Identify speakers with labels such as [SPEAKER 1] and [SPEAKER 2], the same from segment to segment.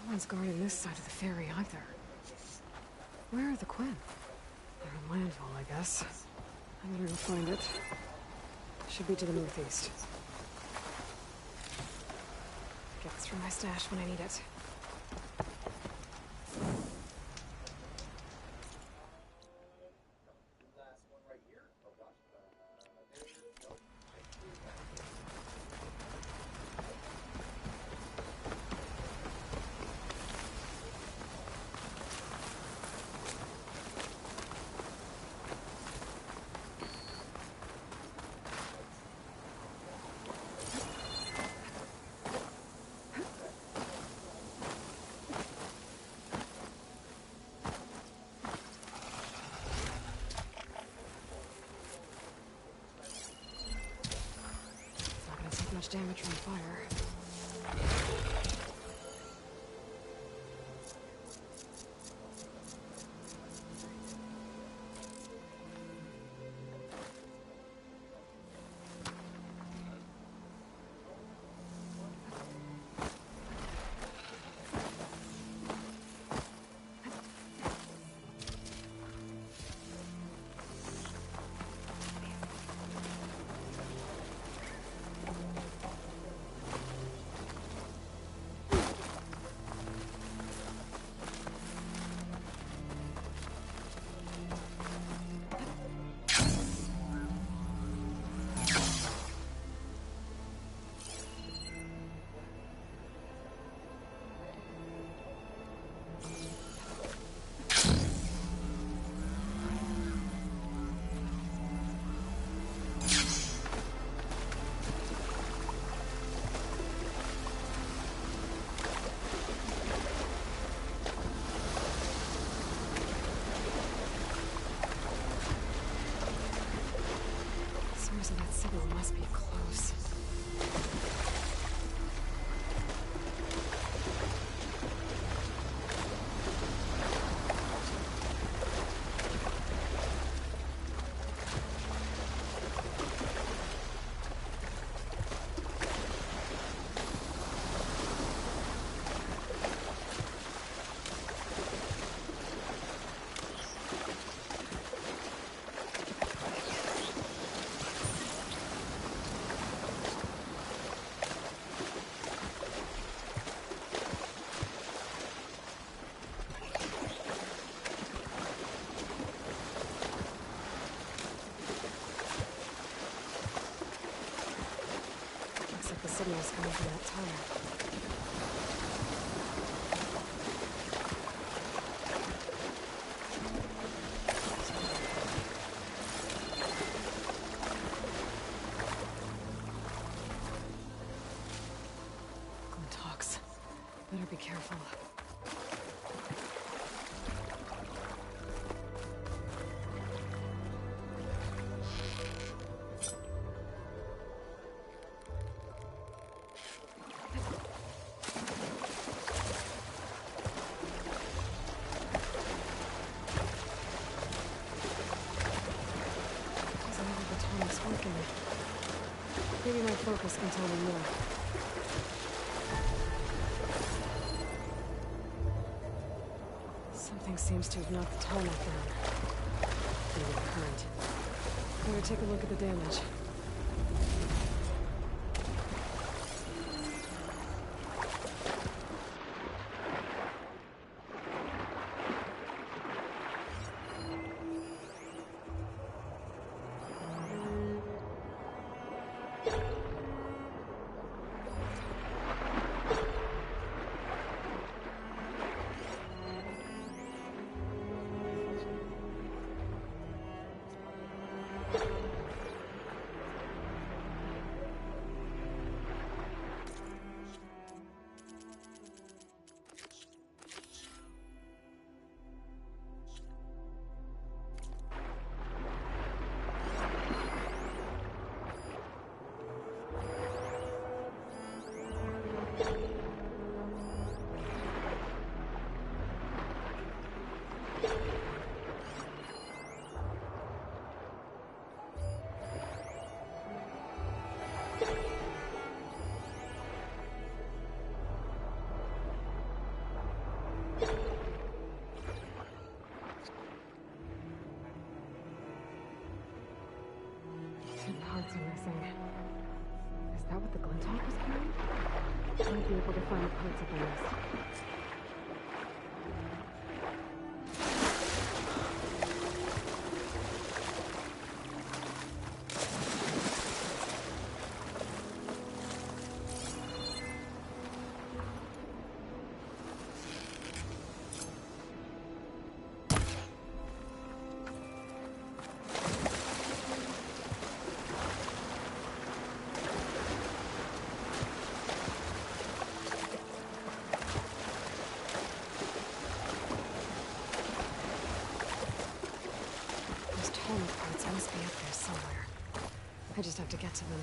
[SPEAKER 1] one's guarding this side of the ferry either. Where are the Quinn? They're in Landfall, I guess. I better go find it. Should be to the northeast. Get this from my stash when I need it. Much damage from fire. That signal must be close. The signal's coming from that tunnel. Talks. Better be careful. Maybe my focus can tell me more. Something seems to have knocked the tarmac down. Maybe the current. Better take a look at the damage. missing. Is that what the Glinthawk was carrying? I might be able to find the parts of the nest. Must be up there somewhere. I just have to get to them.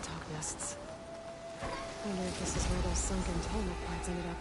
[SPEAKER 1] Top nests. Wonder if this is where those sunken helmet parts ended up.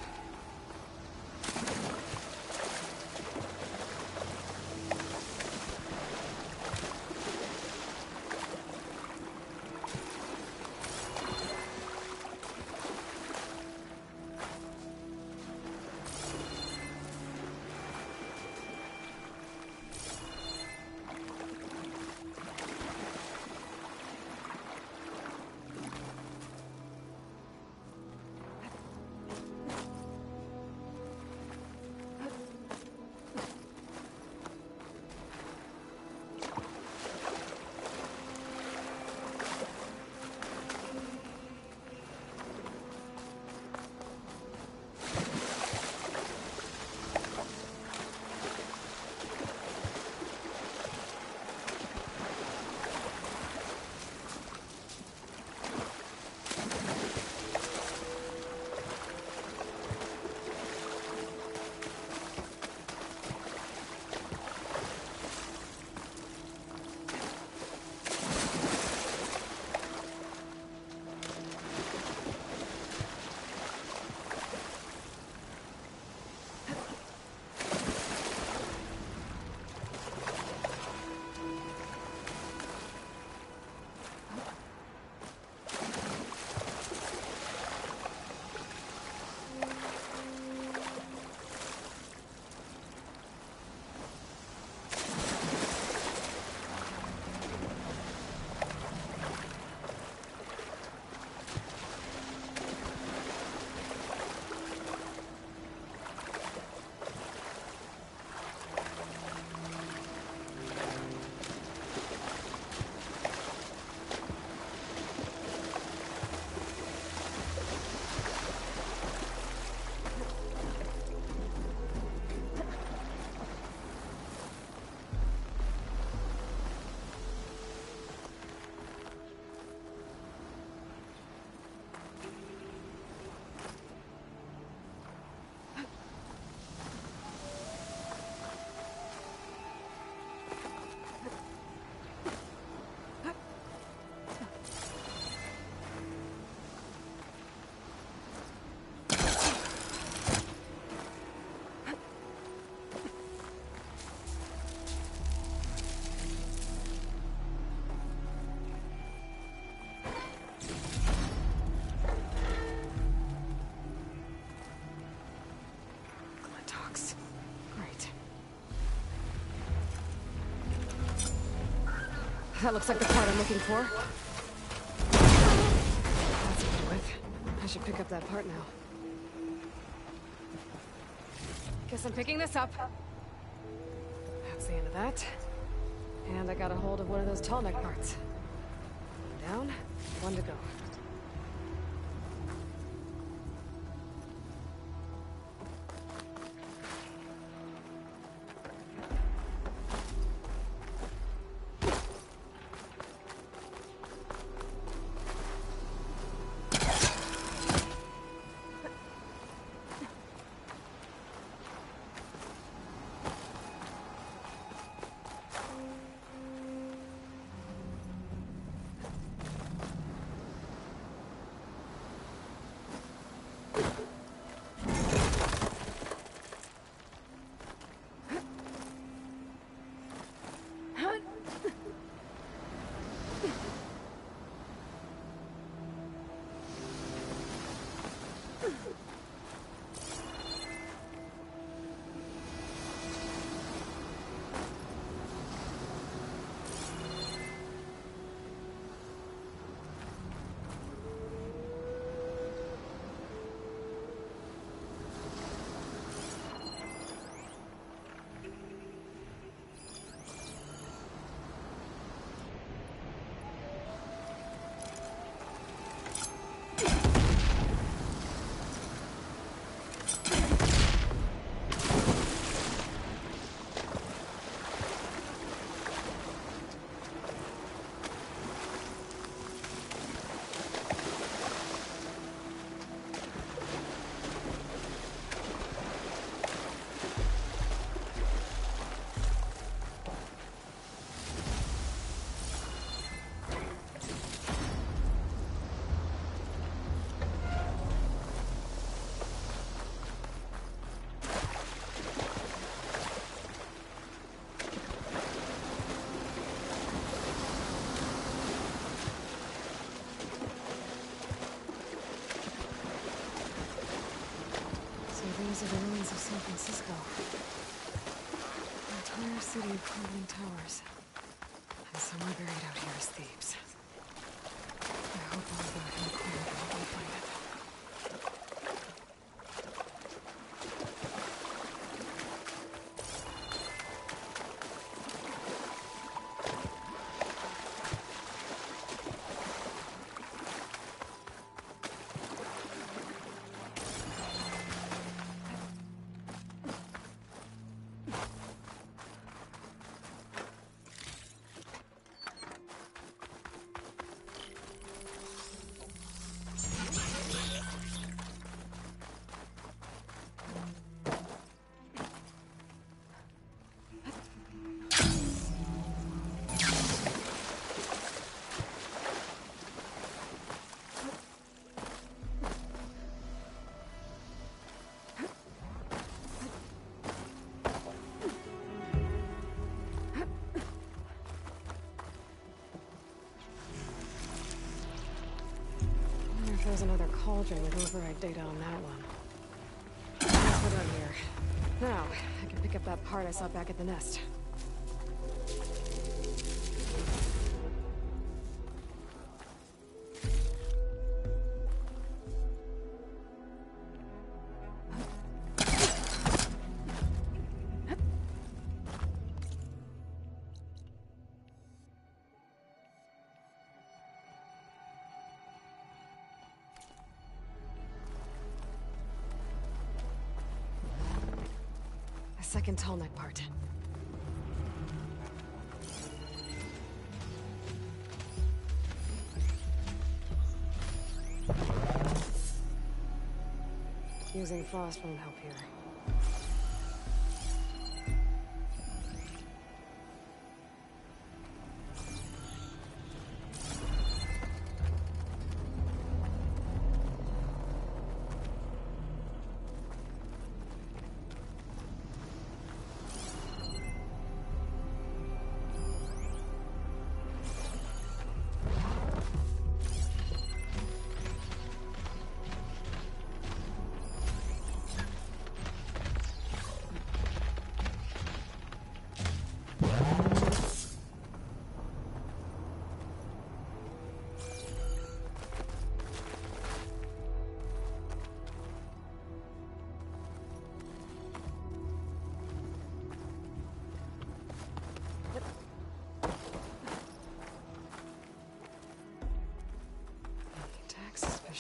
[SPEAKER 1] That looks like the part I'm looking for. That's over with. I should pick up that part now. Guess I'm picking this up. That's the end of that. And I got a hold of one of those tall neck parts. One down, one to go. These are the ruins of San Francisco. An entire city of crumbling towers. And somewhere buried out here is Thebes. I hope all of them can clear to help me find it. There's another cauldron with override data on that one. That's what I'm here. Now, I can pick up that part I saw back at the nest. Second tall neck part. Using frost won't help here.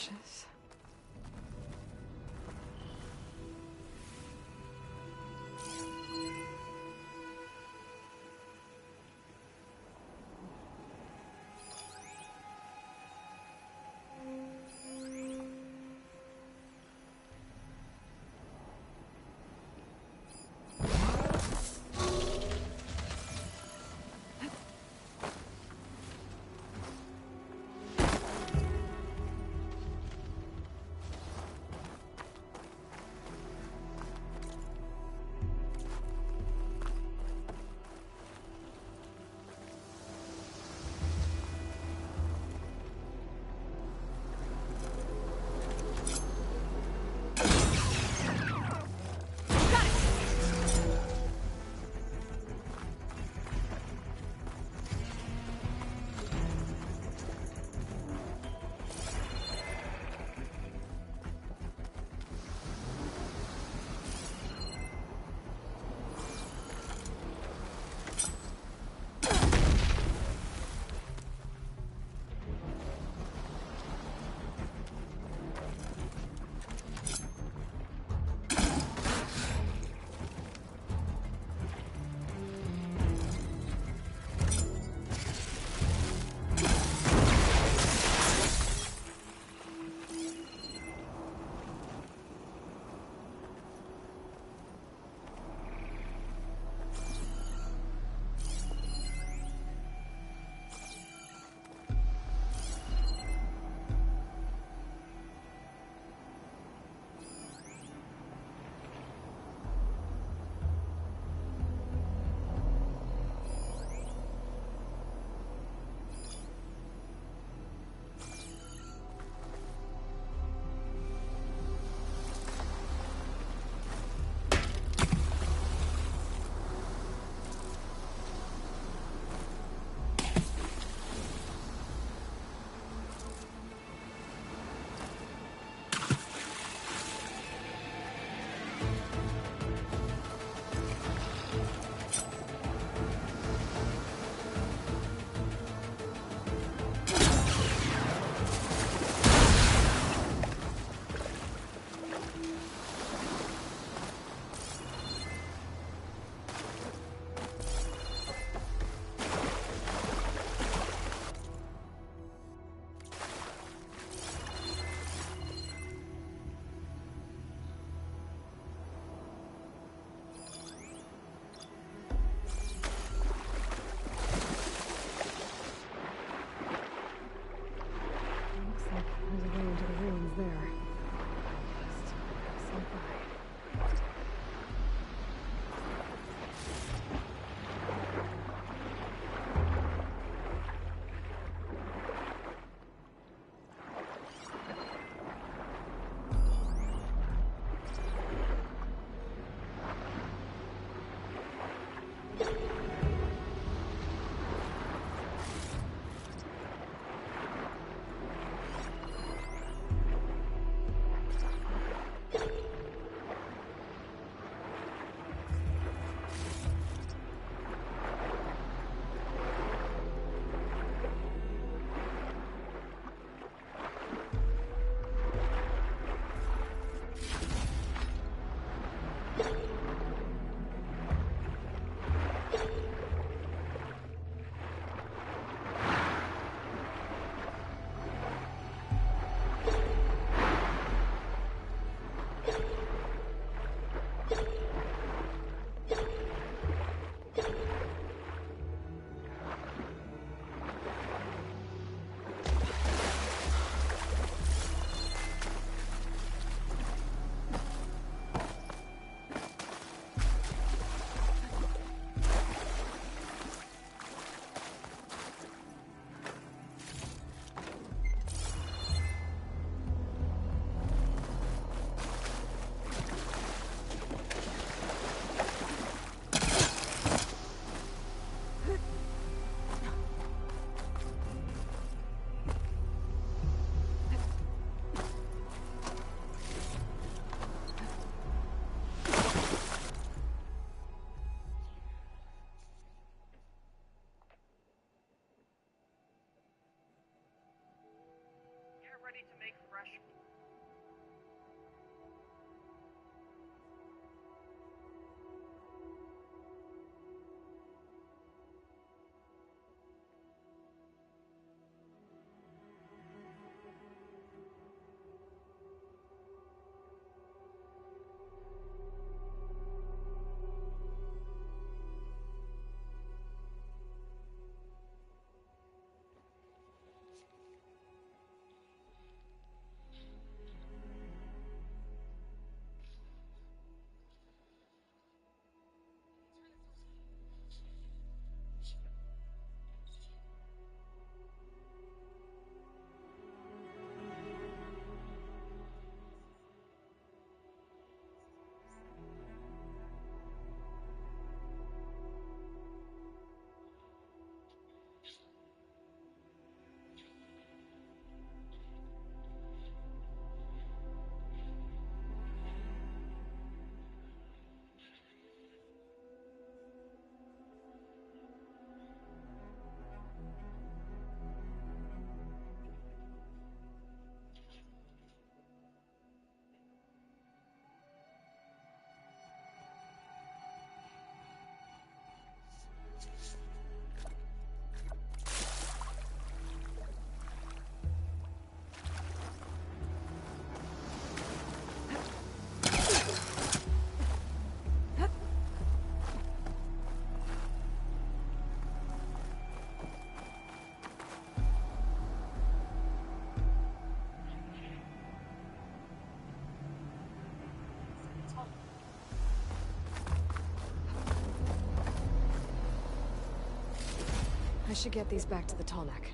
[SPEAKER 1] suspicious. should get these back to the Tallneck.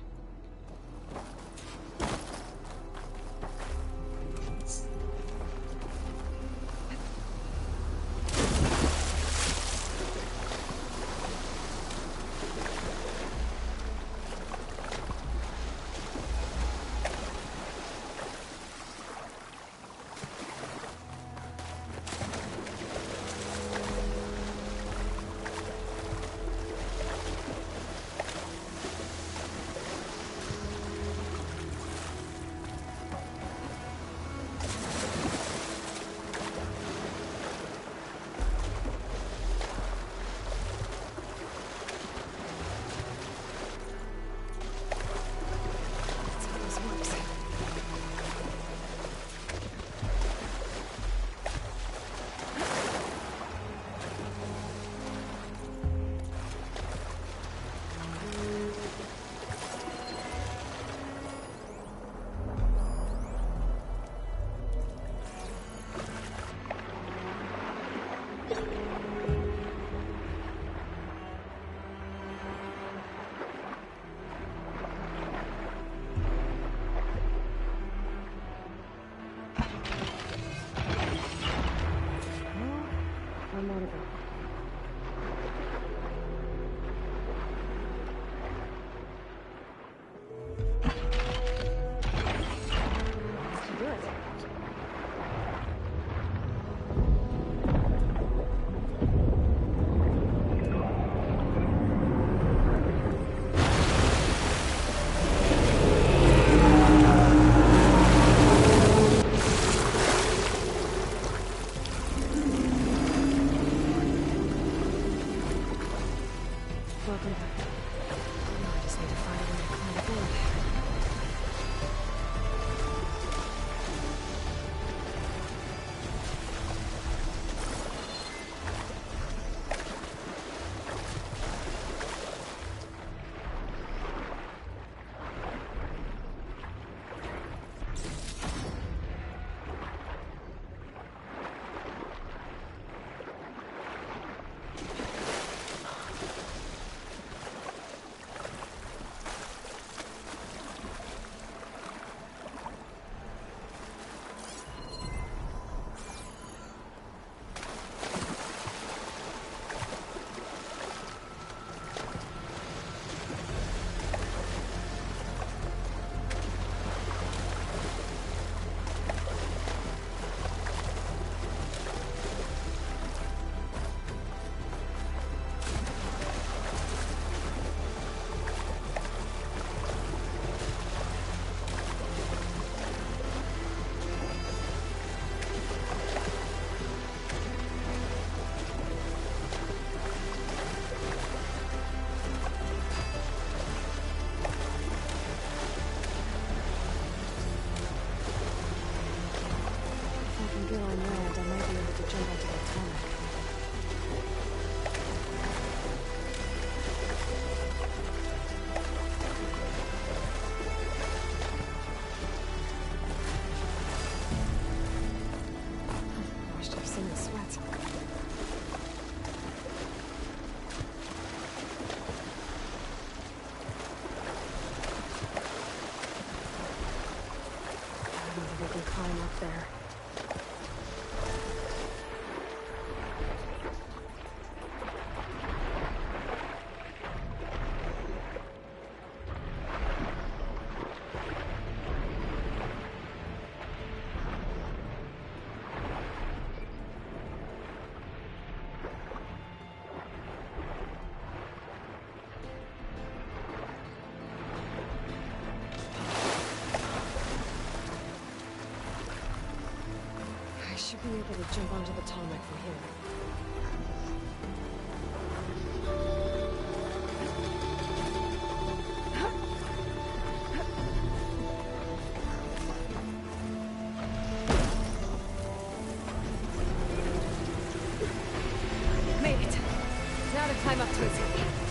[SPEAKER 2] climb up there.
[SPEAKER 1] I should be able to jump onto the tarmac from here. Made it! Now to climb up to his feet.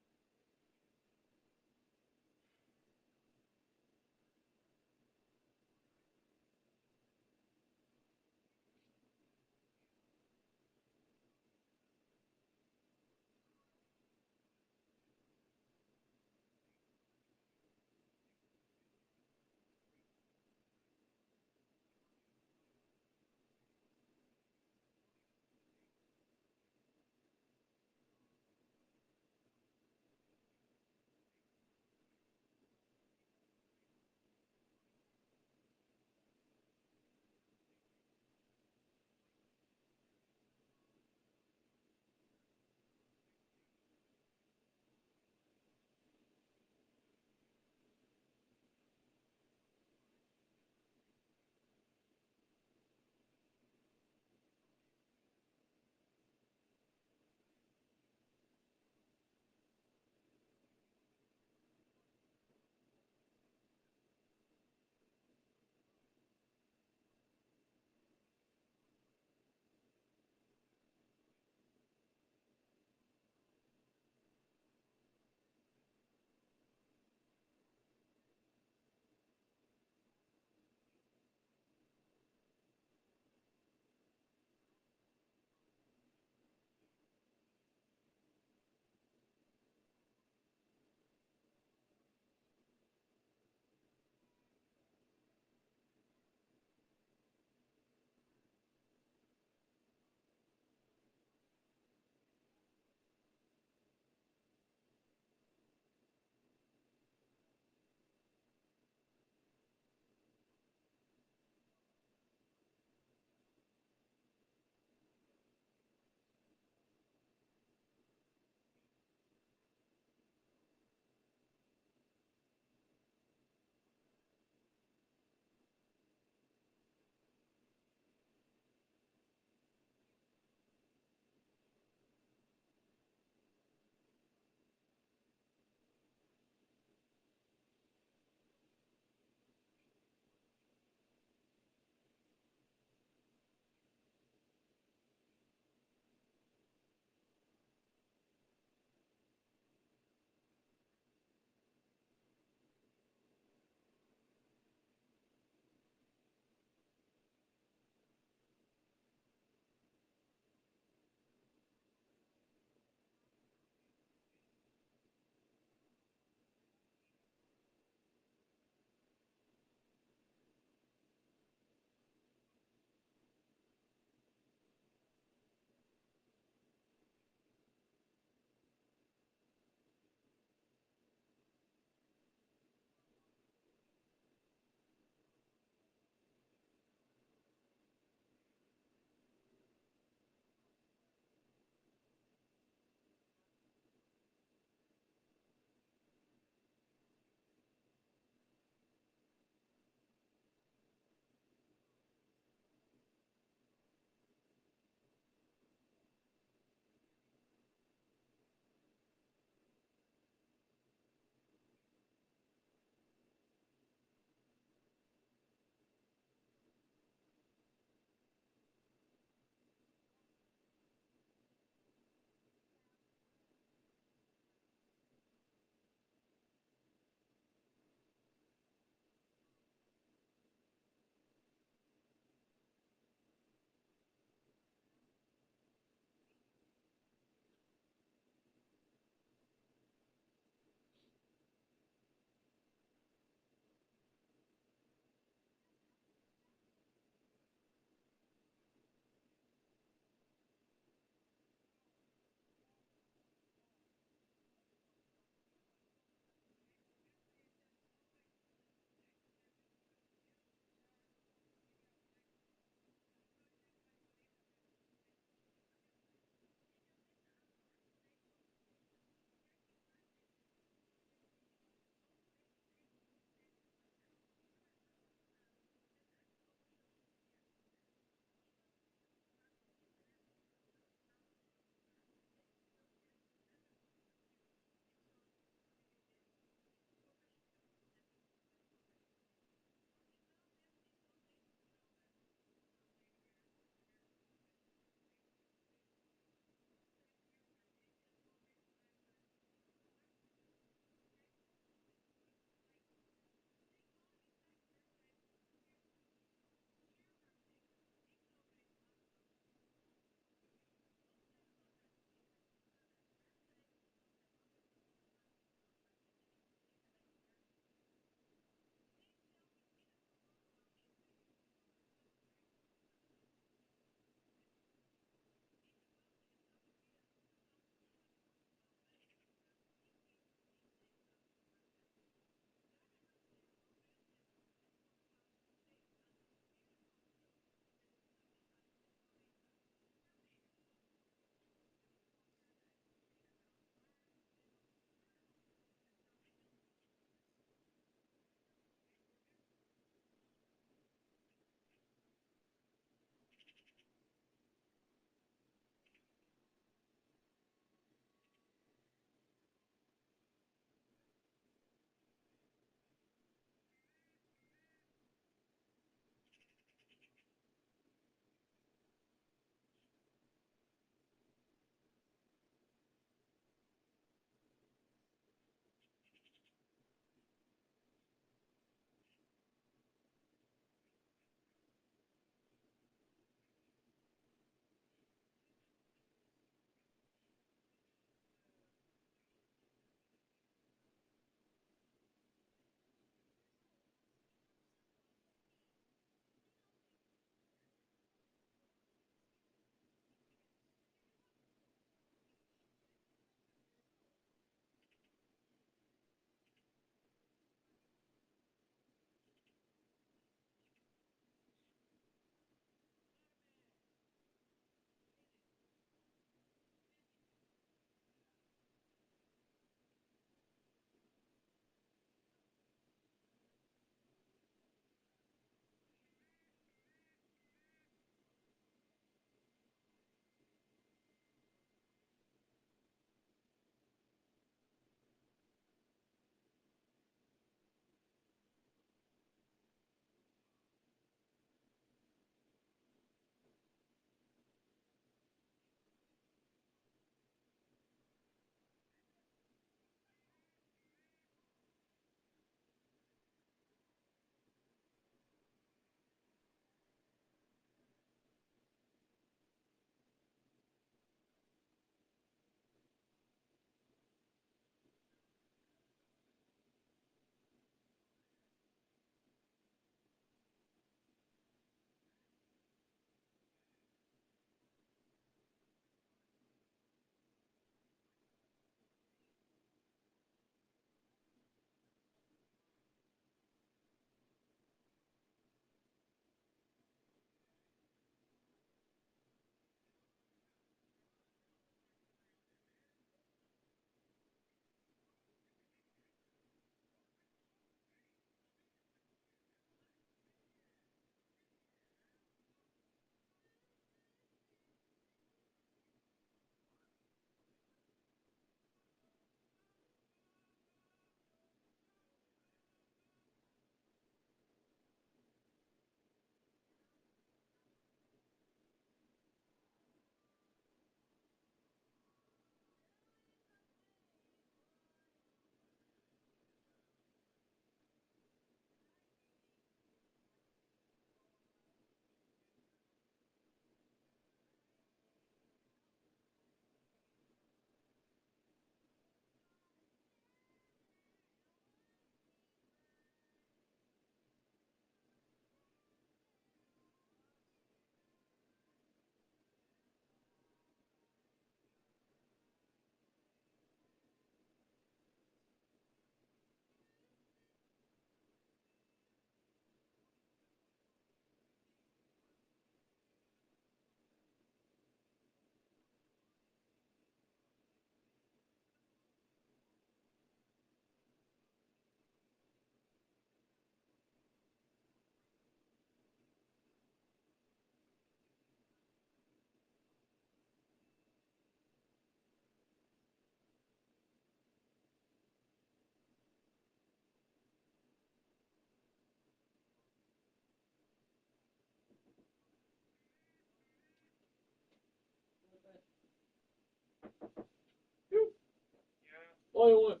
[SPEAKER 3] Oh jongen.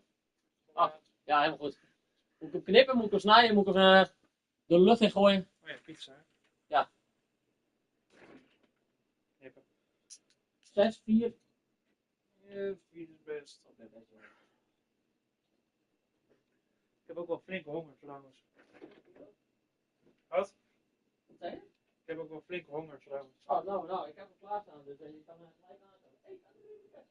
[SPEAKER 3] Ah, ja, helemaal goed. Moet ik hem knippen, moet ik hem snijden, moet ik hem de lucht in gooien?
[SPEAKER 4] Oh ja, pizza.
[SPEAKER 3] Ja.
[SPEAKER 4] Knippen.
[SPEAKER 3] 6, 4.
[SPEAKER 4] 4 is best. Ik heb ook wel flinke honger trouwens. Wat?
[SPEAKER 3] Wat zei je?
[SPEAKER 4] Ik heb ook wel flinke honger trouwens.
[SPEAKER 3] Oh, nou, ik heb hem klaarstaan, dus je kan gelijk aanzetten. Hey, kan er even weg.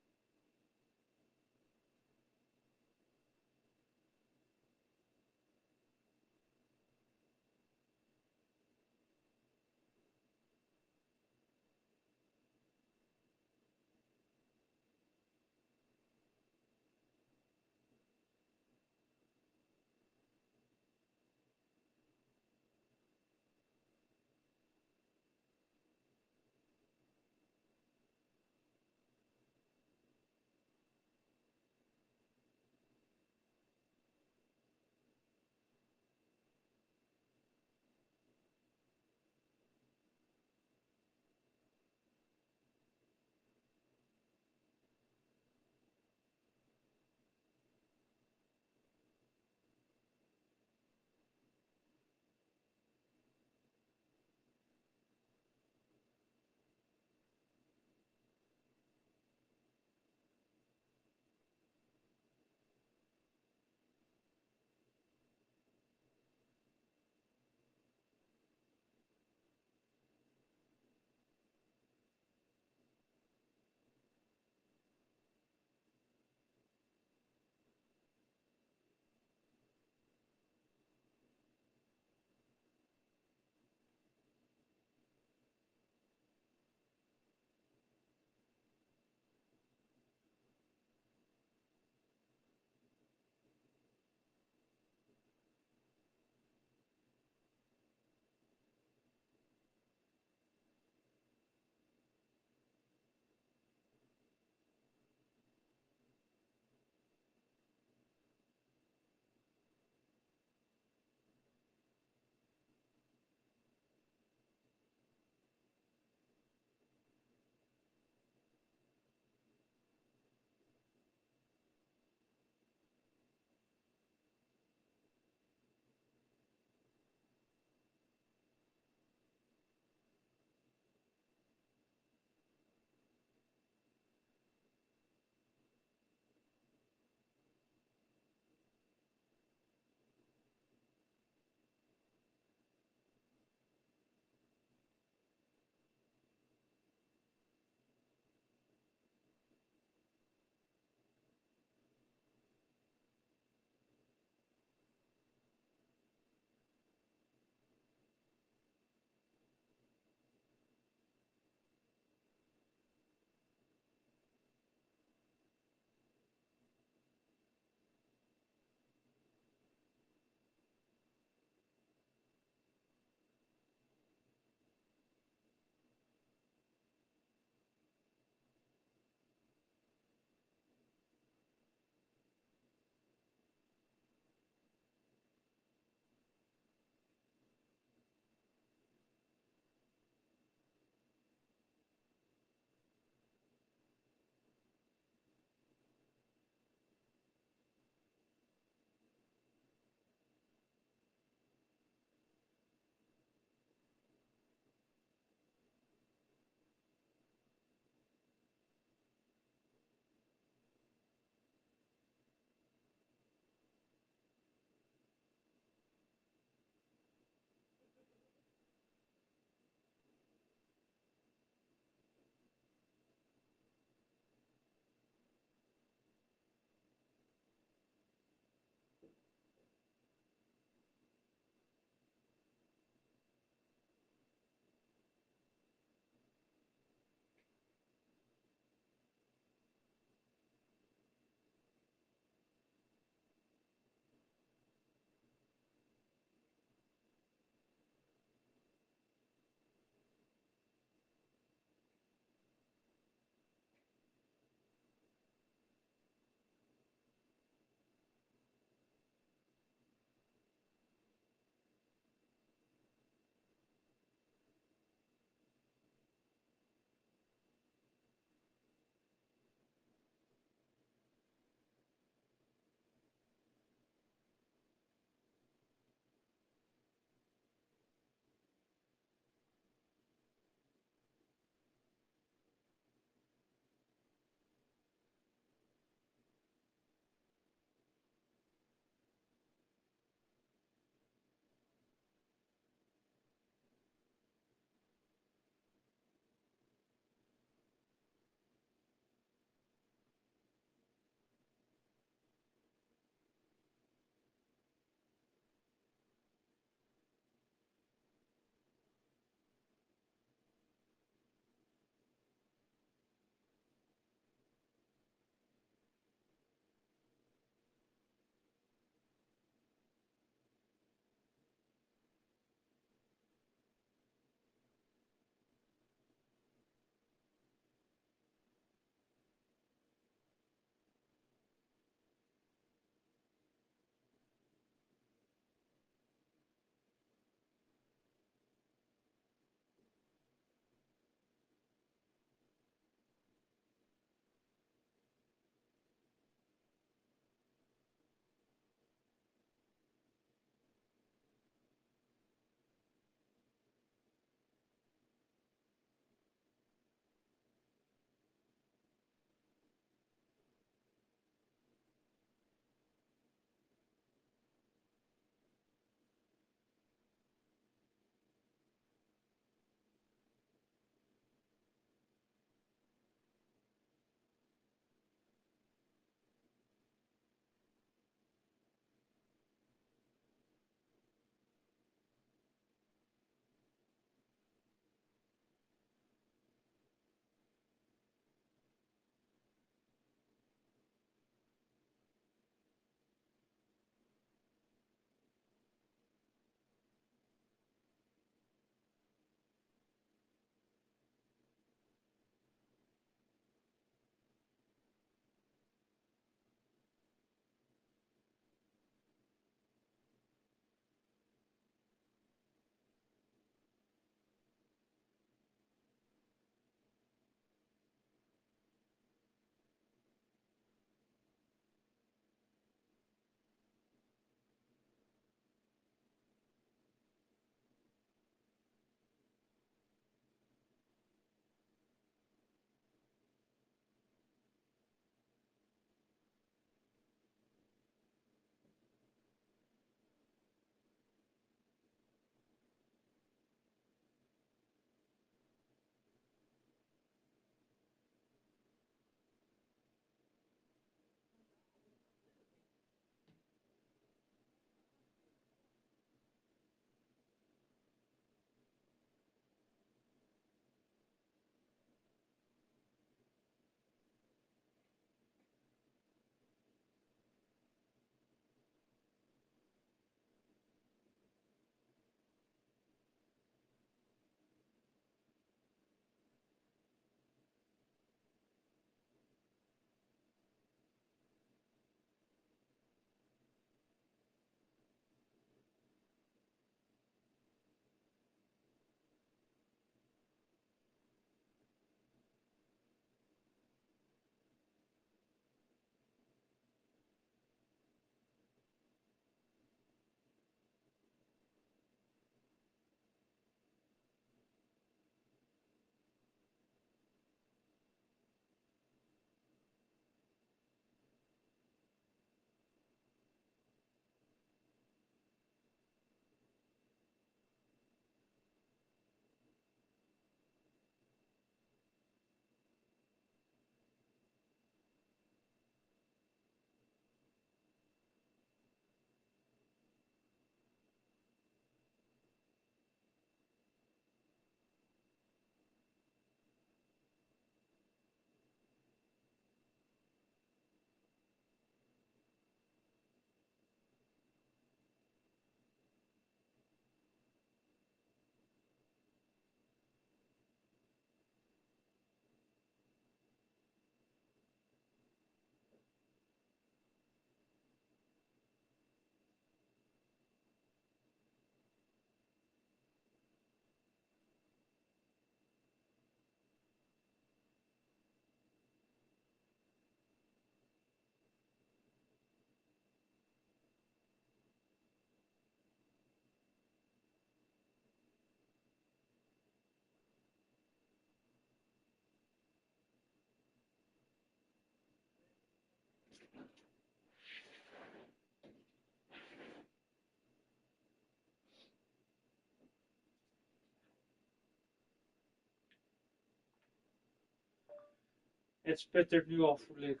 [SPEAKER 4] Het sputtert nu af, voel ik.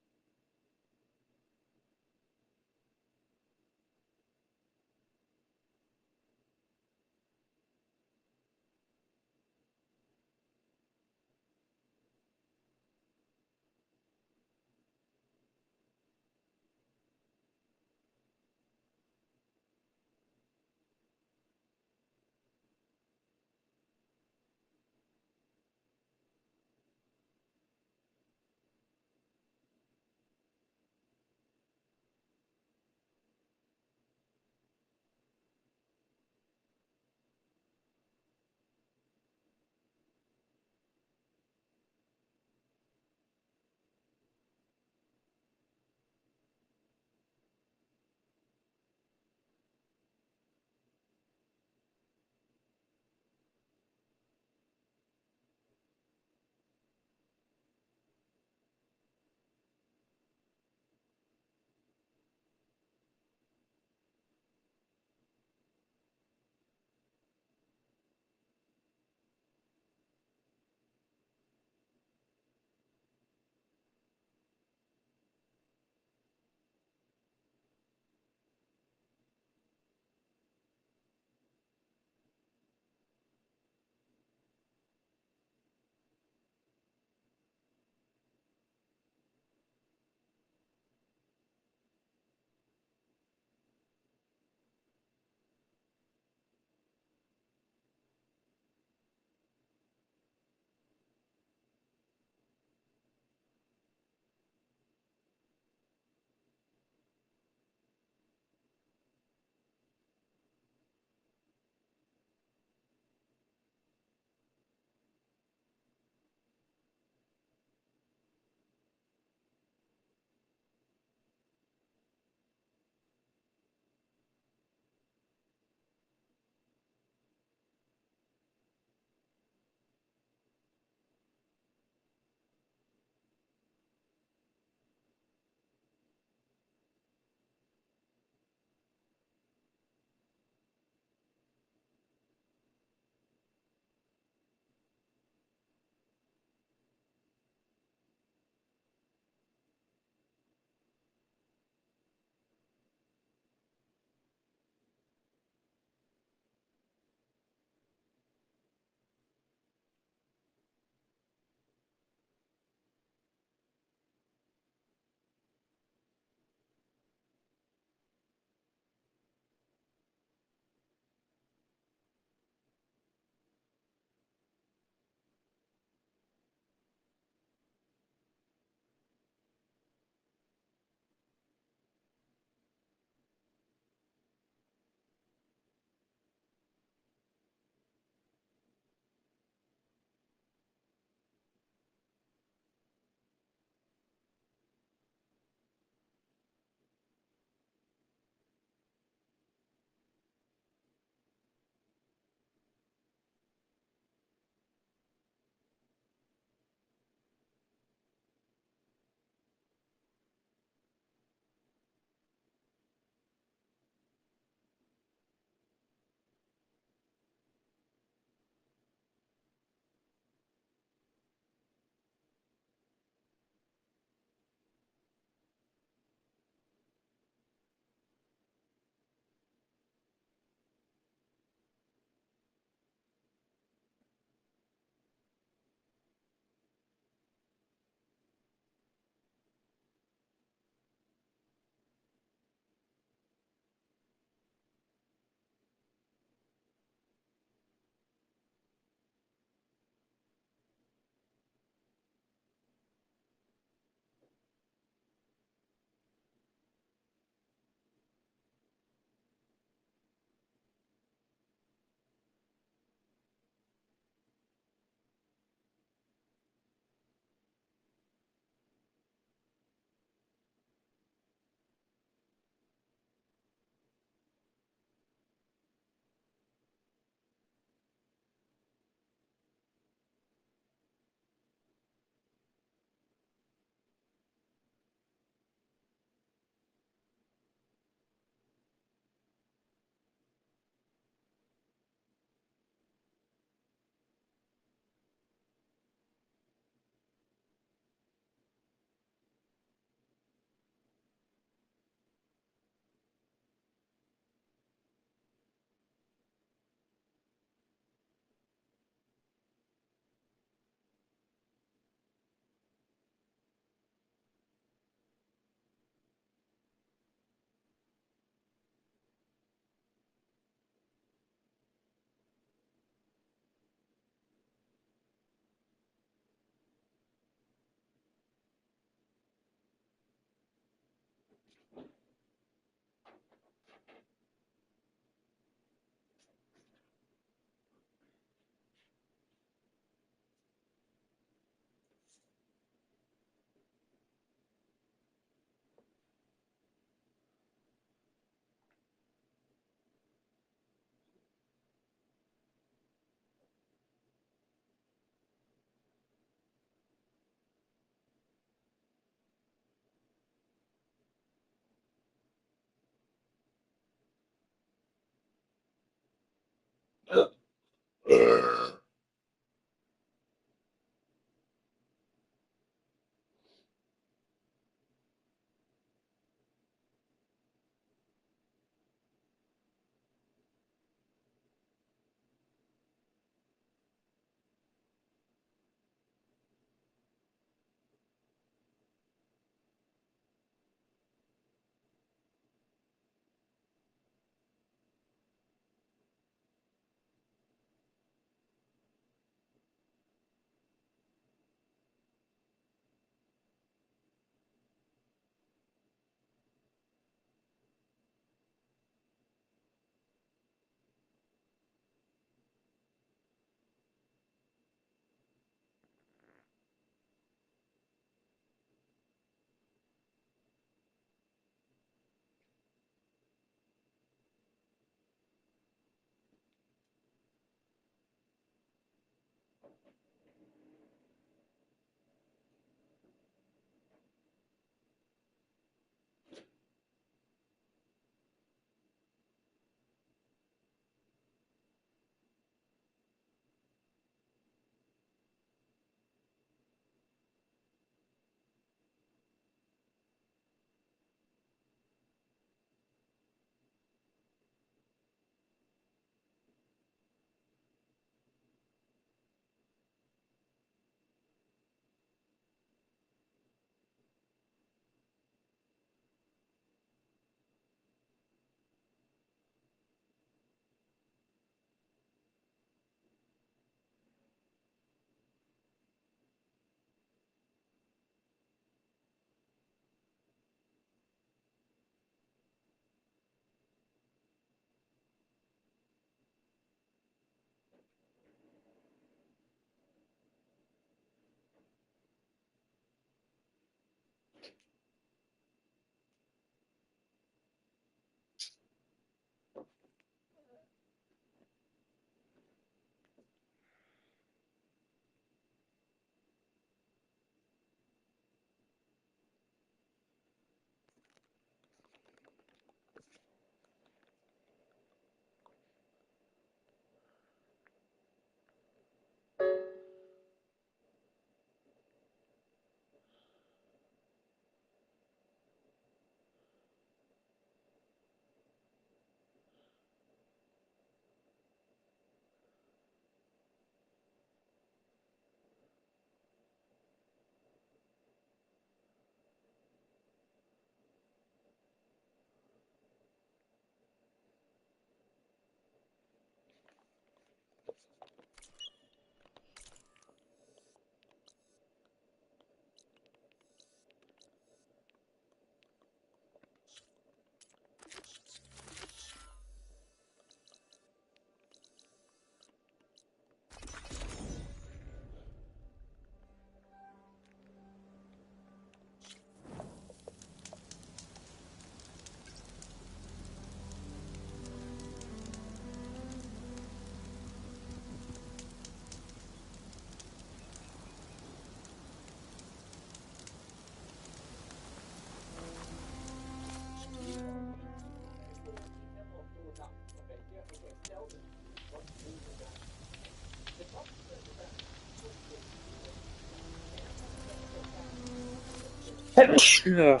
[SPEAKER 4] Ja.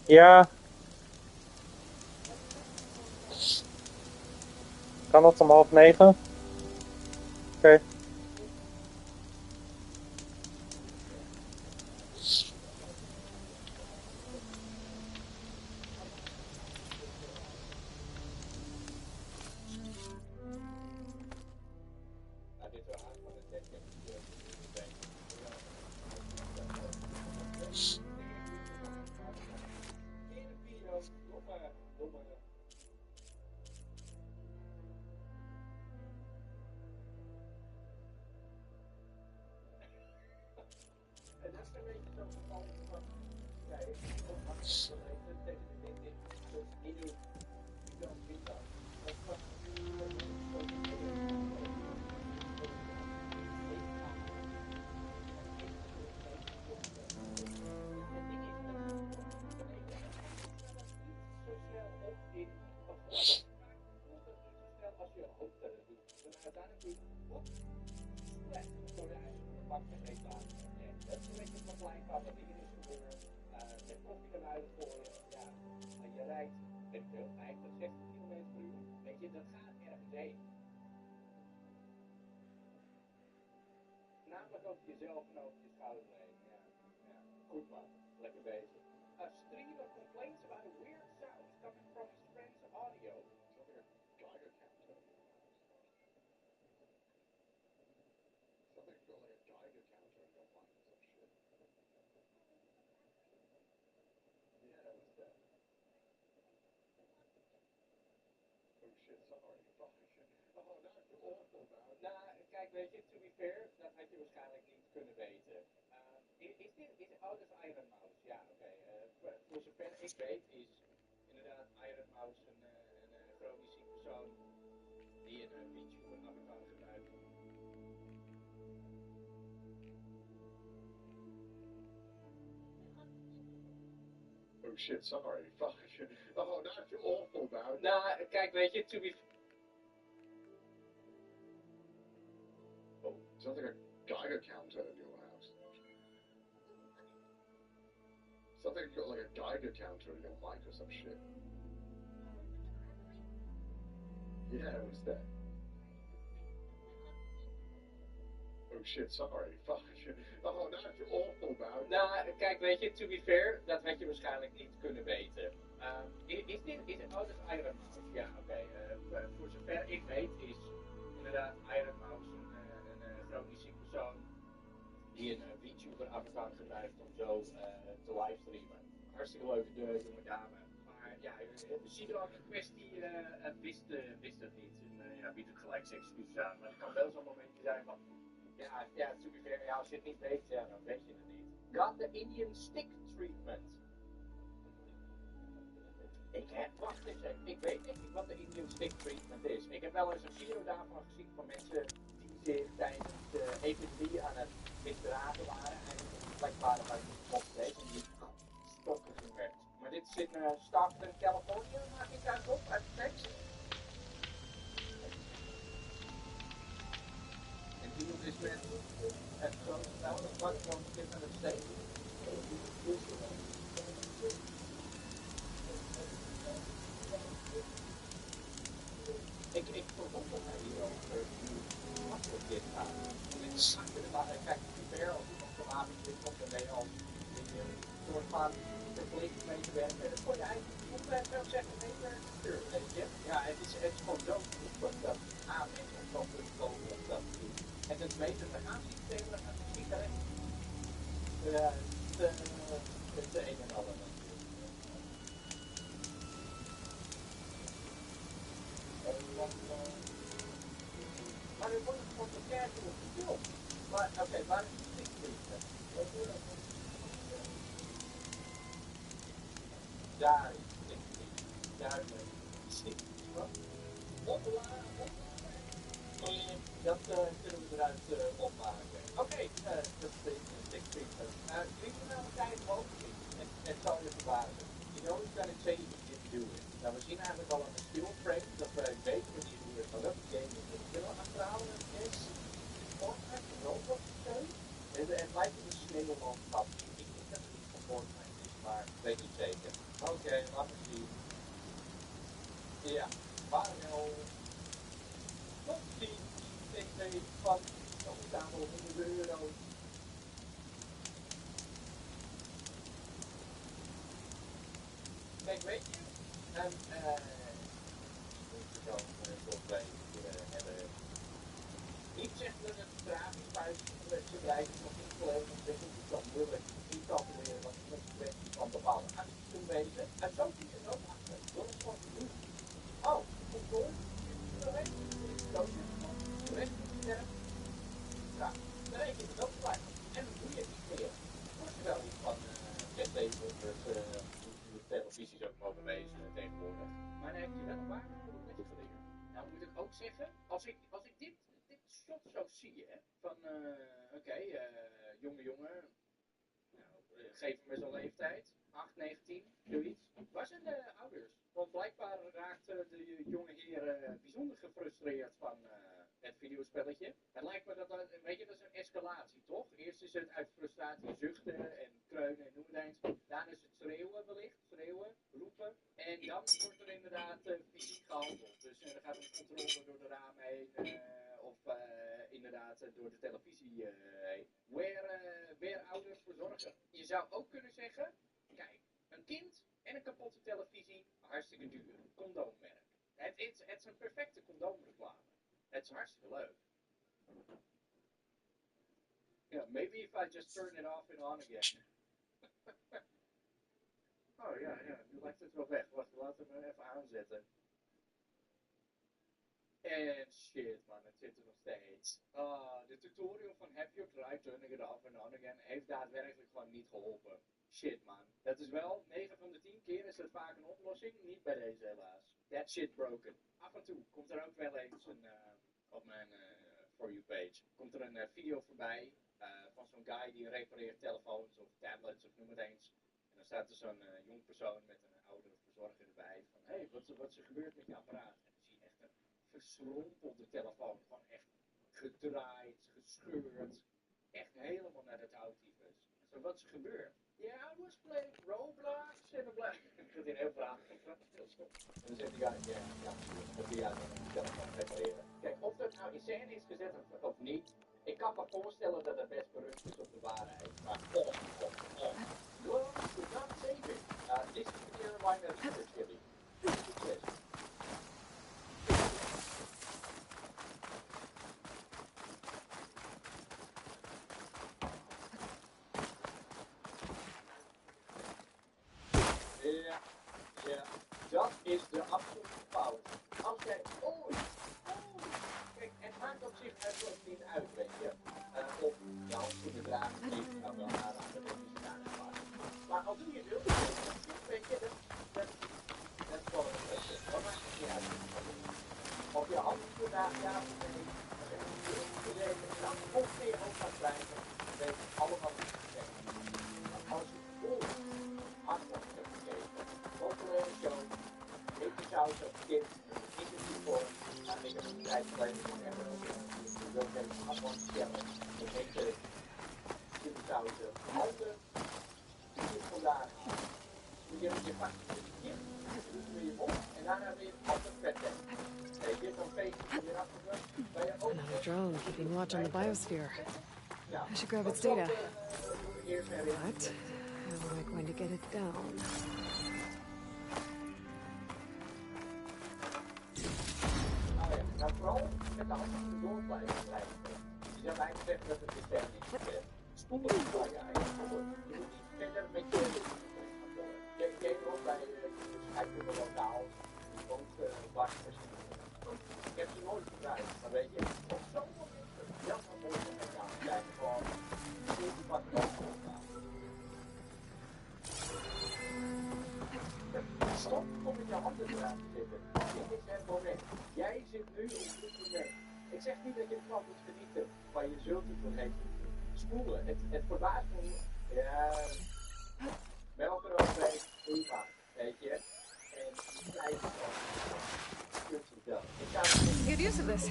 [SPEAKER 4] Ja. Kan dat om 8:30? Oké.
[SPEAKER 5] Oh shit, sorry. Fuck. Oh, that's awful, man. Nah, kijk, weet je, to be... Oh, sounds like a Geiger counter in your house. Sounds like you got like a Geiger counter in your mic or some shit. Yeah, what's that? Oh shit, sorry. Fuck. Oh, that's awful, man. Nou, kijk, weet je, to be fair, dat had je waarschijnlijk niet kunnen weten. Is het oh, dat is Iron Mouse? Ja, oké. Voor zover ik weet is inderdaad Iron Mouse een chronisch ziek persoon die een VTuber-account gebruikt om zo te livestreamen. Hartstikke leuke jonge dame. Maar ja, de Sidon in kwestie wist het niet. En ja, biedt het gelijk zijn excuses aan. Maar het kan wel zo'n momentje zijn van... Ja, to be fair, ja, als je het niet weet, ja, dan weet je het niet. Got the Indian stick treatment. Wacht eens even, ik weet echt niet wat de Indian stick treatment is. Ik heb wel eens een video daarvan gezien van mensen die zich tijdens de epidemie aan het misdragen waren. En op plek waren waar het mocht steeds en die stokken gewerkt. Maar dit is in Stockton, Californië, maak ik uit op, uit de tekst. En iemand is met het grote spel, dat was gewoon dit aan het steek. Ik verwonder mij hierover wat voor dit gaat. Kijk, ver als iemand van avond komt en ben je al een soort van verplicht mee te werken. Dat kon je eigenlijk niet wel zeggen, nee, weet je. Ja, het is gewoon zo goed dat mensen op zo'n punt komen om dat te doen. En ten tweede, we gaan systemen, gaan misschien terecht. Het een en ander. Maar er wordt gewoon de kerk op gefilmd. Maar oké, waar is het stickpriester? Daar is het stickpriester. Duidelijk. Stickpriester. Opladen. Dat kunnen we eruit opmaken. Oké, dat is de stickpriester. Klinkt er nou een tijd omhoog? Het zal je verbazen. You know it's gonna change if you do it. Nou, we zien eigenlijk al een skillframe dat we weten wanneer hoe het van dat game is. We willen achterhalen met is Fortnite een Roblox game. van, dan staan we op €100. Kijk, weet je, en moet je zo soort hebben. Ik zeg dat het tragisch buiten ze blijven nog niet volledig ontwikkeld. Je kan moeilijk niet calculeren wat de consequenties van bepaalde acties kunnen wezen. En zo kun je het ook achter. Door het gewoon te doen. Oh, controle. De rest is het werk. Ja, dan reken je het ook gelijk. En dan doe je het niet meer. Moest je wel iets van netlezen, dus de televisies ook mogen wezen tegenwoordig. Maar dan heb je wel een waardevolle les geleerd. Nou moet ik ook zeggen, als ik dit shot zo zie, hè, van jongen, nou, geef hem eens een leeftijd, 8, 19, zoiets. Waar zijn de ouders? Want blijkbaar raakt de jonge heer bijzonder gefrustreerd van het videospelletje. Het lijkt me dat weet je, dat is een escalatie, toch? Eerst is het uit frustratie zuchten en kreunen en noem het eens. Daarna is het schreeuwen wellicht, roepen. En dan wordt er inderdaad fysiek gehandeld. Dus dan gaat een controle door de ramen heen of inderdaad door de televisie heen. Weer ouders voor zorgen. Je zou ook kunnen zeggen, kijk, een kind en een kapotte televisie, hartstikke duur. Condoommerk. Het is een perfecte condoomreclame. Het is hartstikke leuk. Yeah, maybe if I just turn it off and on again. Oh ja, nu lijkt het wel weg. Wacht, laten we hem even aanzetten. En shit man, het zit er nog steeds. De tutorial van Have You Tried Turning It Off and On Again heeft daadwerkelijk gewoon niet geholpen. Shit man. Dat is wel, 9 van de 10 keer is dat vaak een oplossing. Niet bij deze helaas. That shit broken. Af en toe komt er ook wel eens op mijn For You page. Komt er een video voorbij van zo'n guy die repareert telefoons of tablets of noem het eens. En dan staat er zo'n jong persoon met een oudere verzorger erbij. Van hé, wat is er gebeurd met je apparaat? En dan zie je echt een verschrompelde telefoon. Gewoon echt gedraaid, gescheurd. Echt helemaal naar het houttyfus. Zo, wat is er gebeurd? Yeah, I was playing Roblox en dan blijft het in heel verhaal. En dan zegt die guy, dat die uit een telefoon repareren. Kijk, of dat nou in scène is gezet of niet. Ik kan me voorstellen dat het best berust is op de waarheid. Maar Lord, could not save it. This is the Carolina Research Giving. Succes. Ja, dat is de absolute fout. Als jij kijk, het maakt op zich eigenlijk niet uit, weet je. Of je hand voor de dragen niet, dan wel aanraken, dat is het aangeslagen. Maar als doe je het wil, weet je, dat is gewoon een beetje. Dat maakt het niet uit. Of je hand voor de dragen, ja of nee, dan ongeveer ook gaat krijgen, weet je, allemaal niet gezegd. Als je volgt, hartstikke hebt gekeken, populaire show, beetje saus op kip, is het niet voor. Ik heb een tijd geleden van even ook in wil ik even afstand stellen. Ik heet chipsausen, handen, die is vandaag. Moet je een pakje kip, doe je op en daarna weer op het vet weg. En je dan feestje weer afgevuld, bij je ook.
[SPEAKER 1] Another drone keeping watch on the biosphere. I should grab its data. But how am I going to get it down?
[SPEAKER 5] Nou, vooral met de handen door blijven. Je zou eigenlijk zeggen dat het de ster is. Spoelen kan je eigenlijk voor. Je moet niet verder met je je ook bij schijpen met lokaal. Ook wasmachine. Ik heb ze nooit gebruikt, maar weet je, op zo'n moment dat van morgen en dan zijn gewoon niet wat lokaal. Stop om in je handen te laten zitten. Dit is het moment. Jij zit nu op dit moment. Ik zeg niet dat je het van moet genieten, maar je zult het vergeten. Spoelen, het verbaast me. Ja, melk eroverheen, prima, weet je. En blijf het gewoon.
[SPEAKER 1] Get used to this.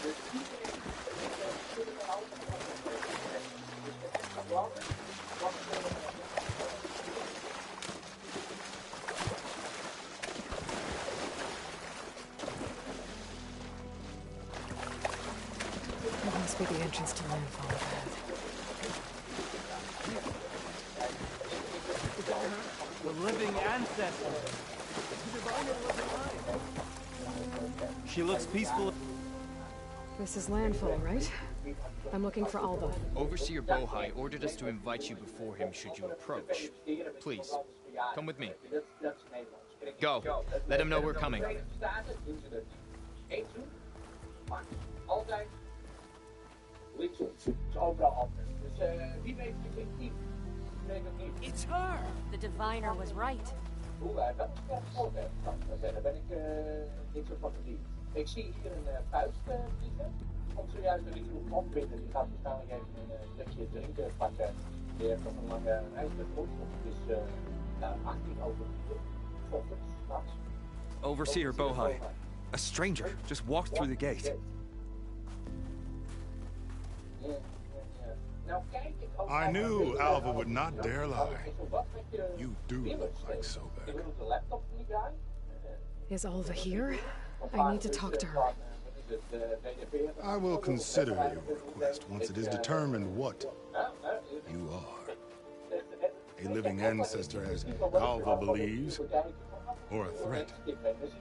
[SPEAKER 5] Dus
[SPEAKER 1] Must be the entrance to landfall ahead.
[SPEAKER 6] The living ancestor. She looks peaceful.
[SPEAKER 1] This is landfall, right? I'm looking for Alva.
[SPEAKER 7] Overseer Bohai ordered us to invite you before him should you approach. Please, come with me. Go. Let him know we're coming.
[SPEAKER 6] It's her!
[SPEAKER 2] The diviner was right.
[SPEAKER 5] Ik zie hier een puist vliegen. Komt zojuist de nieuwe pomp binnen. Die gaat waarschijnlijk even een stukje drinken pakken. Die heeft nog een lange reis met ons. Het is 18 over 4. Ochtends, s'nachts.
[SPEAKER 8] Overseer Bohai. A stranger just walked through the gate.
[SPEAKER 9] I knew Alva would not dare lie. You do look like Sobek.
[SPEAKER 1] Is Alva here? I need to talk to her.
[SPEAKER 9] I will consider your request once it is determined what you are. A living ancestor, as Alva believes, or a threat,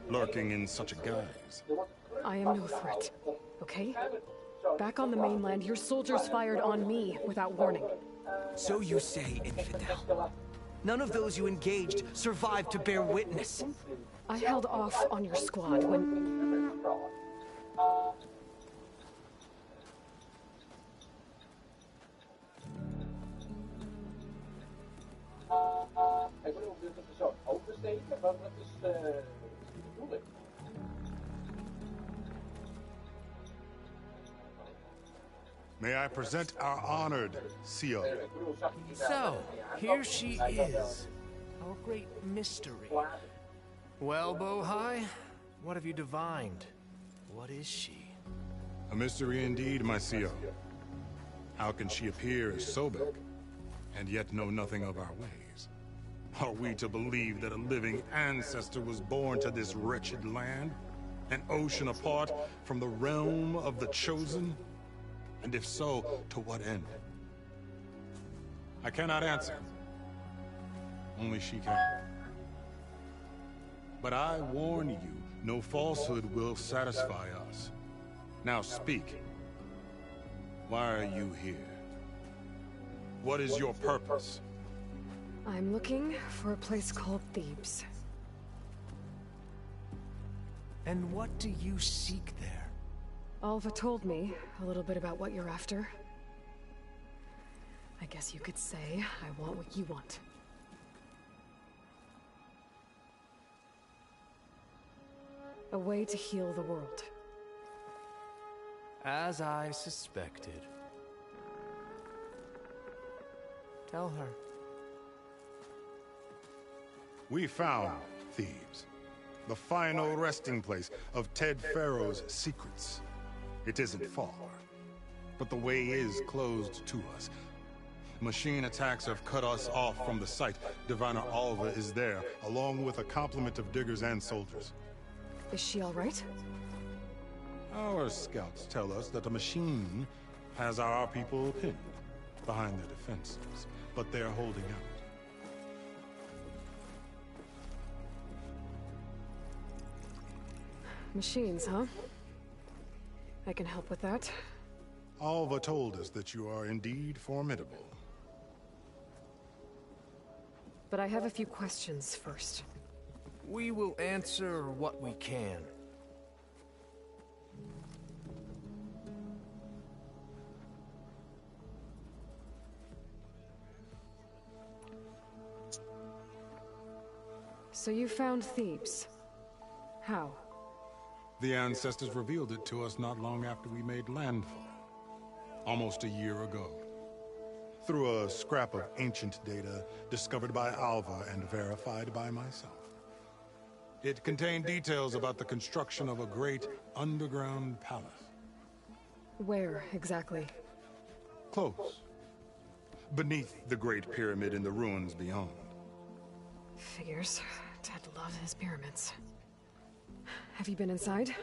[SPEAKER 9] lurking in such a guise.
[SPEAKER 1] I am no threat, okay? Back on the mainland, your soldiers fired on me without warning.
[SPEAKER 8] So you say, infidel. None of those you engaged survived to bear witness.
[SPEAKER 1] I held off on your squad when...
[SPEAKER 5] Ik bedoel, dit is zo'n oversteken, maar wat is de bedoeling?
[SPEAKER 9] May I present our honored CEO?
[SPEAKER 6] So, here she is. Our great mystery. Well, Bohai, what have you divined? What is she?
[SPEAKER 9] A mystery indeed, my CEO. How can she appear as Sobek, and yet know nothing of our ways? Are we to believe that a living ancestor was born to this wretched land? An ocean apart from the realm of the chosen? And if so, to what end? I cannot answer. Only she can. But I warn you, no falsehood will satisfy us. Now speak. Why are you here? What is your purpose?
[SPEAKER 1] I'm looking for a place called Thebes.
[SPEAKER 6] And what do you seek there?
[SPEAKER 1] Alva told me a little bit about what you're after. I guess you could say I want what you want. A way to heal the world.
[SPEAKER 6] As I suspected. Tell her.
[SPEAKER 9] We found Thebes, the final resting place of Ted Pharaoh's secrets. It isn't far, but the way is closed to us. Machine attacks have cut us off from the site. Diviner Alva is there, along with a complement of diggers and soldiers.
[SPEAKER 1] Is she all right?
[SPEAKER 9] Our scouts tell us that a machine has our people pinned behind their defenses, but they're holding out.
[SPEAKER 1] Machines, huh? I can help with that.
[SPEAKER 9] Alva told us that you are indeed formidable.
[SPEAKER 1] But I have a few questions first.
[SPEAKER 6] We will answer what we can.
[SPEAKER 1] So you found Thebes. How?
[SPEAKER 9] The ancestors revealed it to us not long after we made landfall. Almost a year ago. Through a scrap of ancient data discovered by Alva and verified by myself. It contained details about the construction of a great underground palace.
[SPEAKER 1] Where, exactly?
[SPEAKER 9] Close. Beneath the Great Pyramid in the ruins beyond.
[SPEAKER 1] Figures. Ted loved his pyramids. Have you been inside?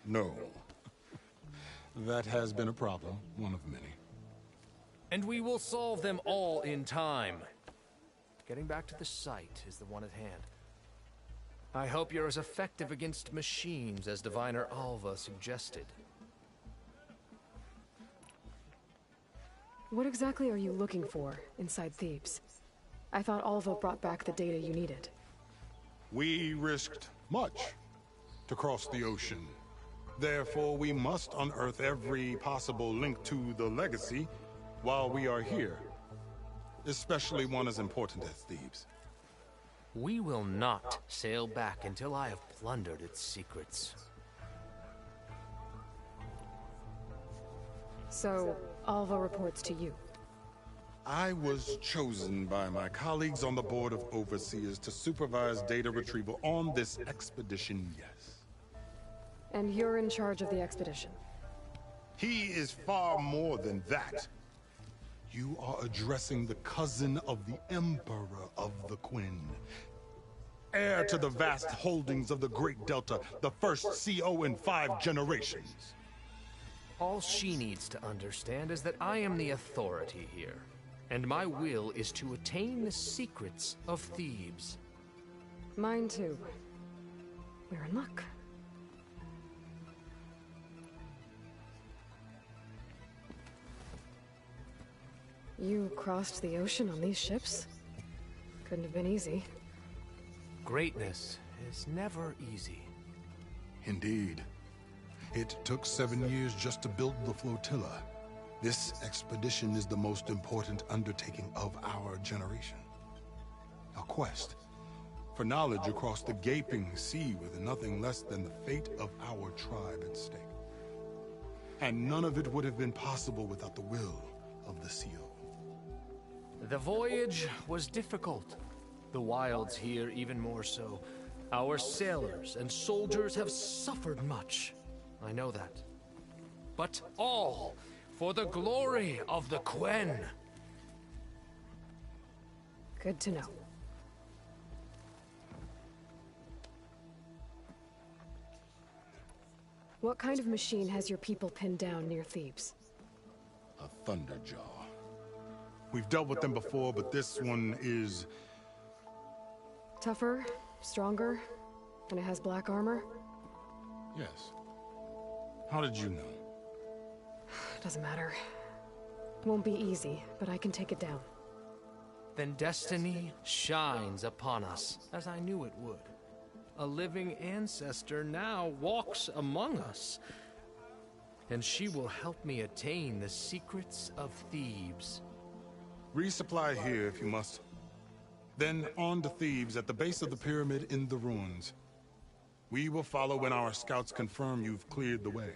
[SPEAKER 9] No. That has been a problem, one of many.
[SPEAKER 6] And we will solve them all in time. Getting back to the site is the one at hand. I hope you're as effective against machines as Diviner Alva suggested.
[SPEAKER 1] What exactly are you looking for inside Thebes? I thought Alva brought back the data you needed.
[SPEAKER 9] We risked much to cross the ocean. Therefore, we must unearth every possible link to the legacy while we are here. Especially one as important as Thebes.
[SPEAKER 6] We will not sail back until I have plundered its secrets.
[SPEAKER 1] So, Alva reports to you.
[SPEAKER 9] I was chosen by my colleagues on the Board of Overseers to supervise data retrieval on this expedition, yes.
[SPEAKER 1] And you're in charge of the expedition.
[SPEAKER 9] He is far more than that. You are addressing the cousin of the Emperor of the Quinn. Heir to the vast holdings of the Great Delta, the first CO in 5 generations.
[SPEAKER 6] All she needs to understand is that I am the authority here, and my will is to attain the secrets of Thebes.
[SPEAKER 1] Mine too. We're in luck. You crossed the ocean on these ships? Couldn't have been easy.
[SPEAKER 6] Greatness is never easy.
[SPEAKER 9] Indeed. It took 7 years just to build the flotilla. This expedition is the most important undertaking of our generation. A quest for knowledge across the gaping sea with nothing less than the fate of our tribe at stake. And none of it would have been possible without the will of the CO.
[SPEAKER 6] The voyage was difficult. The wilds here even more so. Our sailors and soldiers have suffered much. I know that. But all for the glory of the Quen.
[SPEAKER 1] Good to know. What kind of machine has your people pinned down near Thebes?
[SPEAKER 9] A Thunderjaw. We've dealt with them before, but this one is...
[SPEAKER 1] Tougher, stronger, and it has black armor?
[SPEAKER 9] Yes. How did you know?
[SPEAKER 1] Doesn't matter. Won't be easy, but I can take it down.
[SPEAKER 6] Then destiny shines upon us, as I knew it would. A living ancestor now walks among us. And she will help me attain the secrets of Thebes.
[SPEAKER 9] Resupply here if you must. Then on to Thebes at the base of the pyramid in the ruins. We will follow when our scouts confirm you've cleared the way.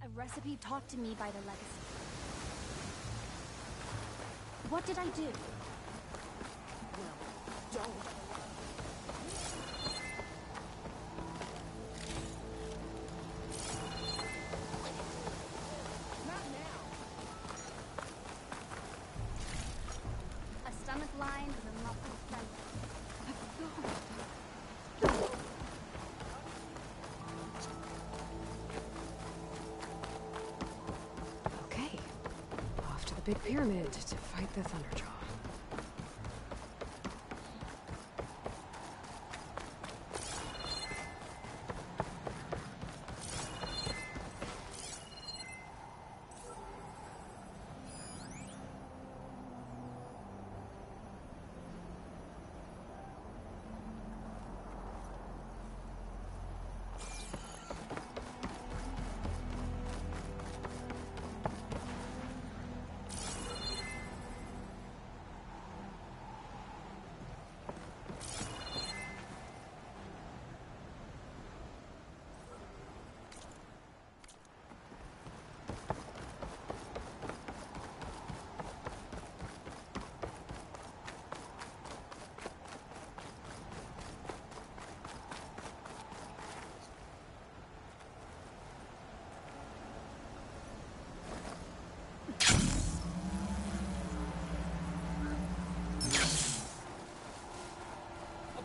[SPEAKER 10] A recipe taught to me by the legacy. What did I do?
[SPEAKER 1] Well, don't.
[SPEAKER 10] A stomach lined with a muffled friendly.
[SPEAKER 1] Okay. Off to the big pyramid to fight the Thunderjaw.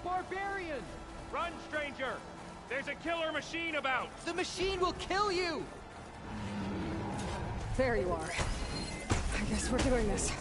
[SPEAKER 11] Barbarian! Run, stranger! There's a killer machine about!
[SPEAKER 8] The machine will kill you!
[SPEAKER 1] There you are. I guess we're doing this.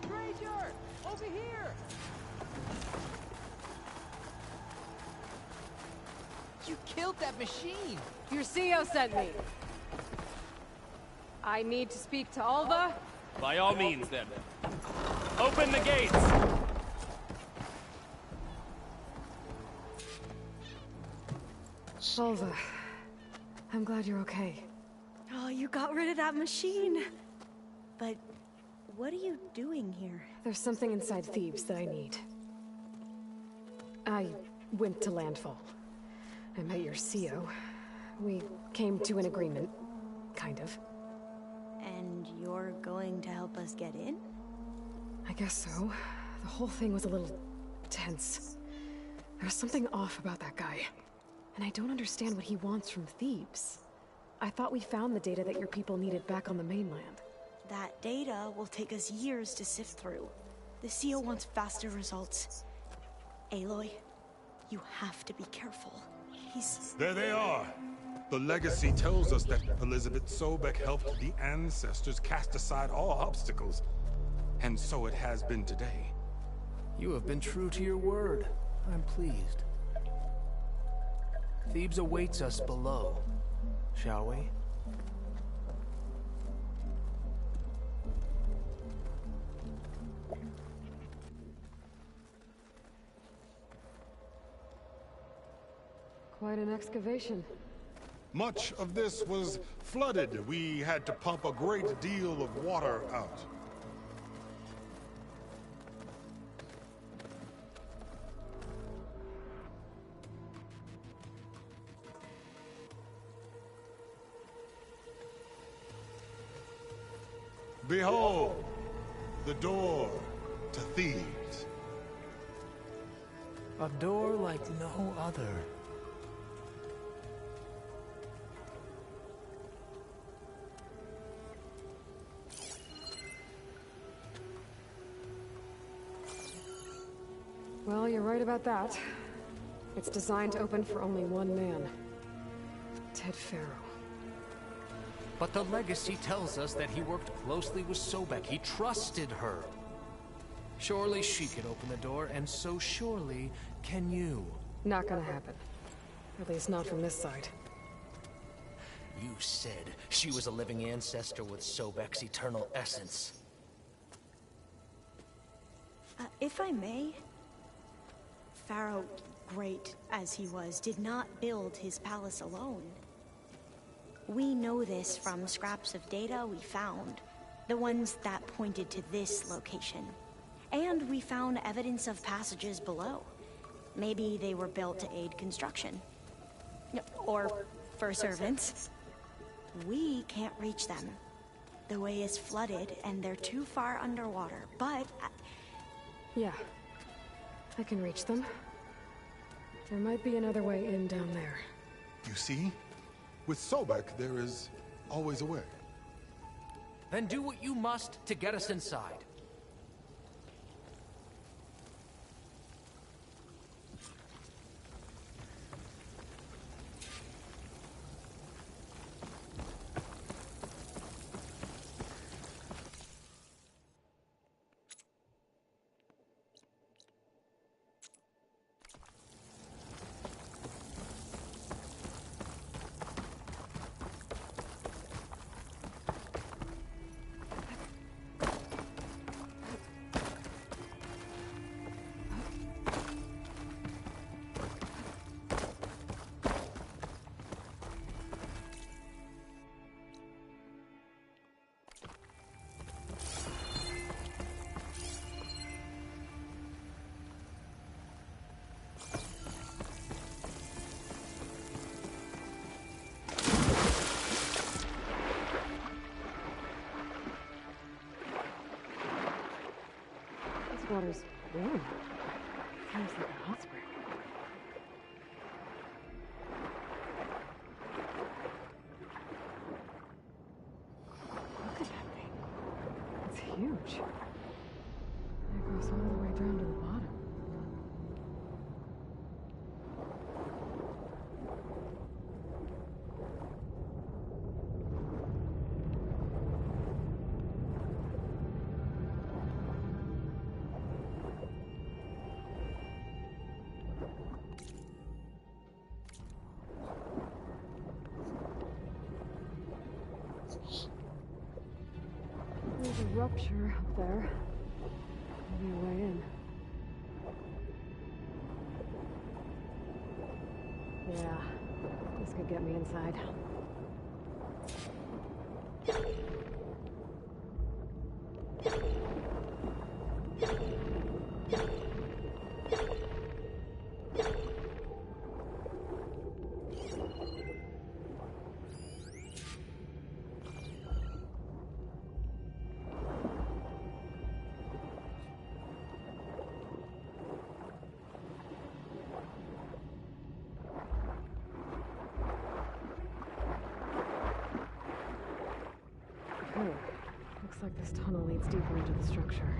[SPEAKER 8] Stranger! Over here! You killed that machine!
[SPEAKER 1] Your CEO sent me. I need to speak to Alva.
[SPEAKER 11] By all means, then. Open the gates!
[SPEAKER 1] Alva, I'm glad you're okay.
[SPEAKER 2] Oh, you got rid of that machine. But What are you doing here?
[SPEAKER 1] There's something inside Thebes that I need. I went to landfall. I met your CO. We came to an agreement, kind of.
[SPEAKER 2] And you're going to help us get in?
[SPEAKER 1] I guess so. The whole thing was a little tense. There was something off about that guy. And I don't understand what he wants from Thebes. I thought we found the data that your people needed back on the mainland.
[SPEAKER 2] That data will take us years to sift through. The CO wants faster results. Aloy, you have to be careful. He's...
[SPEAKER 9] There they are! The legacy tells us that Elizabeth Sobek helped the ancestors cast aside all obstacles. And so it has been today.
[SPEAKER 6] You have been true to your word. I'm pleased. Thebes awaits us below, shall we?
[SPEAKER 1] Quite an excavation.
[SPEAKER 9] Much of this was flooded. We had to pump a great deal of water out. Behold, the door to Thebes.
[SPEAKER 6] A door like no other.
[SPEAKER 1] Well, you're right about that. It's designed to open for only one man. Ted Faro.
[SPEAKER 6] But the legacy tells us that he worked closely with Sobek. He trusted her. Surely she could open the door, and so surely can you.
[SPEAKER 1] Not gonna happen. At least not from this side.
[SPEAKER 6] You said she was a living ancestor with Sobek's eternal essence.
[SPEAKER 2] If I may... Pharaoh, great as he was, did not build his palace alone. We know this from scraps of data we found, the ones that pointed to this location. And we found evidence of passages below. Maybe they were built to aid construction. Or for servants. We can't reach them. The way is flooded and they're too far underwater, but...
[SPEAKER 1] Yeah. I can reach them. There might be another way in down there.
[SPEAKER 9] You see? With Sobek, there is always a way.
[SPEAKER 6] Then do what you must to get us inside.
[SPEAKER 1] Water's warm. Feels like a hot spring. Look at that thing. It's huge. It goes all the way down to the bottom. There's a rupture up there. Maybe a way in. Yeah, this could get me inside. Looks like this tunnel leads deeper into the structure.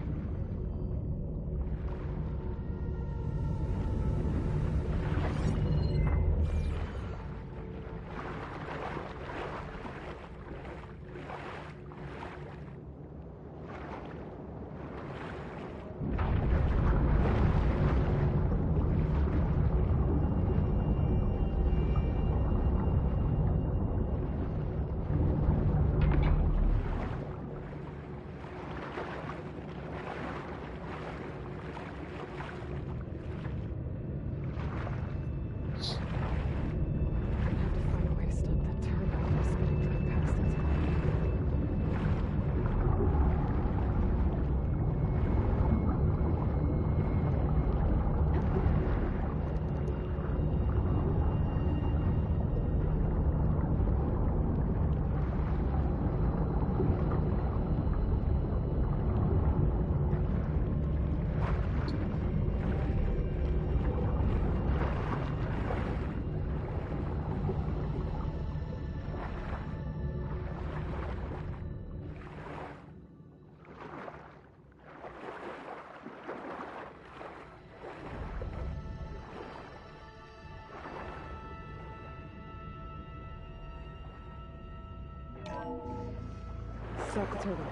[SPEAKER 1] Soak turbine.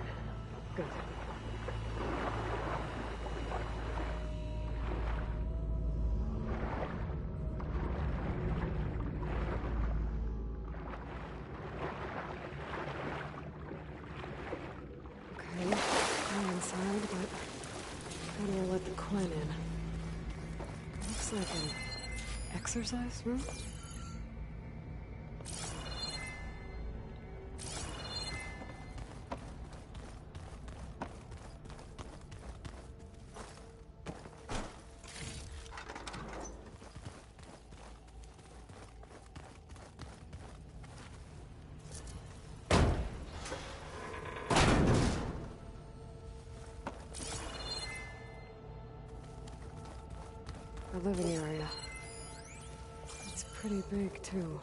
[SPEAKER 1] Good. Okay, I'm inside, but how do I let the Quinn in? Looks like an exercise room? The living area. It's pretty big, too.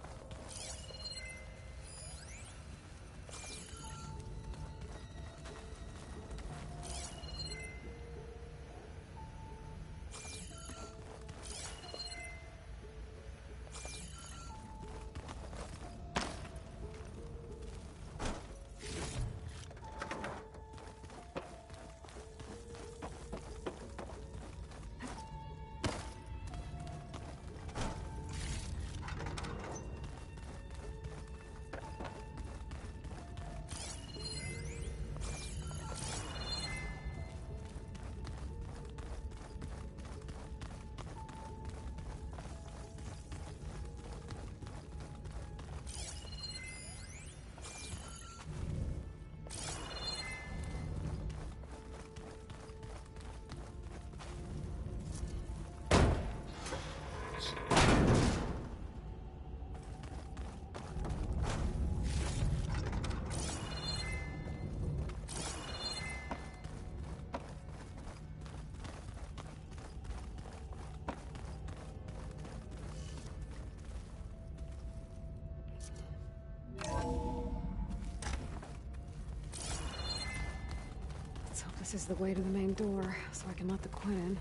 [SPEAKER 1] Let's hope this is the way to the main door, so I can let the Quinn in.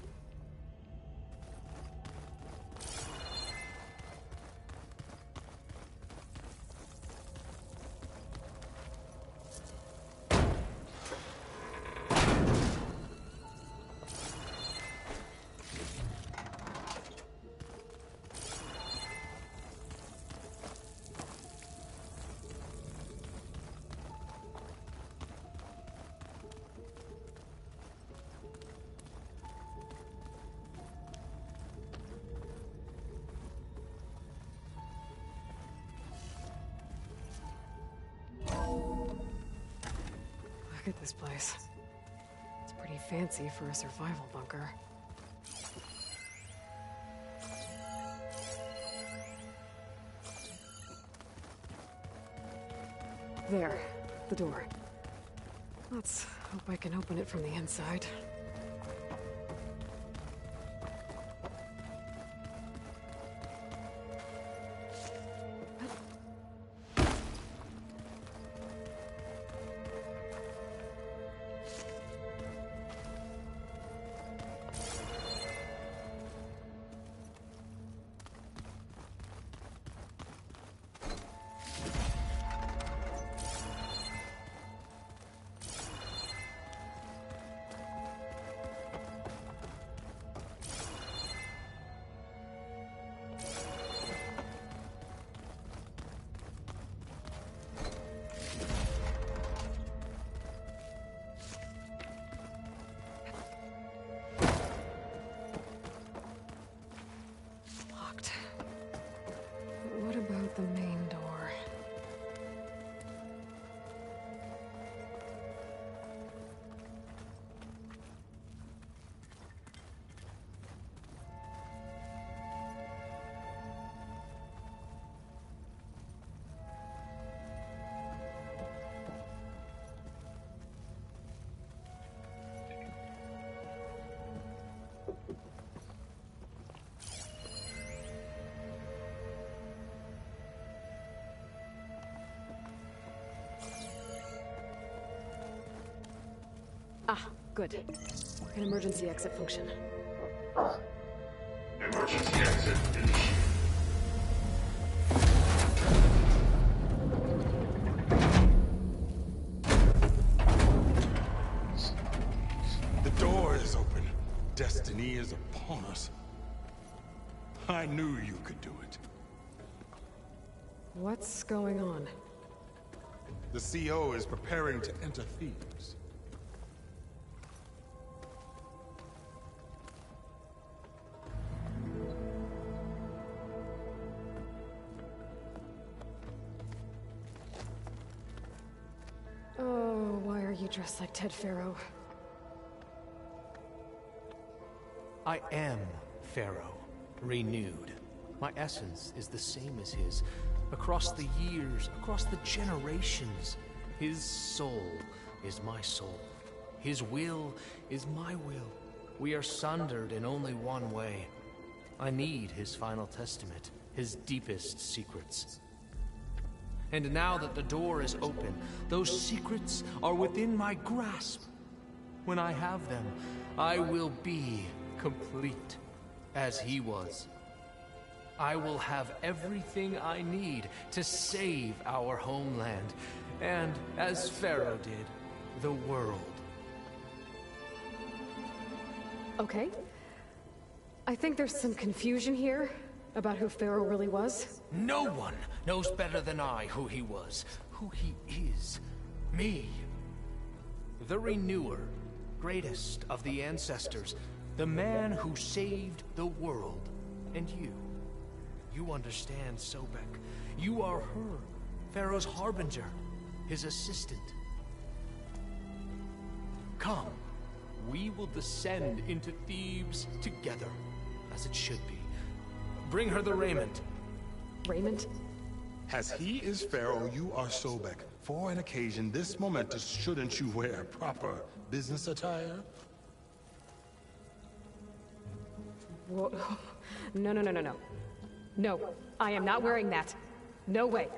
[SPEAKER 1] Look at this place. It's pretty fancy for a survival bunker. There. The door. Let's hope I can open it from the inside. What about the main door? Ah, good. An emergency exit function.
[SPEAKER 9] Emergency exit initiated. The door is open. Destiny is upon us. I knew you could do it.
[SPEAKER 1] What's going on?
[SPEAKER 9] The CO is preparing to enter Thebes.
[SPEAKER 1] Oh, why are you dressed like Ted Pharaoh?
[SPEAKER 6] I am Pharaoh, renewed. My essence is the same as his. Across the years, across the generations, his soul is my soul. His will is my will. We are sundered in only one way. I need his final testament, his deepest secrets. And now that the door is open, those secrets are within my grasp. When I have them, I will be complete, as he was. I will have everything I need to save our homeland, and, as Pharaoh did, the world.
[SPEAKER 1] Okay. I think there's some confusion here about who Pharaoh really was.
[SPEAKER 6] No one knows better than I who he was, who he is. Me. The Renewer, greatest of the ancestors, the man who saved the world. And you. You understand, Sobek. You are her, Pharaoh's harbinger, his assistant. Come, we will descend into Thebes together, as it should be. Bring her the raiment.
[SPEAKER 1] Raiment?
[SPEAKER 9] As he is Pharaoh, you are Sobek. For an occasion this momentous, shouldn't you wear proper business attire?
[SPEAKER 1] Whoa. No, no, no, no, no. No, I am not wearing that. No way.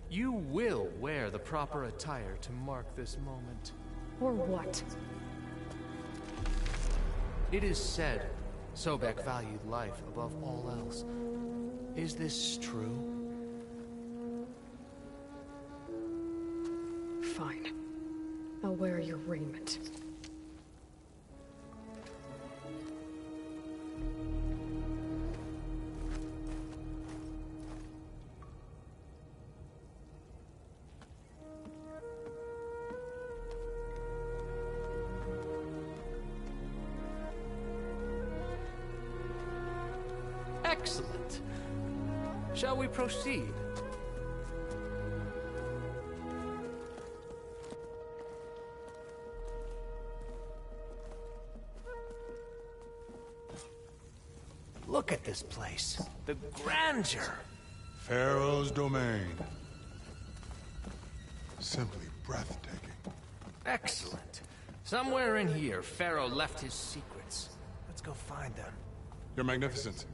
[SPEAKER 6] You will wear the proper attire to mark this moment.
[SPEAKER 1] Or what?
[SPEAKER 6] It is said Sobek valued life above all else. Is this true?
[SPEAKER 1] Fine. I'll wear your raiment.
[SPEAKER 6] Excellent. Shall we proceed? Look at this place. The grandeur.
[SPEAKER 9] Pharaoh's domain. simply breathtaking.
[SPEAKER 6] Excellent. Somewhere in here, Pharaoh left his secrets. Let's go find them.
[SPEAKER 9] Your Magnificence,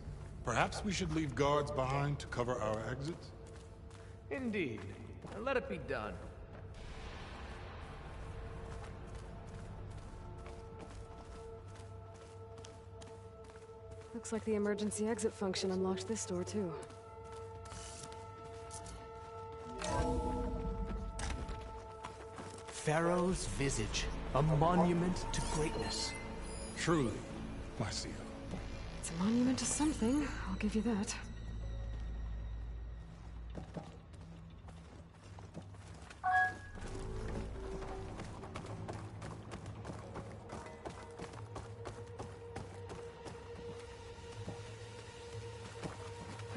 [SPEAKER 9] perhaps we should leave guards behind to cover our exits?
[SPEAKER 6] Indeed. Let it be done.
[SPEAKER 1] Looks like the emergency exit function unlocked this door, too.
[SPEAKER 6] Pharaoh's visage, a monument to greatness.
[SPEAKER 9] Truly, my CEO.
[SPEAKER 1] It's a monument to something, I'll give you that.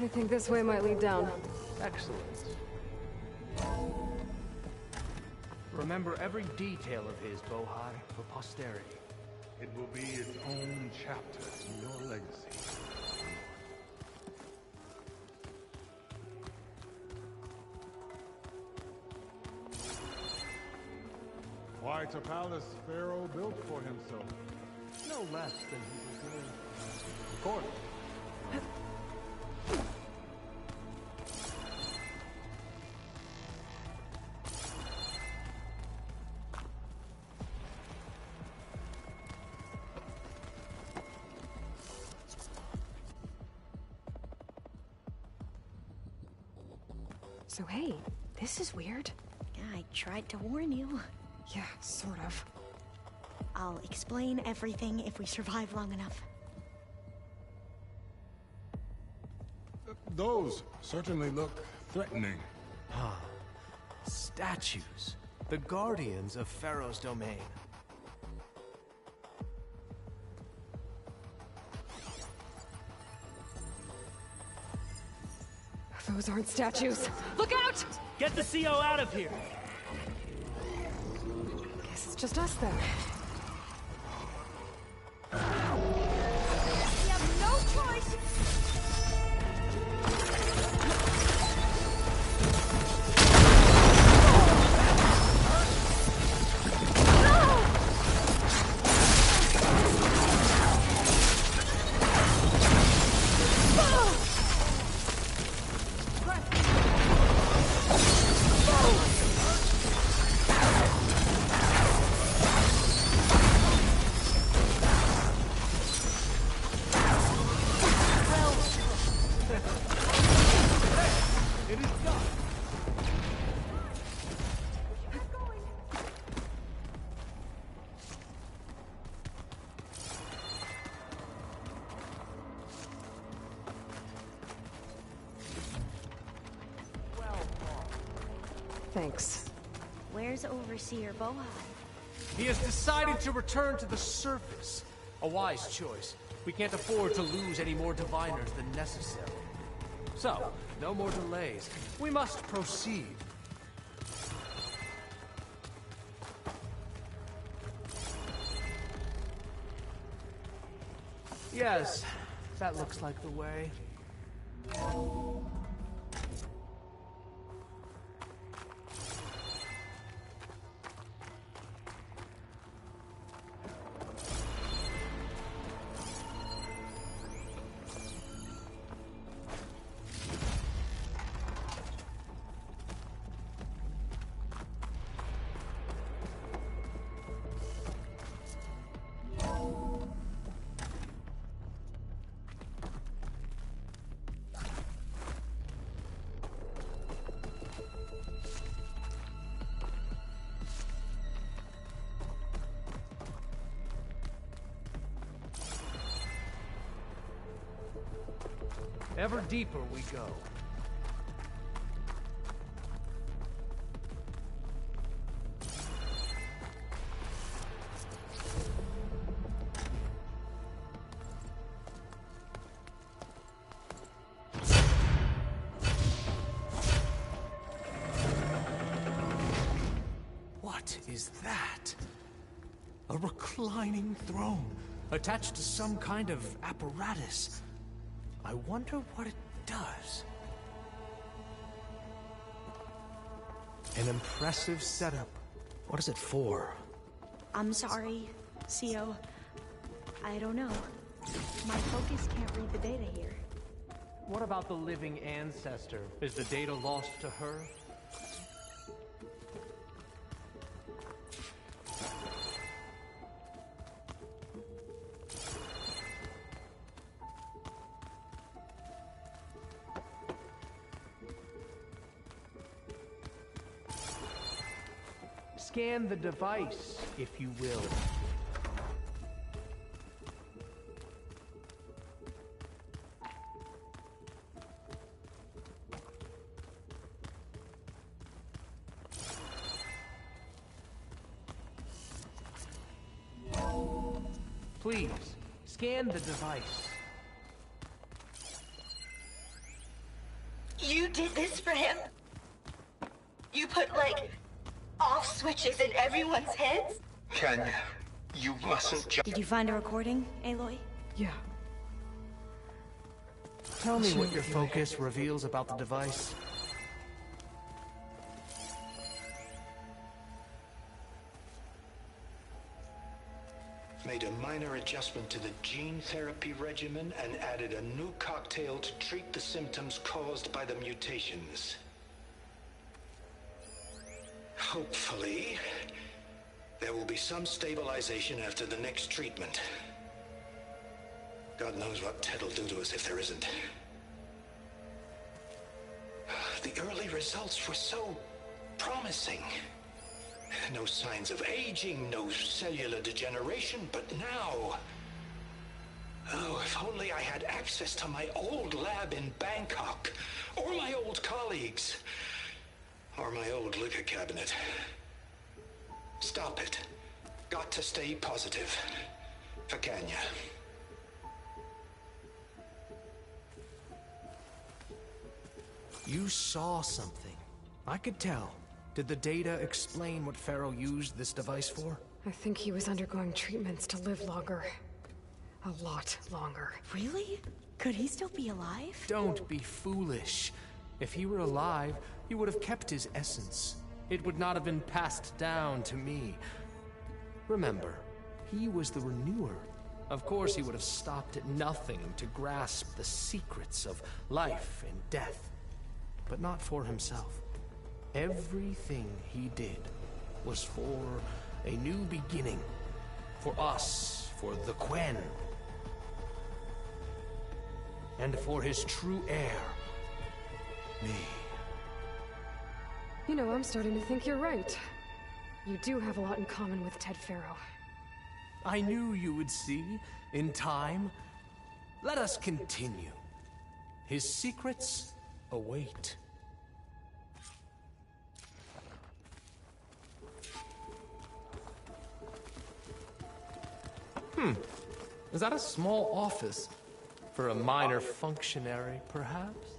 [SPEAKER 1] I think this way might lead down.
[SPEAKER 6] Excellent. Remember every detail of his, Bohai, for posterity.
[SPEAKER 9] It will be its own chapter in your legacy. Quite a palace Pharaoh built for himself. No less than he deserved. Of course.
[SPEAKER 1] So hey, this is weird.
[SPEAKER 2] Yeah, I tried to warn you.
[SPEAKER 1] Yeah, sort of.
[SPEAKER 2] I'll explain everything if we survive long enough.
[SPEAKER 9] Those certainly look threatening.
[SPEAKER 6] Ah, statues. The guardians of Pharaoh's domain.
[SPEAKER 1] Those aren't statues. Look out!
[SPEAKER 11] Get the CO out of here!
[SPEAKER 1] Guess it's just us then.
[SPEAKER 10] We have no choice!
[SPEAKER 1] Thanks.
[SPEAKER 2] Where's Overseer Bohai?
[SPEAKER 6] He has decided to return to the surface. A wise choice. We can't afford to lose any more diviners than necessary. So, no more delays. We must proceed. Yes, that looks like the way. Ever deeper we go. What is that? A reclining throne, attached to some kind of apparatus. I wonder what it does. An impressive setup. What is it for?
[SPEAKER 2] I'm sorry, CO. I don't know. My focus can't read the data here.
[SPEAKER 6] What about the living ancestor? Is the data lost to her? Scan the device, if you will. Please, scan the device.
[SPEAKER 12] You did this for him? You put, like, off switches in everyone's heads?
[SPEAKER 8] Kenya, you mustn't
[SPEAKER 2] Did you find a recording, Aloy?
[SPEAKER 1] Yeah.
[SPEAKER 6] Tell me what your focus reveals about the device.
[SPEAKER 13] Made a minor adjustment to the gene therapy regimen and added a new cocktail to treat the symptoms caused by the mutations. Hopefully, there will be some stabilization after the next treatment. God knows what Ted will do to us if there isn't. The early results were so promising. No signs of aging, no cellular degeneration, but now... Oh, if only I had access to my old lab in Bangkok, or my old colleagues, or my old liquor cabinet. Stop it. Got to stay positive. For Kenya.
[SPEAKER 6] You saw something. I could tell. Did the data explain what Pharaoh used this device for?
[SPEAKER 1] I think he was undergoing treatments to live longer. A lot longer.
[SPEAKER 2] Really? Could he still be alive?
[SPEAKER 6] Don't be foolish. If he were alive, he would have kept his essence. It would not have been passed down to me. Remember, he was the renewer. Of course, he would have stopped at nothing to grasp the secrets of life and death. But not for himself. Everything he did was for a new beginning. For us, for the Quen. And for his true heir, me.
[SPEAKER 1] You know, I'm starting to think you're right. You do have a lot in common with Ted Pharaoh.
[SPEAKER 6] I knew you would see, in time. Let us continue. His secrets await. Is that a small office? For a minor functionary, perhaps?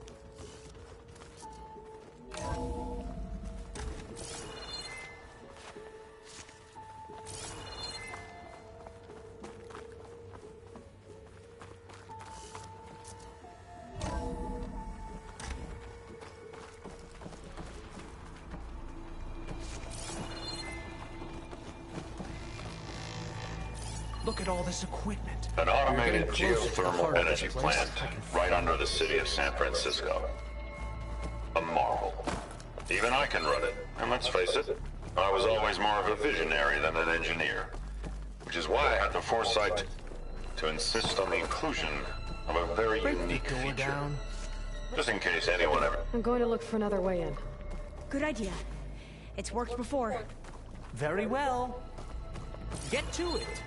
[SPEAKER 6] Look at all this equipment.
[SPEAKER 14] An automated
[SPEAKER 6] We're getting closer to the
[SPEAKER 14] geothermal
[SPEAKER 6] heart of
[SPEAKER 14] energy
[SPEAKER 6] this place.
[SPEAKER 14] plant right under the city of San Francisco. A marvel. Even I can run it. And let's face it, I was always more of a visionary than an engineer. Which is why I had the foresight to insist on the inclusion of a very unique feature. Just in case anyone ever...
[SPEAKER 1] I'm going to look for another way in.
[SPEAKER 2] Good idea. It's worked before.
[SPEAKER 6] Very well. Get to it.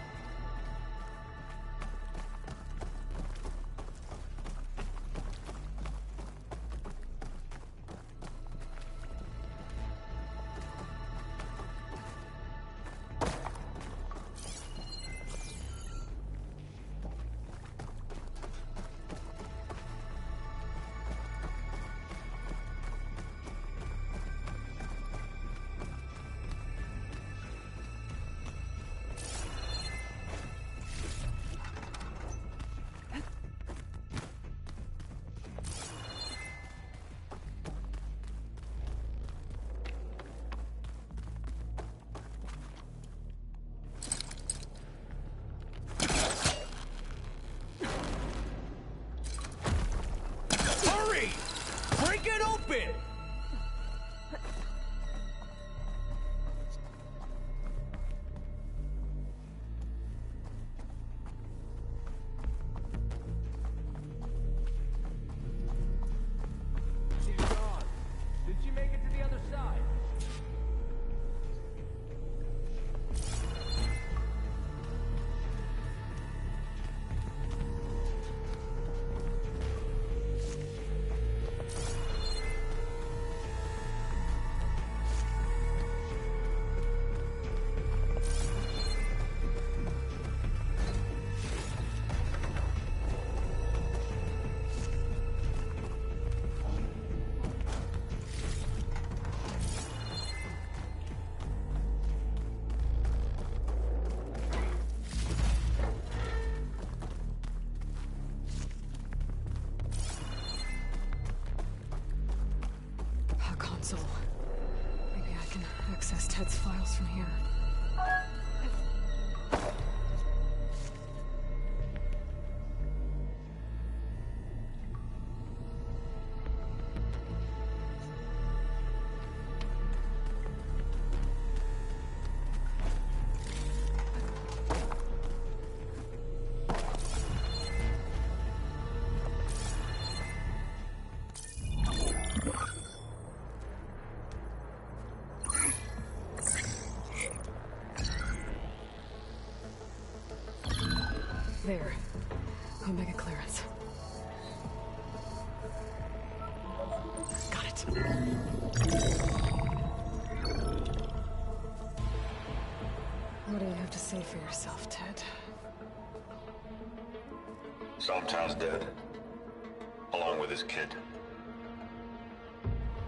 [SPEAKER 1] console. Maybe I can access Ted's files from here. There. Omega clearance. Got it. What do you have to say for yourself, Ted?
[SPEAKER 14] Sometimes dead. Along with his kid.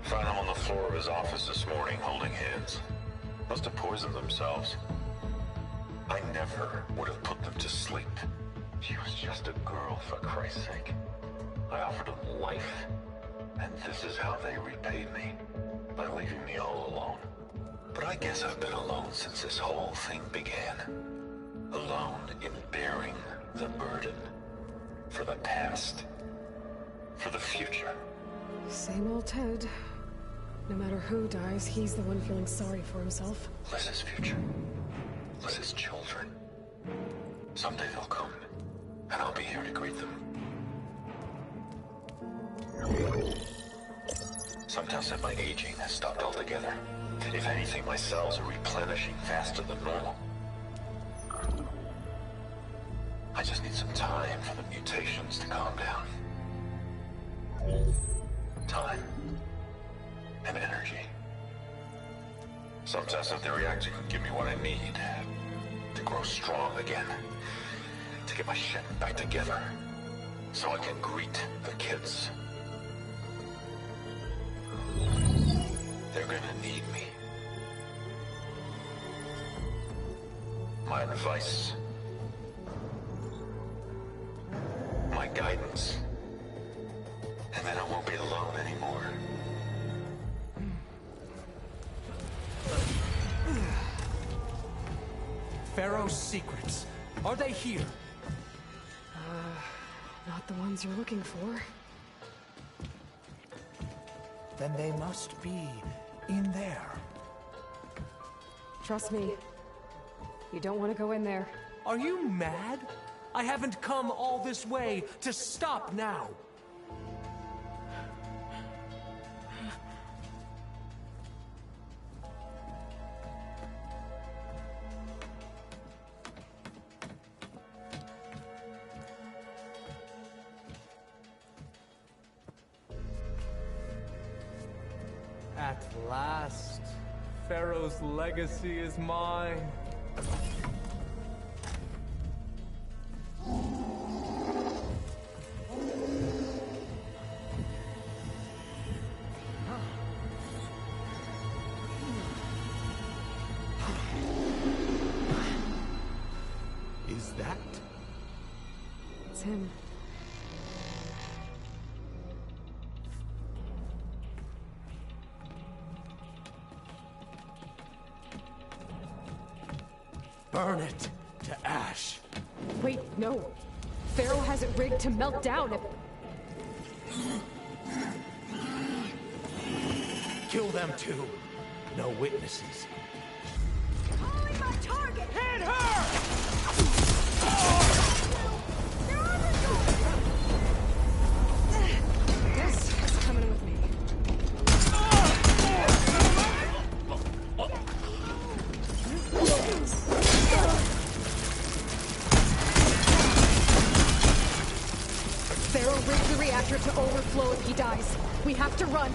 [SPEAKER 14] Found him on the floor of his office this morning, holding hands. Must have poisoned themselves. I never would have put them to sleep. She was just a girl, for Christ's sake. I offered them life, and this is how they repaid me, by leaving me all alone. But I guess I've been alone since this whole thing began. Alone in bearing the burden. For the past. For the future.
[SPEAKER 1] Same old Ted. No matter who dies, he's the one feeling sorry for himself.
[SPEAKER 14] Liz's future. Liz's children. Someday they'll come. And I'll be here to greet them. Some tell said my aging has stopped altogether. If anything, my cells are replenishing faster than normal. I just need some time for the mutations to calm down. Time. And energy. Some tell said the reactor can give me what I need to grow strong again. To get my shit back together, so I can greet the kids. They're gonna need me. My advice. My guidance. And then I won't be alone anymore.
[SPEAKER 8] Pharaoh's secrets. Are they here?
[SPEAKER 1] Not the ones you're looking for.
[SPEAKER 8] Then they must be in there.
[SPEAKER 1] Trust me. You don't want to go in there.
[SPEAKER 8] Are you mad? I haven't come all this way to stop now. At last, Pharaoh's legacy is mine. Is that?
[SPEAKER 1] It's him.
[SPEAKER 8] Burn it to ash.
[SPEAKER 1] Wait, no. Pharaoh has it rigged to melt down if...
[SPEAKER 8] Kill them too. No witnesses.
[SPEAKER 12] Calling my target!
[SPEAKER 8] Hit her!
[SPEAKER 1] Yes, he's coming with me. Pharaoh rigged the reactor to overflow if he dies. We have to run.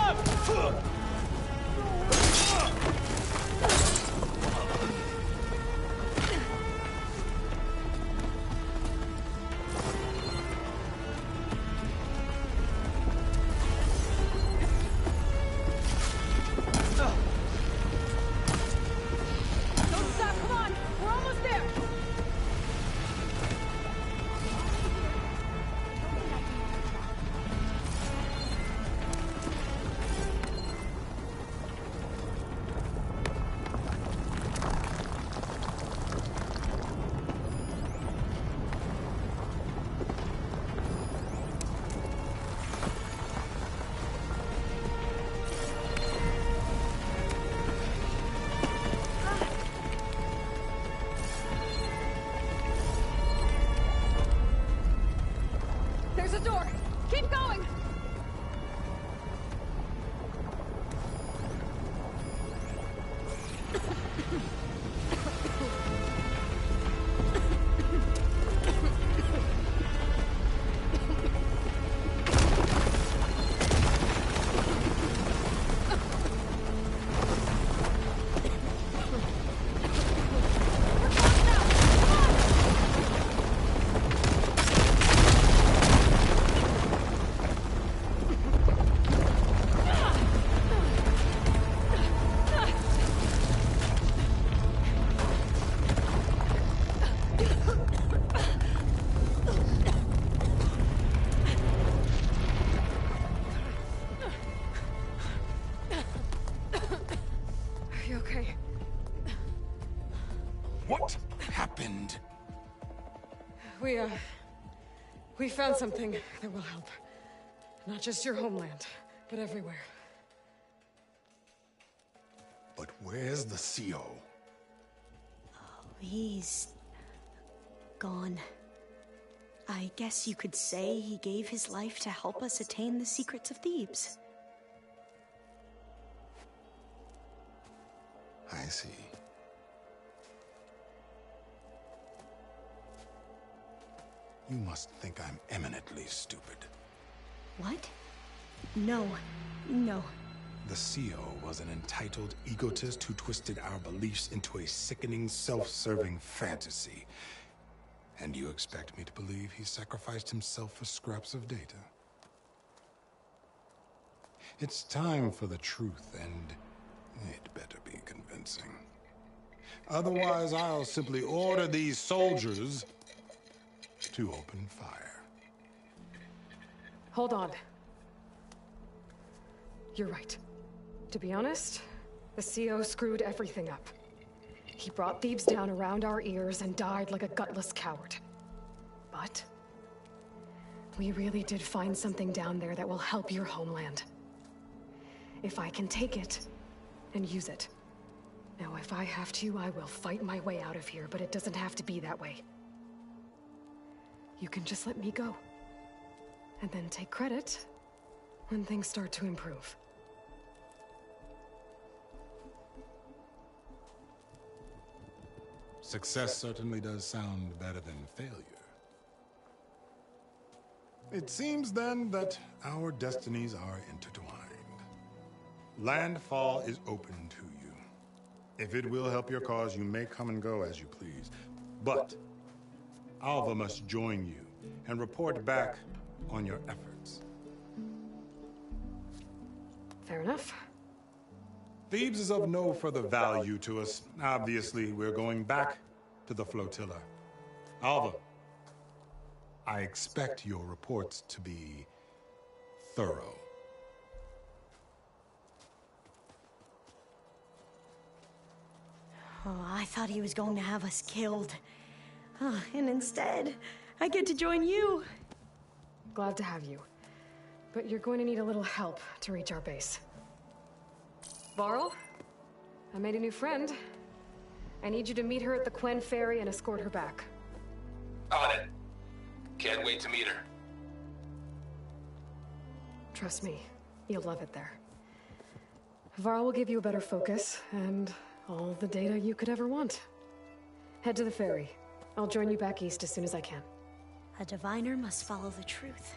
[SPEAKER 1] Don't stop, come on! We're almost there! There's a door! Keep going! Are you okay?
[SPEAKER 9] What happened?
[SPEAKER 1] We found something that will help. Not just your homeland, but everywhere.
[SPEAKER 9] But where's the CO?
[SPEAKER 2] He's gone. I guess you could say he gave his life to help us attain the secrets of Thebes.
[SPEAKER 9] I see. You must think I'm eminently stupid.
[SPEAKER 2] What? No. No.
[SPEAKER 9] The CO was an entitled egotist who twisted our beliefs into a sickening, self-serving fantasy. And you expect me to believe he sacrificed himself for scraps of data? It's time for the truth, and it better be convincing. Otherwise, I'll simply order these soldiers to open fire.
[SPEAKER 1] Hold on. You're right. To be honest, the CO screwed everything up. He brought Thebes down around our ears and died like a gutless coward. But we really did find something down there that will help your homeland. If I can take it and use it. Now, if I have to, I will fight my way out of here, but it doesn't have to be that way. You can just let me go. And then take credit when things start to improve.
[SPEAKER 9] Success certainly does sound better than failure. It seems then that our destinies are intertwined. Landfall is open to you. If it will help your cause, you may come and go as you please. But Alva must join you and report back on your efforts.
[SPEAKER 1] Fair enough.
[SPEAKER 9] Thebes is of no further value to us. Obviously, we're going back to the flotilla. Alva, I expect your reports to be thorough.
[SPEAKER 2] Oh, I thought he was going to have us killed. Oh, and instead, I get to join you.
[SPEAKER 1] Glad to have you. But you're going to need a little help to reach our base. Varl, I made a new friend. I need you to meet her at the Quen Ferry and escort her back.
[SPEAKER 15] On it. Can't wait to meet her.
[SPEAKER 1] Trust me, you'll love it there. Varl will give you a better focus, and all the data you could ever want. Head to the ferry. I'll join you back east as soon as I can.
[SPEAKER 2] A diviner must follow the truth,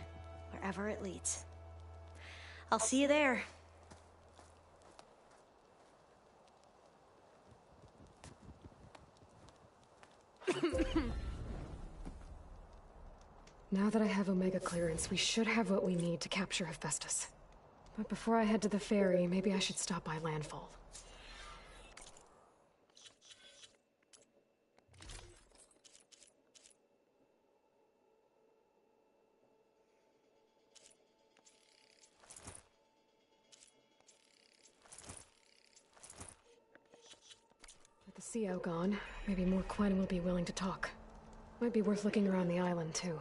[SPEAKER 2] wherever it leads. I'll see you there.
[SPEAKER 1] Now that I have Omega clearance, we should have what we need to capture Hephaestus. But before I head to the ferry, maybe I should stop by Landfall. With the CO gone, maybe more Quen will be willing to talk. Might be worth looking around the island, too.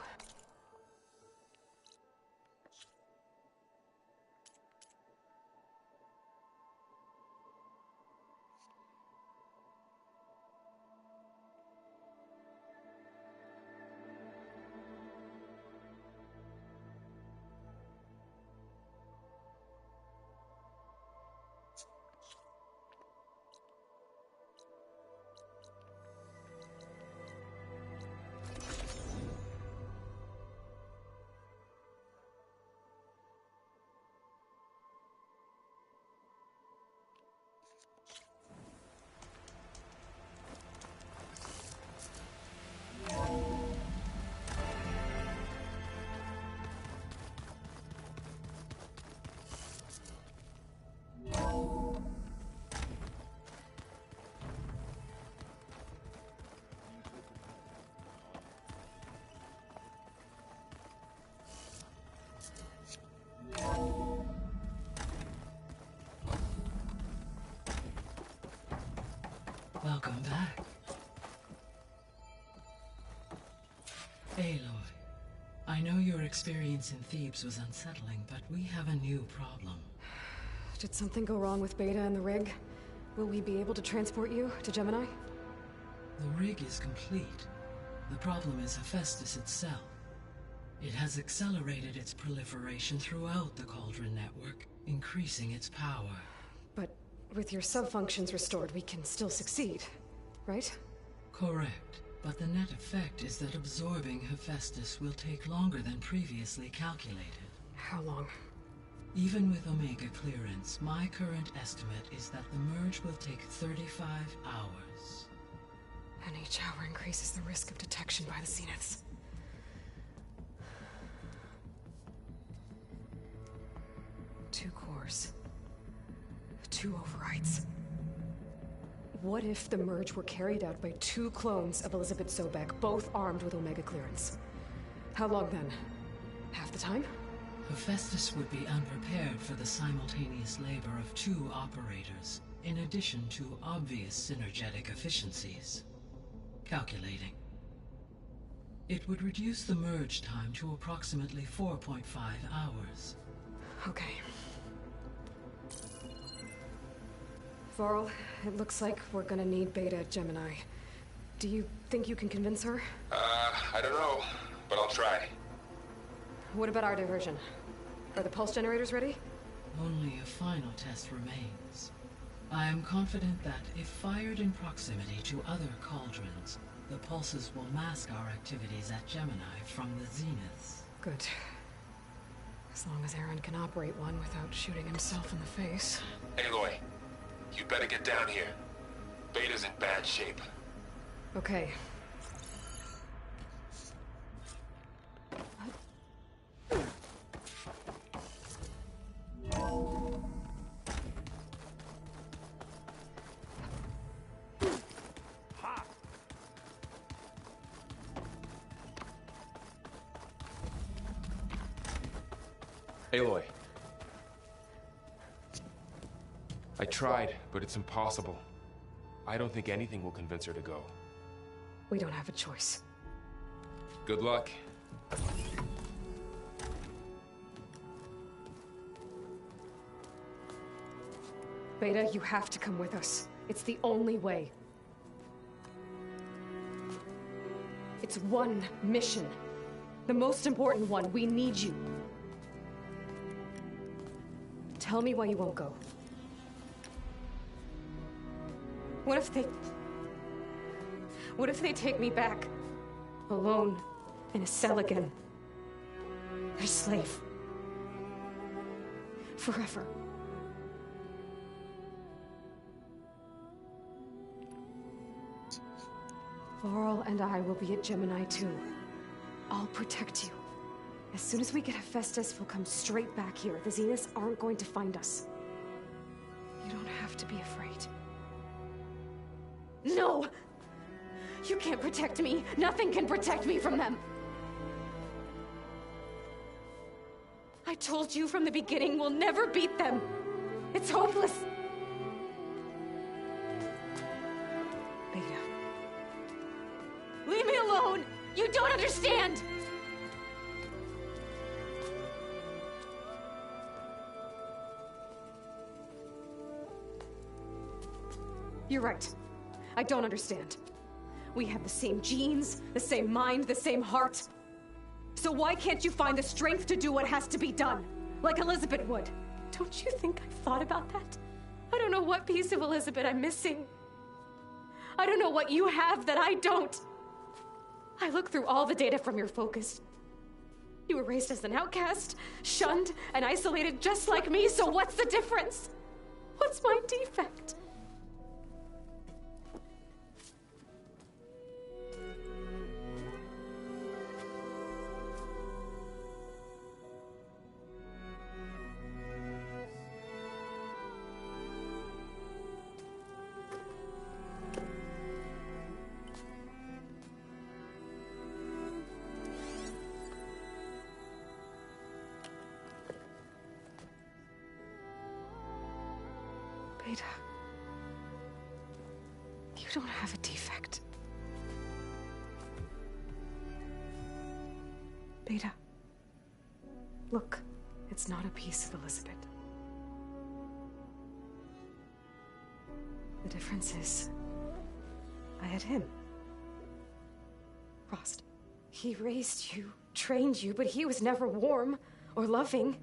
[SPEAKER 16] Welcome back. Aloy, I know your experience in Thebes was unsettling, but we have a new problem.
[SPEAKER 1] Did something go wrong with Beta and the rig? Will we be able to transport you to Gemini?
[SPEAKER 16] The rig is complete. The problem is Hephaestus itself. It has accelerated its proliferation throughout the Cauldron network, increasing its power.
[SPEAKER 1] But with your sub-functions restored, we can still succeed, right?
[SPEAKER 16] Correct. But the net effect is that absorbing Hephaestus will take longer than previously calculated.
[SPEAKER 1] How long?
[SPEAKER 16] Even with Omega clearance, my current estimate is that the merge will take 35 hours.
[SPEAKER 1] And each hour increases the risk of detection by the Zeniths. Two cores. Two overrides. What if the merge were carried out by two clones of Elizabeth Sobek, both armed with Omega clearance? How long then? Half the time?
[SPEAKER 16] Hephaestus would be unprepared for the simultaneous labor of two operators, in addition to obvious synergetic efficiencies. Calculating. It would reduce the merge time to approximately 4.5 hours.
[SPEAKER 1] Okay. Varl, it looks like we're gonna need Beta at Gemini. Do you think you can convince her?
[SPEAKER 15] I don't know, but I'll try.
[SPEAKER 1] What about our diversion? Are the pulse generators ready?
[SPEAKER 16] Only a final test remains. I am confident that if fired in proximity to other cauldrons, the pulses will mask our activities at Gemini from the Zeniths.
[SPEAKER 1] Good. As long as Aaron can operate one without shooting himself in the face.
[SPEAKER 15] Aloy, you better get down here. Beta's in bad shape.
[SPEAKER 1] Okay.
[SPEAKER 17] Aloy. I tried, but it's impossible. I don't think anything will convince her to go.
[SPEAKER 1] We don't have a choice.
[SPEAKER 17] Good luck.
[SPEAKER 1] Beta, you have to come with us. It's the only way. It's one mission. The most important one. We need you. Tell me why you won't go. What if they take me back? Alone, in a cell again. A slave. Forever. Varl and I will be at Gemini too. I'll protect you. As soon as we get Hephaestus, we'll come straight back here. The Zeniths aren't going to find us. You don't have to be afraid. No! You can't protect me. Nothing can protect me from them. I told you from the beginning, we'll never beat them. It's hopeless. Beta. Leave me alone! You don't understand! You're right. I don't understand. We have the same genes, the same mind, the same heart. So why can't you find the strength to do what has to be done? Like Elizabeth would. Don't you think I've thought about that? I don't know what piece of Elizabeth I'm missing. I don't know what you have that I don't. I look through all the data from your focus. You were raised as an outcast, shunned, and isolated just like me, so what's the difference? What's my defect? Beta, you don't have a defect. Beta, look, it's not a piece of Elizabeth. The difference is, I had him. Frost. He raised you, trained you, but he was never warm or loving.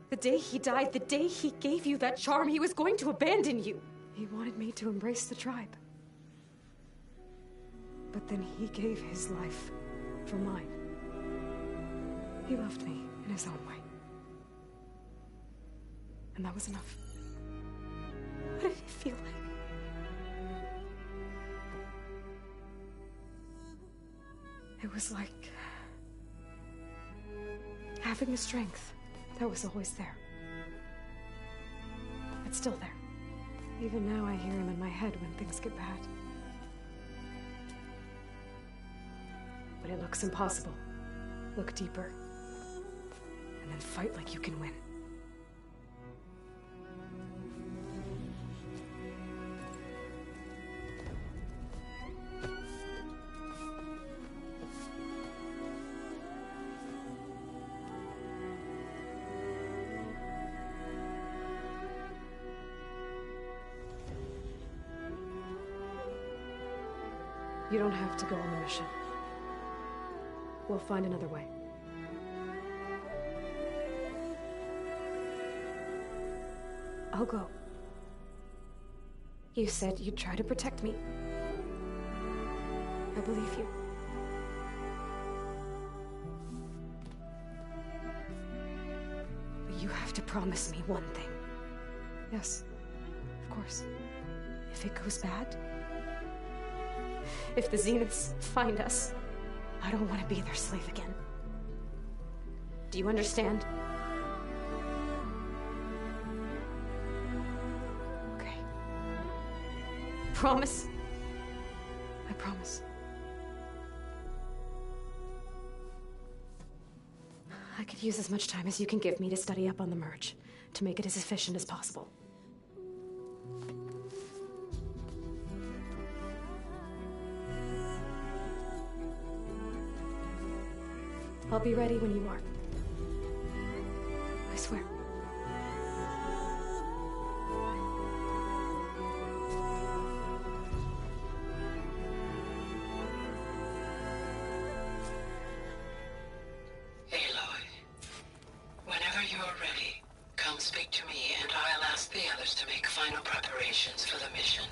[SPEAKER 1] The day he died, the day he gave you that charm, he was going to abandon you. He wanted me to embrace the tribe. But then he gave his life for mine. He loved me in his own way. And that was enough. What did it feel like? It was like having the strength that was always there. It's still there. Even now I hear him in my head when things get bad. When it looks impossible, look deeper. And then fight like you can win. You don't have to go on the mission. We'll find another way. I'll go. You said you'd try to protect me. I believe you. But you have to promise me one thing. Yes, of course. If it goes bad, if the Zeniths find us, I don't want to be their slave again. Do you understand? Okay. Promise? I promise. I could use as much time as you can give me to study up on the merge, to make it as efficient as possible. I'll be ready when you are. I swear.
[SPEAKER 18] Aloy, whenever you're ready, come speak to me and I'll ask the others to make final preparations for the mission.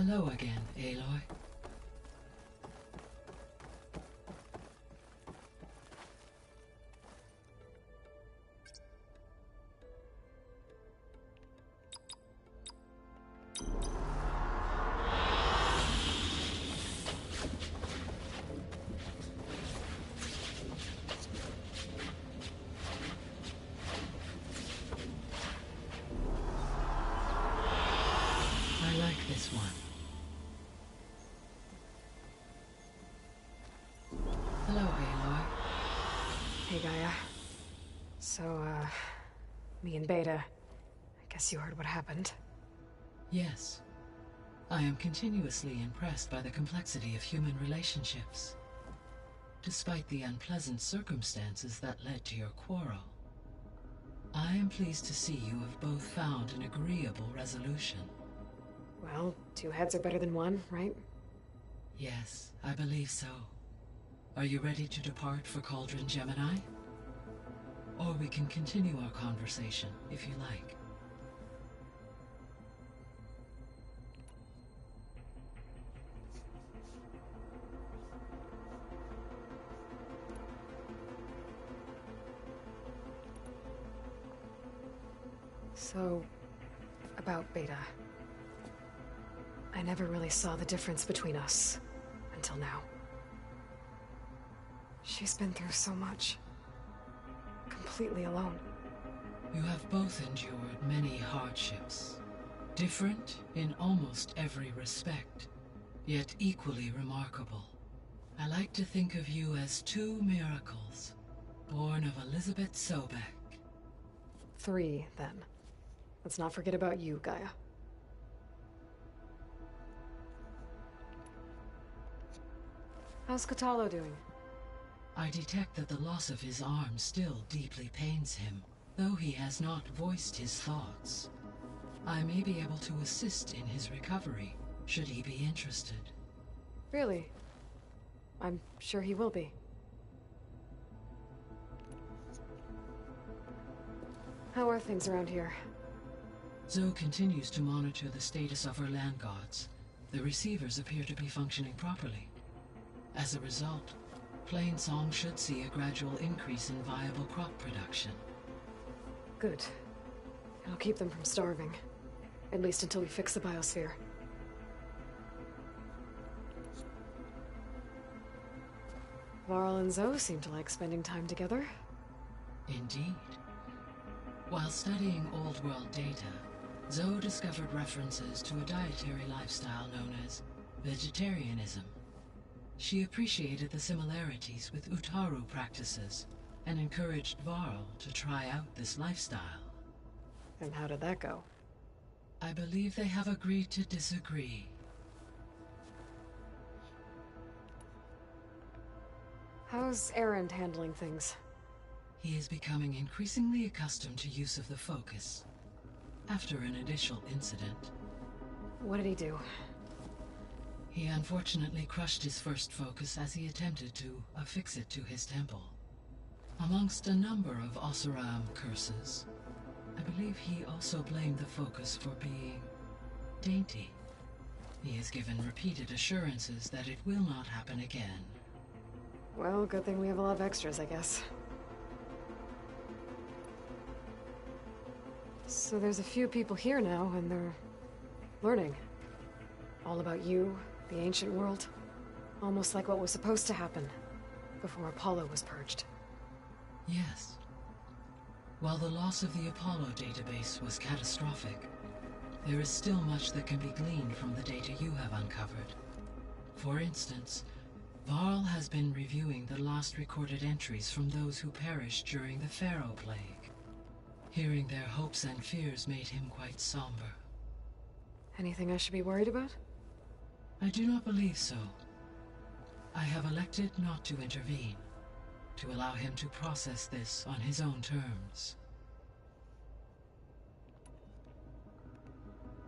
[SPEAKER 16] Hello again, Aloy. I like this one. Hello, Aloy.
[SPEAKER 1] Hey, Gaia. So, me and Beta, I guess you heard what happened.
[SPEAKER 16] Yes. I am continuously impressed by the complexity of human relationships. Despite the unpleasant circumstances that led to your quarrel, I am pleased to see you have both found an agreeable resolution.
[SPEAKER 1] Well, two heads are better than one, right?
[SPEAKER 16] Yes, I believe so. Are you ready to depart for Cauldron Gemini? Or we can continue our conversation, if you like.
[SPEAKER 1] So, about Beta. I never really saw the difference between us, until now. She's been through so much. Completely alone.
[SPEAKER 16] You have both endured many hardships. Different in almost every respect, yet equally remarkable. I like to think of you as two miracles, born of Elizabeth Sobek.
[SPEAKER 1] 3, then. Let's not forget about you, Gaia. How's Kotallo doing?
[SPEAKER 16] I detect that the loss of his arm still deeply pains him, though he has not voiced his thoughts. I may be able to assist in his recovery, should he be interested.
[SPEAKER 1] Really? I'm sure he will be. How are things around here?
[SPEAKER 16] Zoe continues to monitor the status of her land gods. The receivers appear to be functioning properly. As a result, Plainsong should see a gradual increase in viable crop production.
[SPEAKER 1] Good. It'll keep them from starving. At least until we fix the biosphere. Varl and Zoe seem to like spending time together.
[SPEAKER 16] Indeed. While studying old world data, Zoe discovered references to a dietary lifestyle known as vegetarianism. She appreciated the similarities with Utaru practices and encouraged Varl to try out this lifestyle.
[SPEAKER 1] And how did that go?
[SPEAKER 16] I believe they have agreed to disagree.
[SPEAKER 1] How's Erend handling things?
[SPEAKER 16] He is becoming increasingly accustomed to use of the focus, after an initial incident.
[SPEAKER 1] What did he do?
[SPEAKER 16] He unfortunately crushed his first focus as he attempted to affix it to his temple. Amongst a number of Oseram curses, I believe he also blamed the focus for being dainty. He has given repeated assurances that it will not happen again.
[SPEAKER 1] Well, good thing we have a lot of extras, I guess. So there's a few people here now, and they're learning. All about you, the ancient world. Almost like what was supposed to happen before Apollo was purged.
[SPEAKER 16] Yes. While the loss of the Apollo database was catastrophic, there is still much that can be gleaned from the data you have uncovered. For instance, Varl has been reviewing the last recorded entries from those who perished during the Pharaoh Plague. Hearing their hopes and fears made him quite somber.
[SPEAKER 1] Anything I should be worried about?
[SPEAKER 16] I do not believe so. I have elected not to intervene, to allow him to process this on his own terms.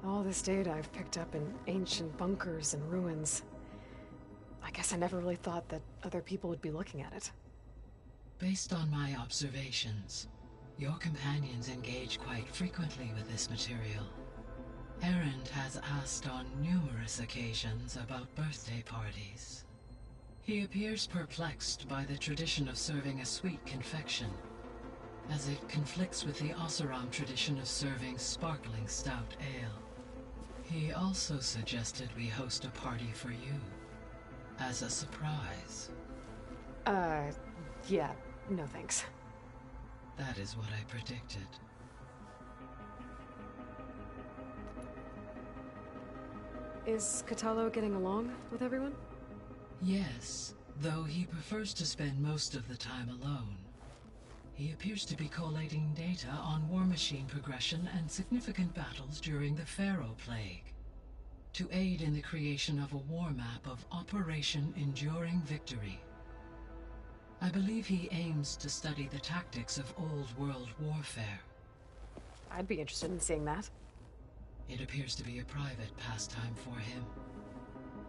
[SPEAKER 1] All this data I've picked up in ancient bunkers and ruins. I guess I never really thought that other people would be looking at it.
[SPEAKER 16] Based on my observations, your companions engage quite frequently with this material. Erend has asked on numerous occasions about birthday parties. He appears perplexed by the tradition of serving a sweet confection, as it conflicts with the Oseram tradition of serving sparkling stout ale. He also suggested we host a party for you, as a surprise.
[SPEAKER 1] Yeah, no thanks.
[SPEAKER 16] That is what I predicted.
[SPEAKER 1] Is Catalo getting along with everyone?
[SPEAKER 16] Yes, though he prefers to spend most of the time alone. He appears to be collating data on war machine progression and significant battles during the Pharaoh Plague, to aid in the creation of a war map of Operation Enduring Victory. I believe he aims to study the tactics of old world warfare.
[SPEAKER 1] I'd be interested in seeing that.
[SPEAKER 16] It appears to be a private pastime for him.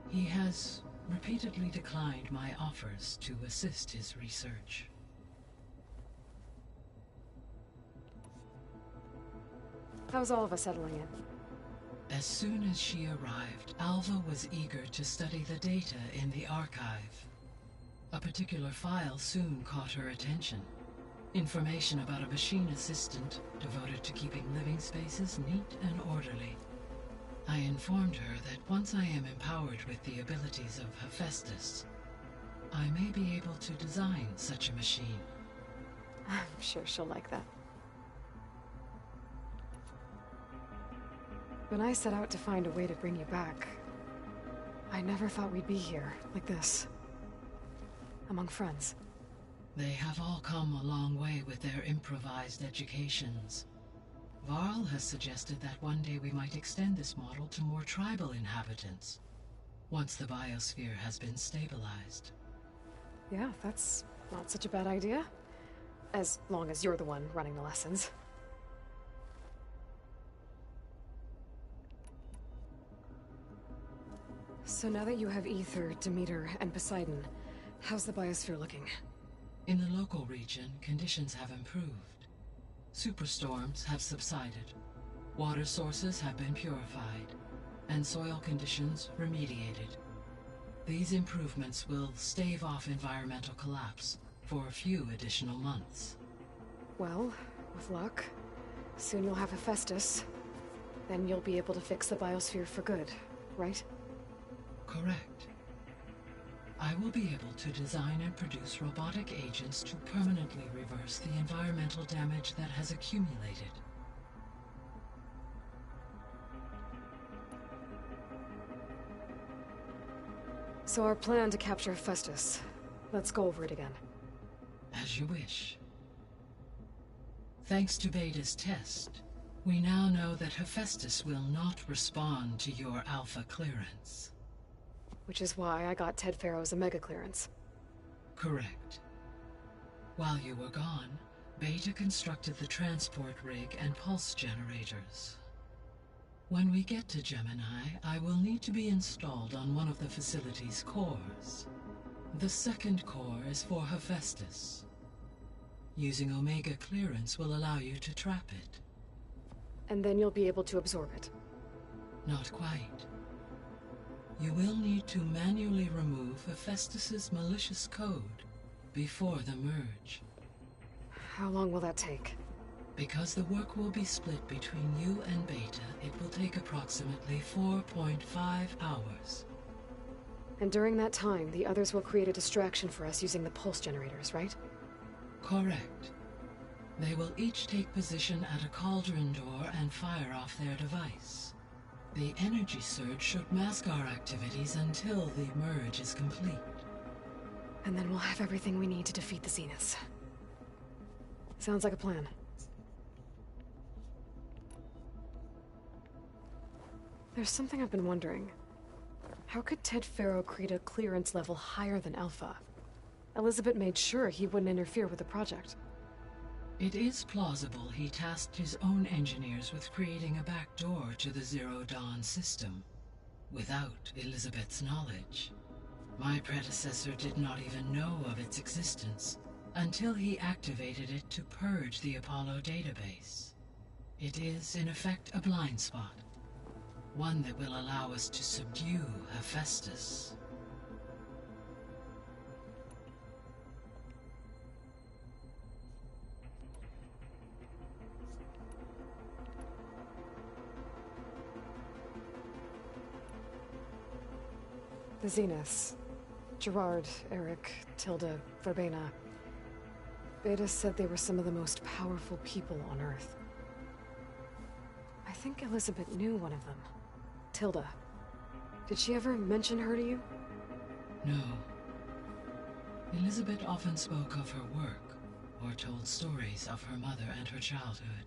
[SPEAKER 16] He has repeatedly declined my offers to assist his research.
[SPEAKER 1] How's all of us settling in?
[SPEAKER 16] As soon as she arrived, Alva was eager to study the data in the archive. A particular file soon caught her attention. Information about a machine assistant devoted to keeping living spaces neat and orderly. I informed her that once I am empowered with the abilities of Hephaestus, I may be able to design such a machine.
[SPEAKER 1] I'm sure she'll like that. When I set out to find a way to bring you back, I never thought we'd be here, like this. Among friends.
[SPEAKER 16] They have all come a long way with their improvised educations. Varl has suggested that one day we might extend this model to more tribal inhabitants, once the biosphere has been stabilized.
[SPEAKER 1] Yeah, that's not such a bad idea. As long as you're the one running the lessons. So now that you have Ether, Demeter, and Poseidon, how's the biosphere looking?
[SPEAKER 16] In the local region, conditions have improved. Superstorms have subsided, water sources have been purified, and soil conditions remediated. These improvements will stave off environmental collapse for a few additional months.
[SPEAKER 1] Well, with luck, soon you'll have Hephaestus. Then you'll be able to fix the biosphere for good, right?
[SPEAKER 16] Correct. I will be able to design and produce robotic agents to permanently reverse the environmental damage that has accumulated.
[SPEAKER 1] So our plan to capture Hephaestus. Let's go over it again.
[SPEAKER 16] As you wish. Thanks to Beta's test, we now know that Hephaestus will not respond to your Alpha clearance.
[SPEAKER 1] Which is why I got Ted Pharaoh's Omega clearance.
[SPEAKER 16] Correct. While you were gone, Beta constructed the transport rig and pulse generators. When we get to Gemini, I will need to be installed on one of the facility's cores. The second core is for Hephaestus. Using Omega clearance will allow you to trap it.
[SPEAKER 1] And then you'll be able to absorb it.
[SPEAKER 16] Not quite. You will need to manually remove Hephaestus's malicious code before the merge.
[SPEAKER 1] How long will that take?
[SPEAKER 16] Because the work will be split between you and Beta, it will take approximately 4.5 hours.
[SPEAKER 1] And during that time, the others will create a distraction for us using the pulse generators, right?
[SPEAKER 16] Correct. They will each take position at a cauldron door and fire off their device. The energy surge should mask our activities until the merge is complete.
[SPEAKER 1] And then we'll have everything we need to defeat the Zeniths. Sounds like a plan. There's something I've been wondering. How could Ted Pharaoh create a clearance level higher than Alpha? Elizabeth made sure he wouldn't interfere with the project.
[SPEAKER 16] It is plausible he tasked his own engineers with creating a back door to the Zero Dawn system, without Elizabeth's knowledge. My predecessor did not even know of its existence, until he activated it to purge the Apollo database. It is, in effect, a blind spot. One that will allow us to subdue Hephaestus.
[SPEAKER 1] The Zeniths. Gerard, Eric, Tilda, Verbena. Beta said they were some of the most powerful people on Earth. I think Elizabeth knew one of them. Tilda. Did she ever mention her to you?
[SPEAKER 16] No. Elizabeth often spoke of her work, or told stories of her mother and her childhood.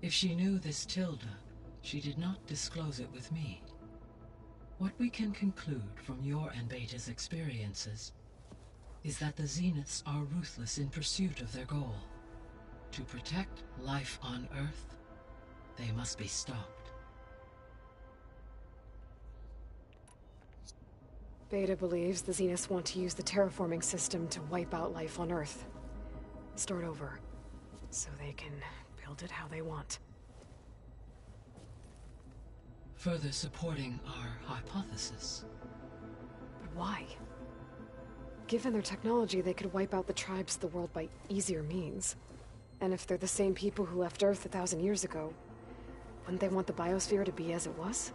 [SPEAKER 16] If she knew this Tilda, she did not disclose it with me. What we can conclude from your and Beta's experiences is that the Zeniths are ruthless in pursuit of their goal. To protect life on Earth, they must be stopped.
[SPEAKER 1] Beta believes the Zeniths want to use the terraforming system to wipe out life on Earth. Start over, so they can build it how they want.
[SPEAKER 16] Further supporting our hypothesis.
[SPEAKER 1] But why? Given their technology, they could wipe out the tribes of the world by easier means. And if they're the same people who left Earth 1,000 years ago, wouldn't they want the biosphere to be as it was?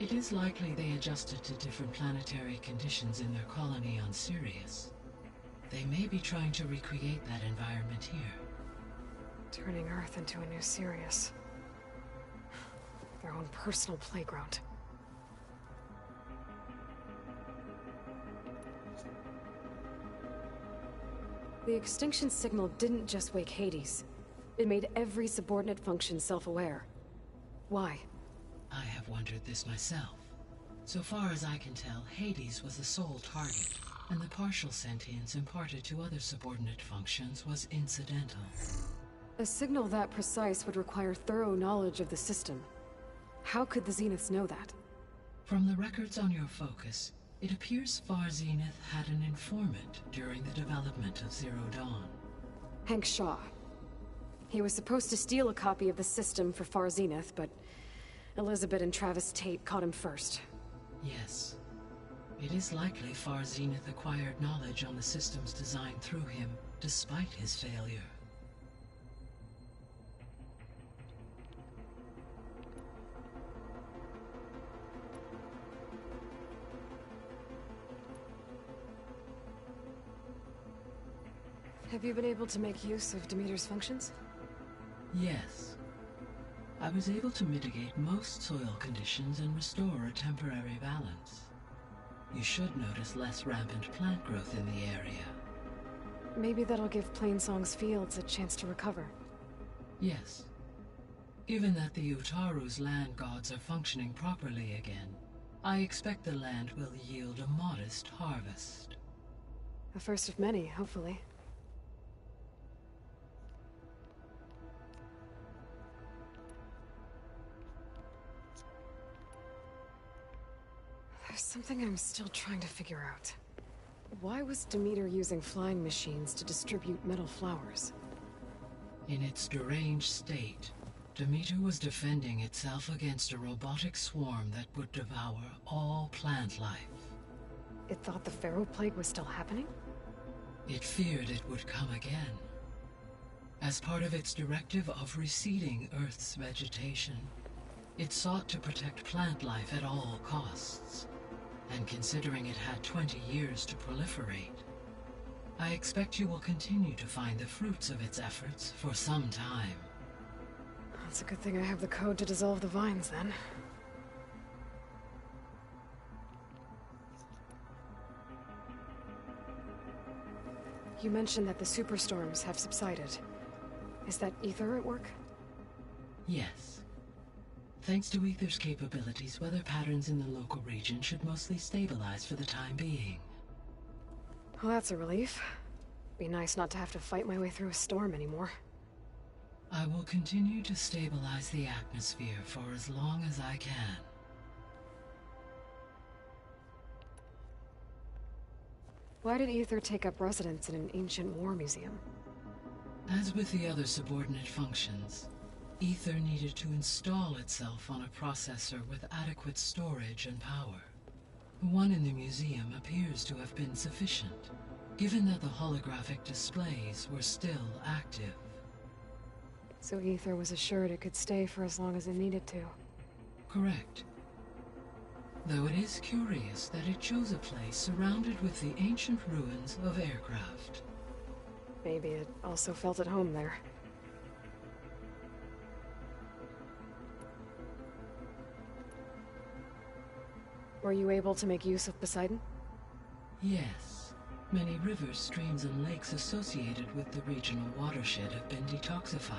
[SPEAKER 16] It is likely they adjusted to different planetary conditions in their colony on Sirius. They may be trying to recreate that environment here.
[SPEAKER 1] Turning Earth into a new Sirius. Their own personal playground. The extinction signal didn't just wake Hades. It made every subordinate function self-aware. Why?
[SPEAKER 16] I have wondered this myself. So far as I can tell, Hades was the sole target, and the partial sentience imparted to other subordinate functions was incidental.
[SPEAKER 1] A signal that precise would require thorough knowledge of the system. How could the Zeniths know that?
[SPEAKER 16] From the records on your focus, it appears Far Zenith had an informant during the development of Zero Dawn.
[SPEAKER 1] Hank Shaw. He was supposed to steal a copy of the system for Far Zenith, but Elizabeth and Travis Tate caught him first.
[SPEAKER 16] Yes. It is likely Far Zenith acquired knowledge on the system's design through him, despite his failure.
[SPEAKER 1] Have you been able to make use of Demeter's functions?
[SPEAKER 16] Yes. I was able to mitigate most soil conditions and restore a temporary balance. You should notice less rampant plant growth in the area.
[SPEAKER 1] Maybe that'll give Plainsong's fields a chance to recover.
[SPEAKER 16] Yes. Given that the Utaru's land gods are functioning properly again, I expect the land will yield a modest harvest.
[SPEAKER 1] The first of many, hopefully. There's something I'm still trying to figure out. Why was Demeter using flying machines to distribute metal flowers?
[SPEAKER 16] In its deranged state, Demeter was defending itself against a robotic swarm that would devour all plant life.
[SPEAKER 1] It thought the Pharaoh Plague was still happening?
[SPEAKER 16] It feared it would come again. As part of its directive of reseeding Earth's vegetation, it sought to protect plant life at all costs. And considering it had 20 years to proliferate, I expect you will continue to find the fruits of its efforts for some time.
[SPEAKER 1] It's a good thing I have the code to dissolve the vines, then. You mentioned that the superstorms have subsided. Is that Ether at work?
[SPEAKER 16] Yes. Thanks to Ether's capabilities, weather patterns in the local region should mostly stabilize for the time being.
[SPEAKER 1] Well, that's a relief. Be nice not to have to fight my way through a storm anymore.
[SPEAKER 16] I will continue to stabilize the atmosphere for as long as I can.
[SPEAKER 1] Why did Ether take up residence in an ancient war museum?
[SPEAKER 16] As with the other subordinate functions, Ether needed to install itself on a processor with adequate storage and power. The one in the museum appears to have been sufficient, given that the holographic displays were still active.
[SPEAKER 1] So Ether was assured it could stay for as long as it needed to.
[SPEAKER 16] Correct. Though it is curious that it chose a place surrounded with the ancient ruins of aircraft.
[SPEAKER 1] Maybe it also felt at home there. Were you able to make use of Poseidon?
[SPEAKER 16] Yes. Many rivers, streams, and lakes associated with the regional watershed have been detoxified.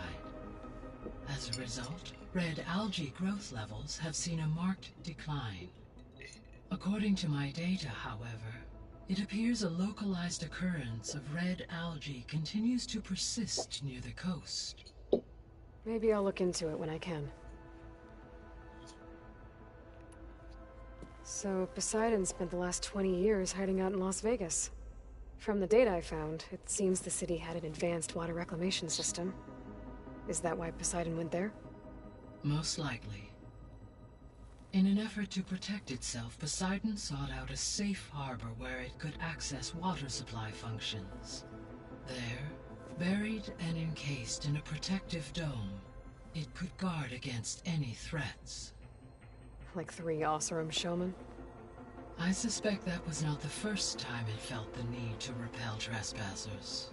[SPEAKER 16] As a result, red algae growth levels have seen a marked decline. According to my data, however, it appears a localized occurrence of red algae continues to persist near the coast.
[SPEAKER 1] Maybe I'll look into it when I can. So Poseidon spent the last 20 years hiding out in Las Vegas. From the data I found, it seems the city had an advanced water reclamation system. Is that why Poseidon went there?
[SPEAKER 16] Most likely. In an effort to protect itself, Poseidon sought out a safe harbor where it could access water supply functions. There, buried and encased in a protective dome, it could guard against any threats.
[SPEAKER 1] Like 3 Oseram showmen?
[SPEAKER 16] I suspect that was not the first time it felt the need to repel trespassers.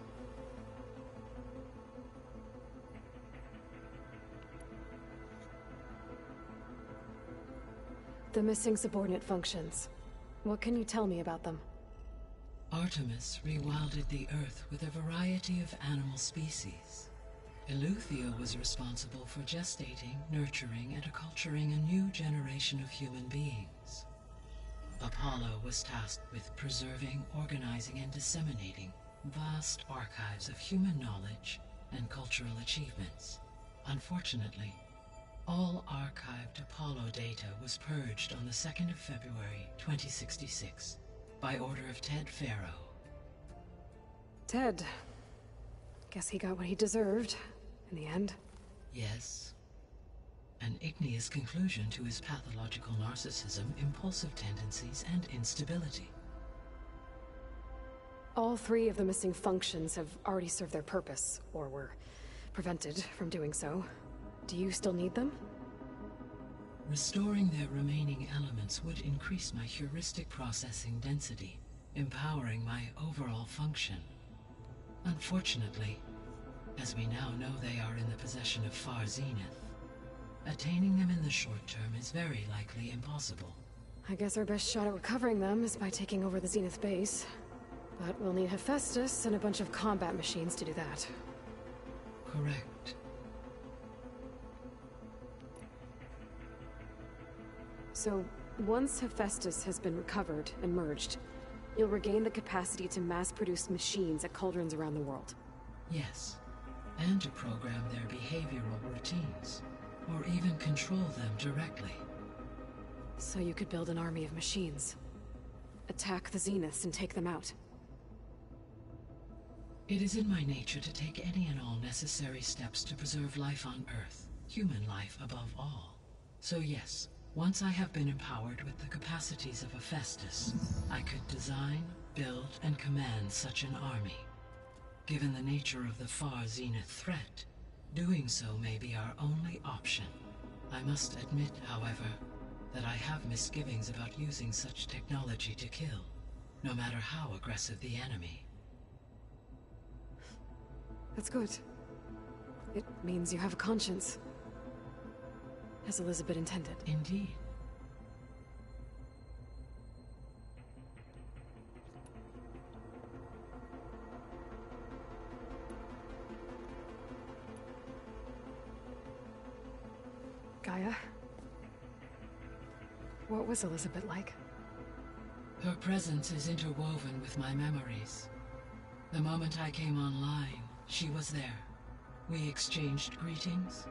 [SPEAKER 1] The missing subordinate functions. What can you tell me about them?
[SPEAKER 16] Artemis rewilded the Earth with a variety of animal species. Eleuthia was responsible for gestating, nurturing, and acculturating a new generation of human beings. Apollo was tasked with preserving, organizing, and disseminating vast archives of human knowledge and cultural achievements. Unfortunately, all archived Apollo data was purged on the 2nd of February, 2066, by order of Ted Faro.
[SPEAKER 1] Ted. Guess he got what he deserved, in the end.
[SPEAKER 16] Yes. An igneous conclusion to his pathological narcissism, impulsive tendencies, and instability.
[SPEAKER 1] All 3 of the missing functions have already served their purpose, or were prevented from doing so. Do you still need them?
[SPEAKER 16] Restoring their remaining elements would increase my heuristic processing density, empowering my overall function. Unfortunately, as we now know they are in the possession of Far Zenith, attaining them in the short term is very likely impossible.
[SPEAKER 1] I guess our best shot at recovering them is by taking over the Zenith base. But we'll need Hephaestus and a bunch of combat machines to do that.
[SPEAKER 16] Correct.
[SPEAKER 1] So, once Hephaestus has been recovered and merged, you'll regain the capacity to mass-produce machines at cauldrons around the world.
[SPEAKER 16] Yes, and to program their behavioral routines, or even control them directly.
[SPEAKER 1] So you could build an army of machines. Attack the Zeniths and take them out.
[SPEAKER 16] It is in my nature to take any and all necessary steps to preserve life on Earth, human life above all. So yes, once I have been empowered with the capacities of Hephaestus, I could design, build, and command such an army. Given the nature of the Far Zenith threat, doing so may be our only option. I must admit, however, that I have misgivings about using such technology to kill, no matter how aggressive the enemy.
[SPEAKER 1] That's good. It means you have a conscience. As Elizabeth intended.
[SPEAKER 16] Indeed.
[SPEAKER 1] Gaia? What was Elizabeth like?
[SPEAKER 16] Her presence is interwoven with my memories. The moment I came online, she was there. We exchanged greetings.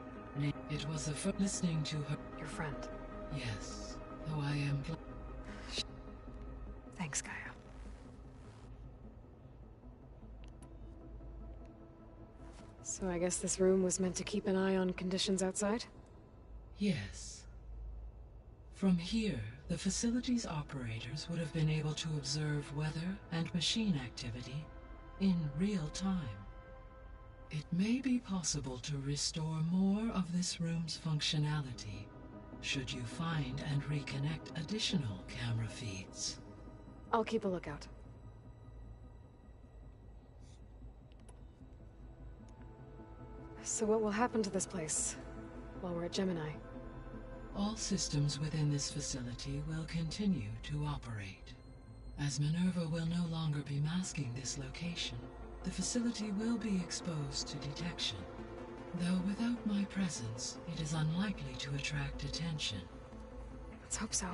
[SPEAKER 16] It was the first listening to her.
[SPEAKER 1] Your friend?
[SPEAKER 16] Yes, though I am.
[SPEAKER 1] Thanks, Gaia. So I guess this room was meant to keep an eye on conditions outside?
[SPEAKER 16] Yes. From here, the facility's operators would have been able to observe weather and machine activity in real time. It may be possible to restore more of this room's functionality should you find and reconnect additional camera feeds.
[SPEAKER 1] I'll keep a lookout. So what will happen to this place while we're at Gemini?
[SPEAKER 16] All systems within this facility will continue to operate. As Minerva will no longer be masking this location, the facility will be exposed to detection. Though without my presence, it is unlikely to attract attention.
[SPEAKER 1] Let's hope so.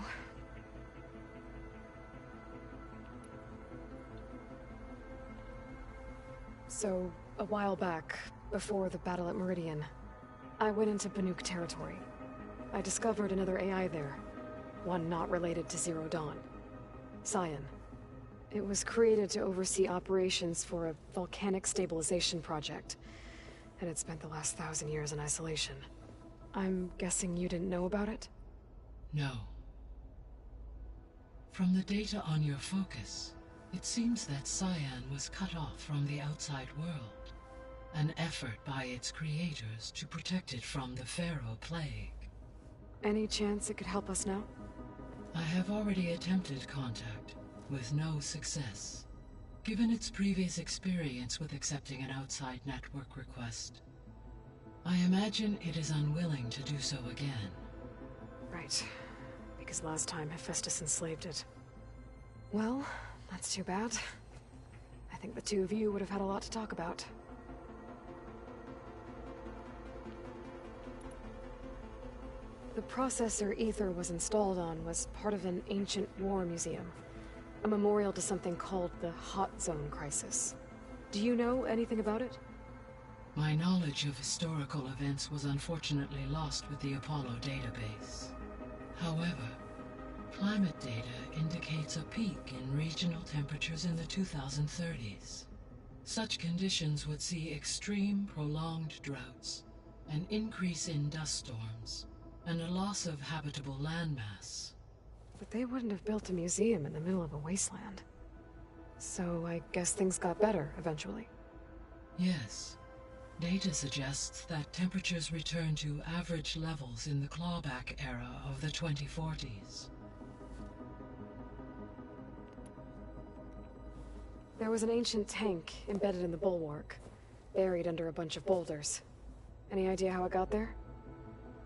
[SPEAKER 1] So, a while back, before the battle at Meridian, I went into Banuk territory. I discovered another AI there, one not related to Zero Dawn. Cyan. It was created to oversee operations for a volcanic stabilization project, and it spent the last 1,000 years in isolation. I'm guessing you didn't know about it?
[SPEAKER 16] No. From the data on your focus, it seems that Cyan was cut off from the outside world, an effort by its creators to protect it from the Pharaoh Plague.
[SPEAKER 1] Any chance it could help us now?
[SPEAKER 16] I have already attempted contact, with no success. Given its previous experience with accepting an outside network request, I imagine it is unwilling to do so again.
[SPEAKER 1] Right. Because last time Hephaestus enslaved it. Well, that's too bad. I think the two of you would have had a lot to talk about. The processor Ether was installed on was part of an ancient war museum. A memorial to something called the Hot Zone Crisis. Do you know anything about it?
[SPEAKER 16] My knowledge of historical events was unfortunately lost with the Apollo database. However, climate data indicates a peak in regional temperatures in the 2030s. Such conditions would see extreme, prolonged droughts, an increase in dust storms, and a loss of habitable landmass.
[SPEAKER 1] But they wouldn't have built a museum in the middle of a wasteland. So I guess things got better eventually.
[SPEAKER 16] Yes. Data suggests that temperatures returned to average levels in the clawback era of the 2040s.
[SPEAKER 1] There was an ancient tank embedded in the bulwark, buried under a bunch of boulders. Any idea how it got there?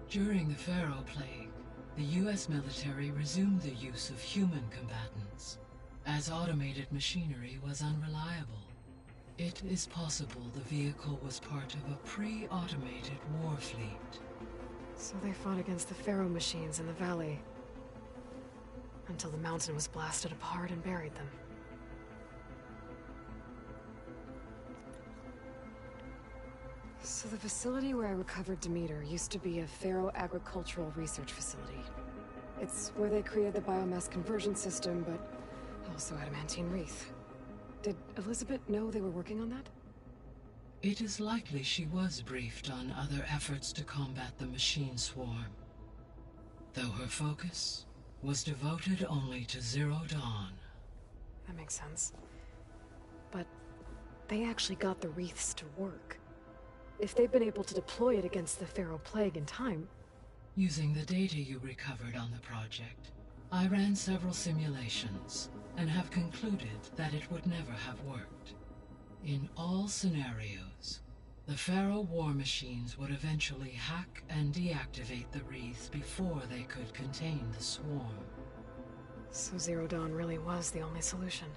[SPEAKER 16] During the Pharaoh Plague, the US military resumed the use of human combatants, as automated machinery was unreliable. It is possible the vehicle was part of a pre-automated war fleet.
[SPEAKER 1] So they fought against the Pharaoh machines in the valley, until the mountain was blasted apart and buried them. So the facility where I recovered Demeter used to be a Pharaoh agricultural research facility. It's where they created the biomass conversion system, but also adamantine wreath. Did Elizabeth know they were working on that?
[SPEAKER 16] It is likely she was briefed on other efforts to combat the machine swarm, though her focus was devoted only to Zero Dawn.
[SPEAKER 1] That makes sense. But they actually got the wreaths to work. If they've been able to deploy it against the Pharaoh Plague in time...
[SPEAKER 16] Using the data you recovered on the project, I ran several simulations and have concluded that it would never have worked. In all scenarios, the Pharaoh war machines would eventually hack and deactivate the wreaths before they could contain the swarm.
[SPEAKER 1] So Zero Dawn really was the only solution.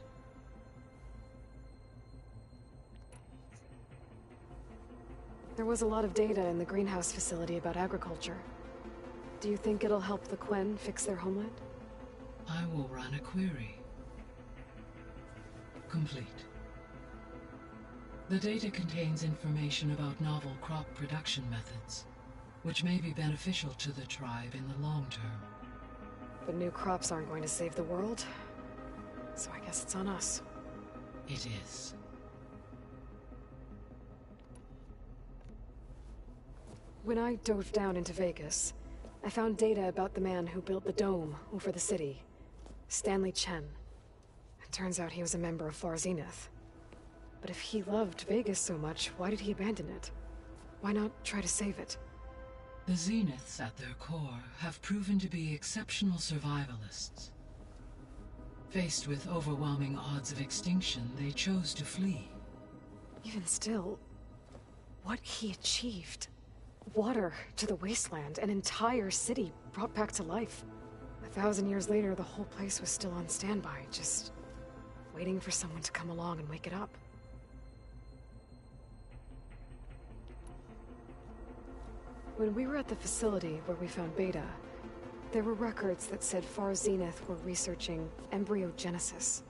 [SPEAKER 1] There was a lot of data in the greenhouse facility about agriculture. Do you think it'll help the Quen fix their homeland?
[SPEAKER 16] I will run a query. Complete. The data contains information about novel crop production methods, which may be beneficial to the tribe in the long term.
[SPEAKER 1] But new crops aren't going to save the world, so I guess it's on us.
[SPEAKER 16] It is.
[SPEAKER 1] When I dove down into Vegas, I found data about the man who built the dome over the city. Stanley Chen. It turns out he was a member of Far Zenith. But if he loved Vegas so much, why did he abandon it? Why not try to save it?
[SPEAKER 16] The Zeniths, at their core, have proven to be exceptional survivalists. Faced with overwhelming odds of extinction, they chose to flee.
[SPEAKER 1] Even still, what he achieved. Water to the wasteland, an entire city brought back to life. 1,000 years later, the whole place was still on standby, just waiting for someone to come along and wake it up. When we were at the facility where we found Beta, there were records that said Far Zenith were researching embryogenesis.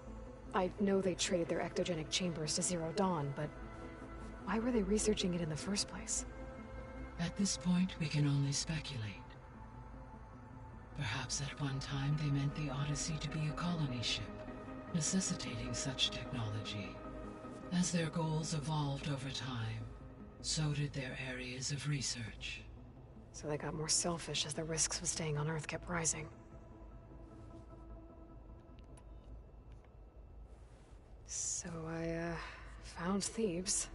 [SPEAKER 1] I know they traded their ectogenic chambers to Zero Dawn, but why were they researching it in the first place?
[SPEAKER 16] At this point, we can only speculate. Perhaps at one time they meant the Odyssey to be a colony ship, necessitating such technology. As their goals evolved over time, so did their areas of research.
[SPEAKER 1] So they got more selfish as the risks of staying on Earth kept rising. So I, found Thebes.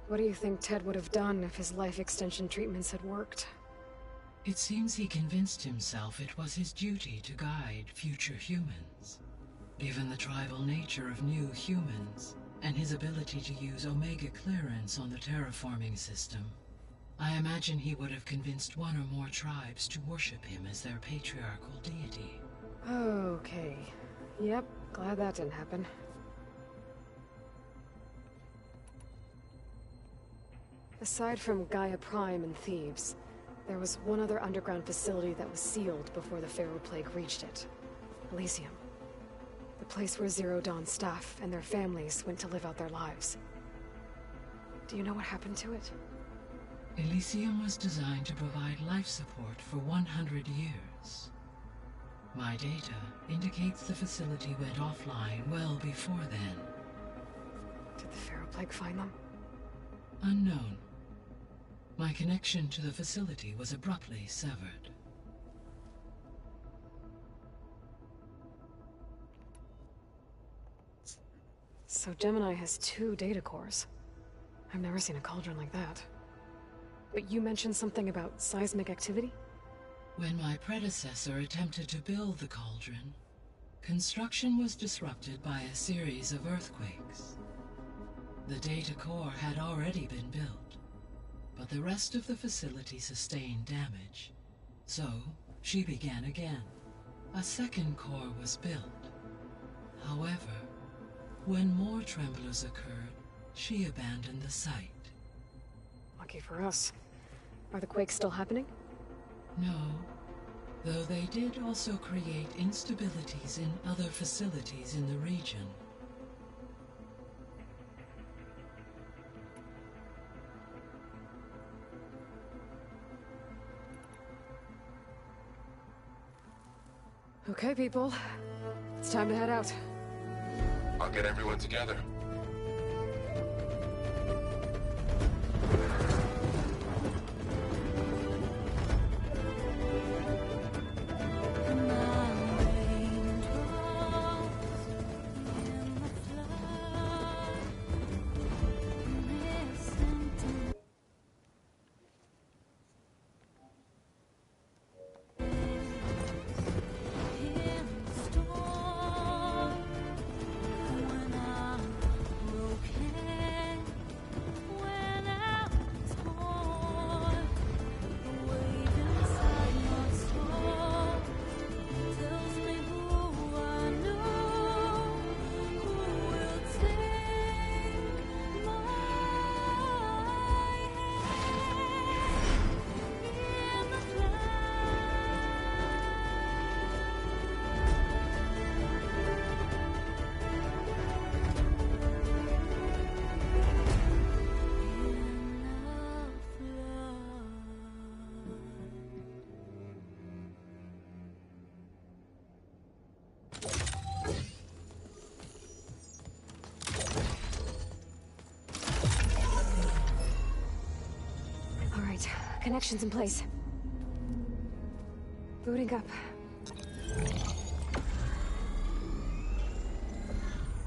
[SPEAKER 1] What do you think Ted would have done if his life extension treatments had worked?
[SPEAKER 16] It seems he convinced himself it was his duty to guide future humans. Given the tribal nature of new humans, and his ability to use Omega clearance on the terraforming system, I imagine he would have convinced one or more tribes to worship him as their patriarchal deity.
[SPEAKER 1] Okay. Yep, glad that didn't happen. Aside from Gaia Prime and Thebes, there was one other underground facility that was sealed before the Pharaoh Plague reached it. Elysium. The place where Zero Dawn staff and their families went to live out their lives. Do you know what happened to it?
[SPEAKER 16] Elysium was designed to provide life support for 100 years. My data indicates the facility went offline well before then.
[SPEAKER 1] Did the Pharaoh Plague find them?
[SPEAKER 16] Unknown. My connection to the facility was abruptly severed.
[SPEAKER 1] So Gemini has 2 data cores. I've never seen a cauldron like that. But you mentioned something about seismic activity?
[SPEAKER 16] When my predecessor attempted to build the cauldron, construction was disrupted by a series of earthquakes. The data core had already been built, but the rest of the facility sustained damage. So, she began again. A second core was built. However, when more tremblers occurred, she abandoned the site.
[SPEAKER 1] Lucky for us. Are the quakes still happening?
[SPEAKER 16] No, though they did also create instabilities in other facilities in the region.
[SPEAKER 1] Okay, people. It's time to head out.
[SPEAKER 15] I'll get everyone together.
[SPEAKER 1] Connections in place. Booting up.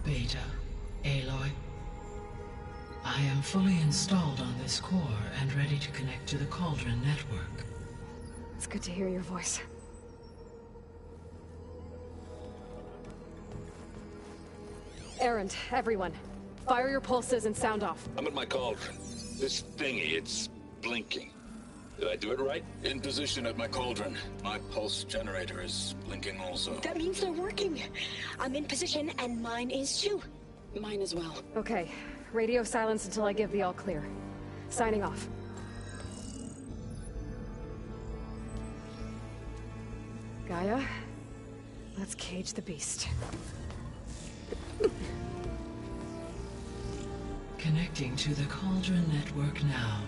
[SPEAKER 16] Beta, Aloy. I am fully installed on this core and ready to connect to the Cauldron network.
[SPEAKER 1] It's good to hear your voice. Errand, everyone. Fire your pulses and sound off.
[SPEAKER 19] I'm at my cauldron. This thingy, it's blinking. Did I do it right? In position at my cauldron. My pulse generator is blinking also.
[SPEAKER 12] That means they're working. I'm in position, and mine is too.
[SPEAKER 10] Mine as well.
[SPEAKER 1] Okay. Radio silence until I give the all clear. Signing off. Gaia, let's cage the beast.
[SPEAKER 16] Connecting to the Cauldron network now.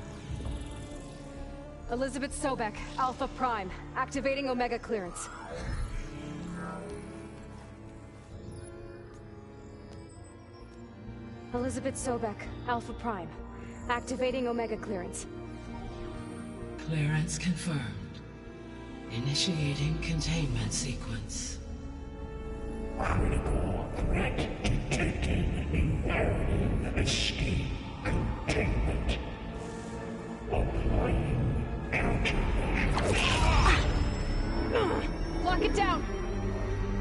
[SPEAKER 1] Elizabeth Sobek, Alpha Prime, activating Omega clearance. Elizabeth Sobek, Alpha Prime, activating Omega clearance.
[SPEAKER 16] Clearance confirmed. Initiating containment sequence.
[SPEAKER 13] Critical threat detected. Imperative escape containment. Applying countermeasures.
[SPEAKER 1] Lock it down!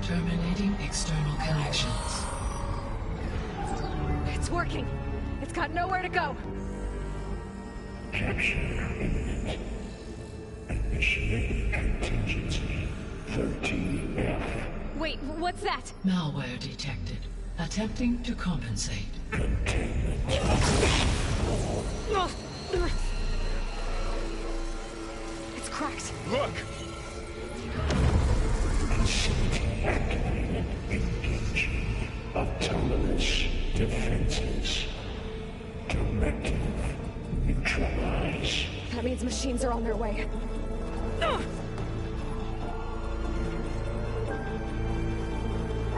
[SPEAKER 16] Terminating external connections.
[SPEAKER 1] It's working. It's got nowhere to go.
[SPEAKER 13] Capture imminent. Initiating contingency 13F.
[SPEAKER 1] Wait, what's that?
[SPEAKER 16] Malware detected. Attempting to compensate.
[SPEAKER 1] It's cracked.
[SPEAKER 19] Look!
[SPEAKER 13] Facility activated. Engaging autonomous defenses. Directive neutralize.
[SPEAKER 1] That means machines are on their way.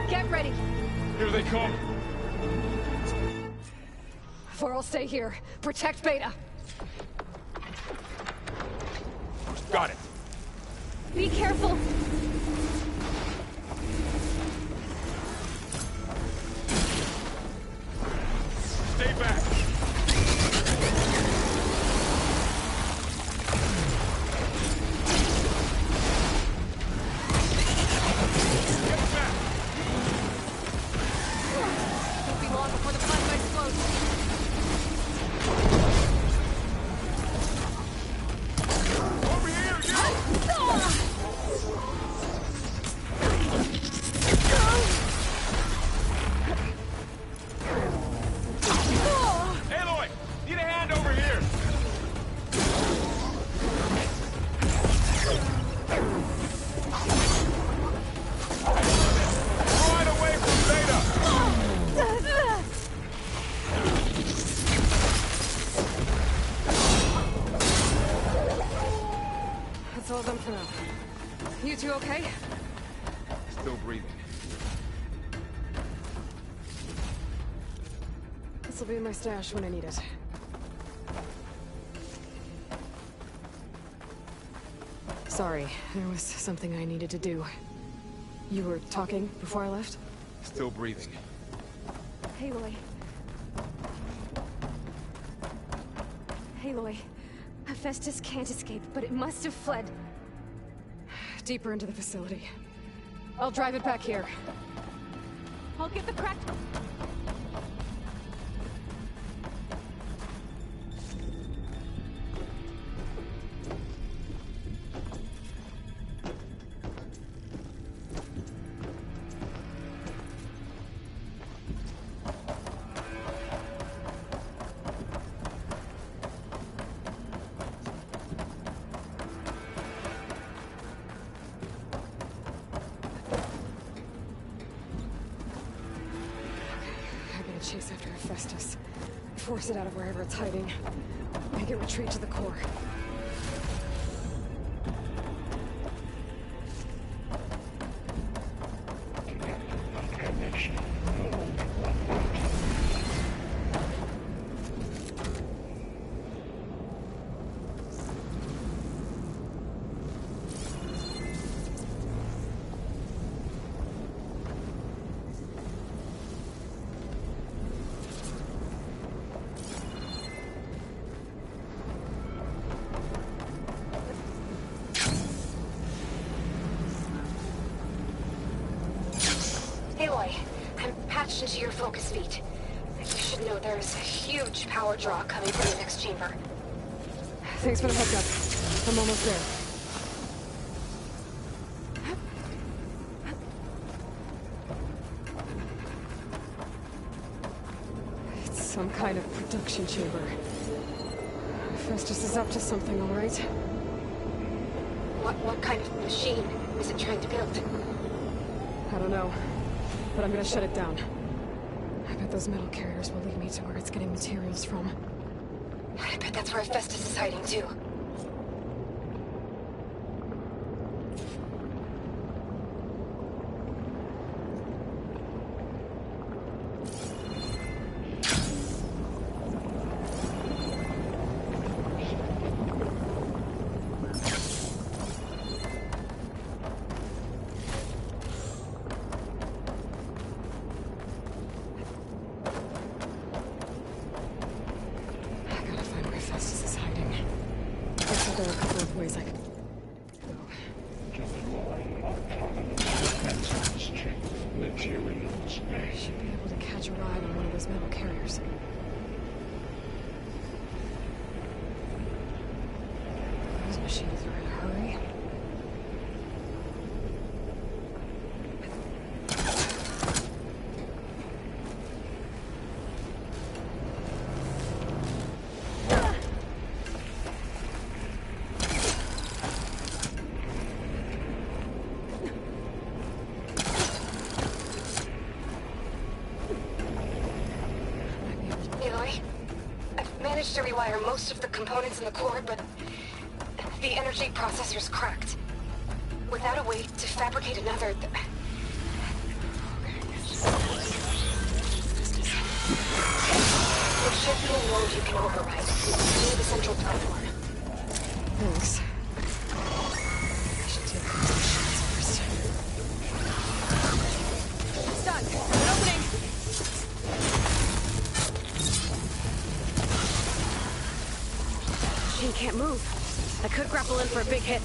[SPEAKER 1] Get ready!
[SPEAKER 11] Here they come!
[SPEAKER 1] Vor'll stay here. Protect Beta.
[SPEAKER 11] Got it!
[SPEAKER 1] Be careful!
[SPEAKER 11] Stay back!
[SPEAKER 1] Won't be long before the plasma explodes.
[SPEAKER 11] Over here, you! Aloy! Need a hand over here! Right away from Beta!
[SPEAKER 1] That's all done for now. You two okay?
[SPEAKER 17] Still breathing.
[SPEAKER 1] This'll be in my stash when I need it. Sorry, there was something I needed to do. You were talking before I left?
[SPEAKER 17] Still breathing.
[SPEAKER 1] Aloy. Aloy. Hephaestus can't escape, but it must have fled. Deeper into the facility. I'll drive it back here. I'll get the cracked... Chase after Hephaestus. Force it out of wherever it's hiding. Make it retreat to the core. Aloy, I'm patched into your focus feed. You should know there's a huge power draw coming from the next chamber. Thanks for the heads up. I'm almost there. It's some kind of production chamber. Festus is up to something, all right? What kind of machine is it trying to build? I don't know, but I'm gonna shut it down. I bet those metal carriers will lead me to where it's getting materials from. I bet that's where Festus is hiding too. To rewire most of the components in the core, but the energy processor's cracked. Without a way to fabricate another, there should be a node you can override near the central platform. Thanks. I should take those shots first. It's done. An opening. Machine can't move. I could grapple in for a big hit.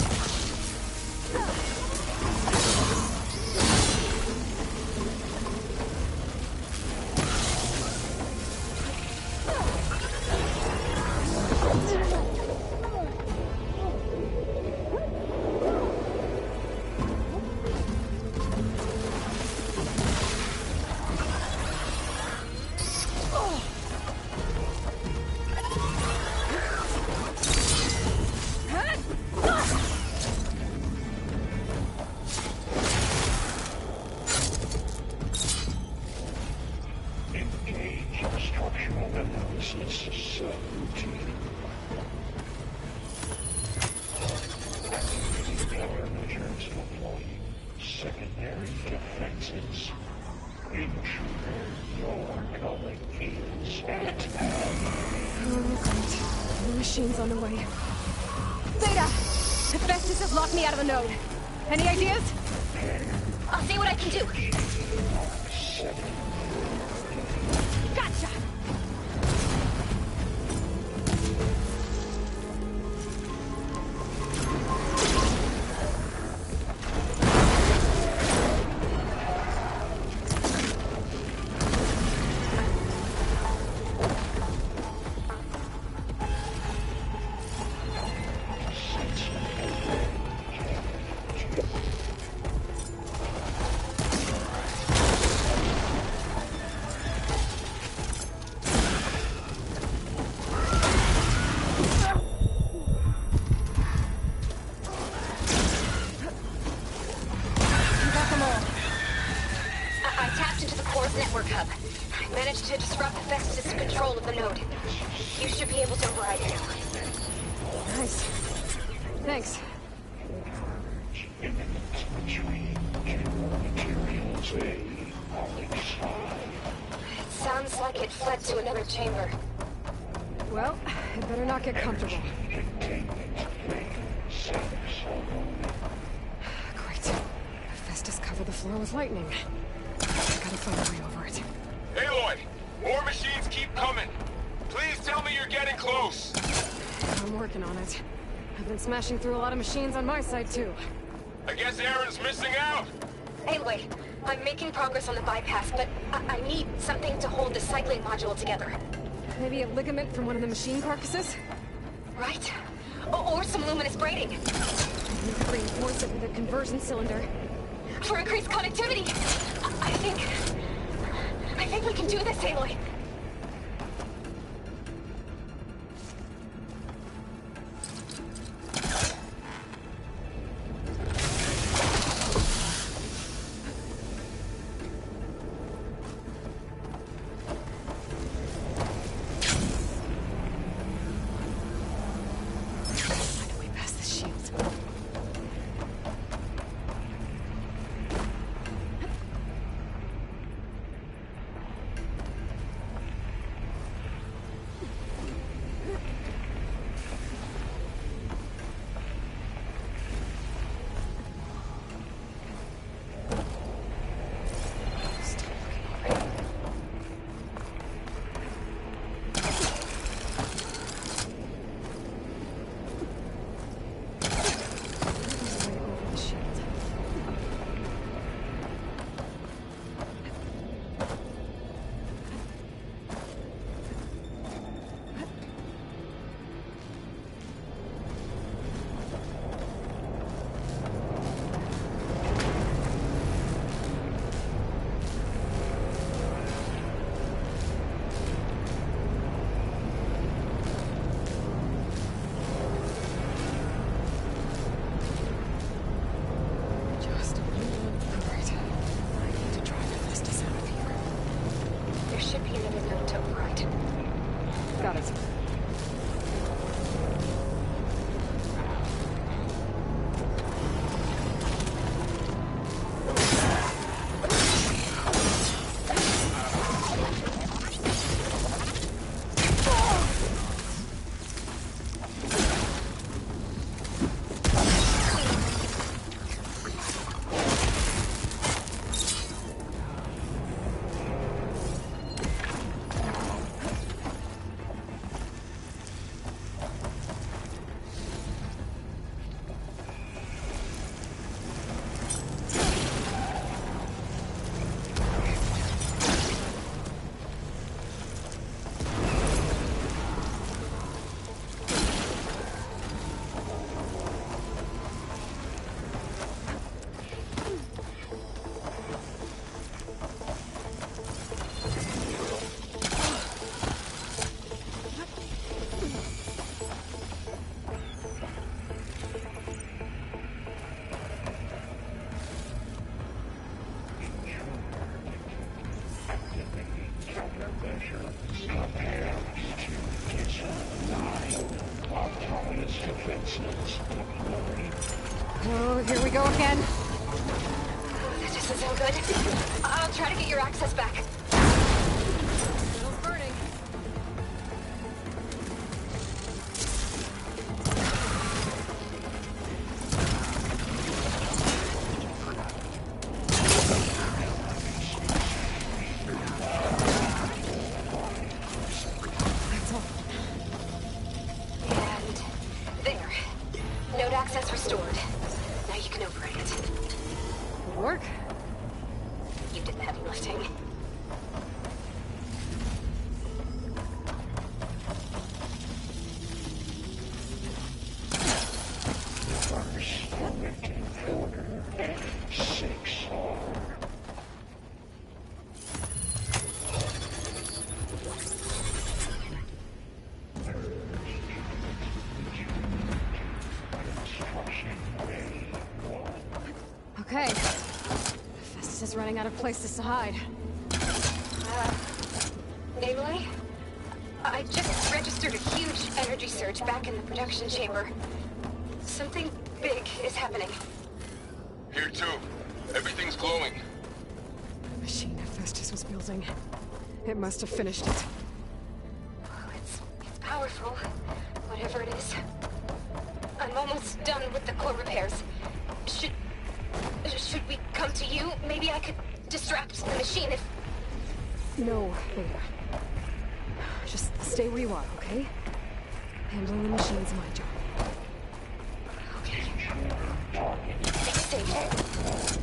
[SPEAKER 1] On the way. Beta! Festus has locked me out of a node. Any ideas? I'll see what I can do. Gotcha! Chamber. Well, it better not get comfortable. Great. Festus covered the floor with lightning. Gotta find a way over it.
[SPEAKER 15] Aloy! More machines keep coming! Please tell me you're getting close!
[SPEAKER 1] I'm working on it. I've been smashing through a lot of machines on my side, too.
[SPEAKER 15] I guess Aaron's missing out!
[SPEAKER 1] Aloy, I'm making progress on the bypass, but I need something to hold the cycling module together. Maybe a ligament from one of the machine carcasses? Right. Or some luminous braiding. You could reinforce it with a conversion cylinder. For increased connectivity! I think we can do this, Aloy.
[SPEAKER 20] Oh, here we go again.
[SPEAKER 1] This doesn't sound good. I'll try to get your access back.
[SPEAKER 20] Still burning.
[SPEAKER 1] And there. Node access restored. Now you can operate it.
[SPEAKER 20] Good work.
[SPEAKER 1] You did the heavy lifting.
[SPEAKER 20] Okay. Festus is running out of places to hide.
[SPEAKER 1] Aloy? I just registered a huge energy surge back in the production chamber. Something big is happening.
[SPEAKER 15] Here too. Everything's glowing.
[SPEAKER 20] The machine that Festus was building. It must have finished it.
[SPEAKER 1] It's powerful, whatever it is. I'm almost done with the core repairs. Should we come to you? Maybe I could distract the machine if...
[SPEAKER 20] No, Beta. Just stay where you are, okay? Handling the machine's my job.
[SPEAKER 1] Okay. Stay safe.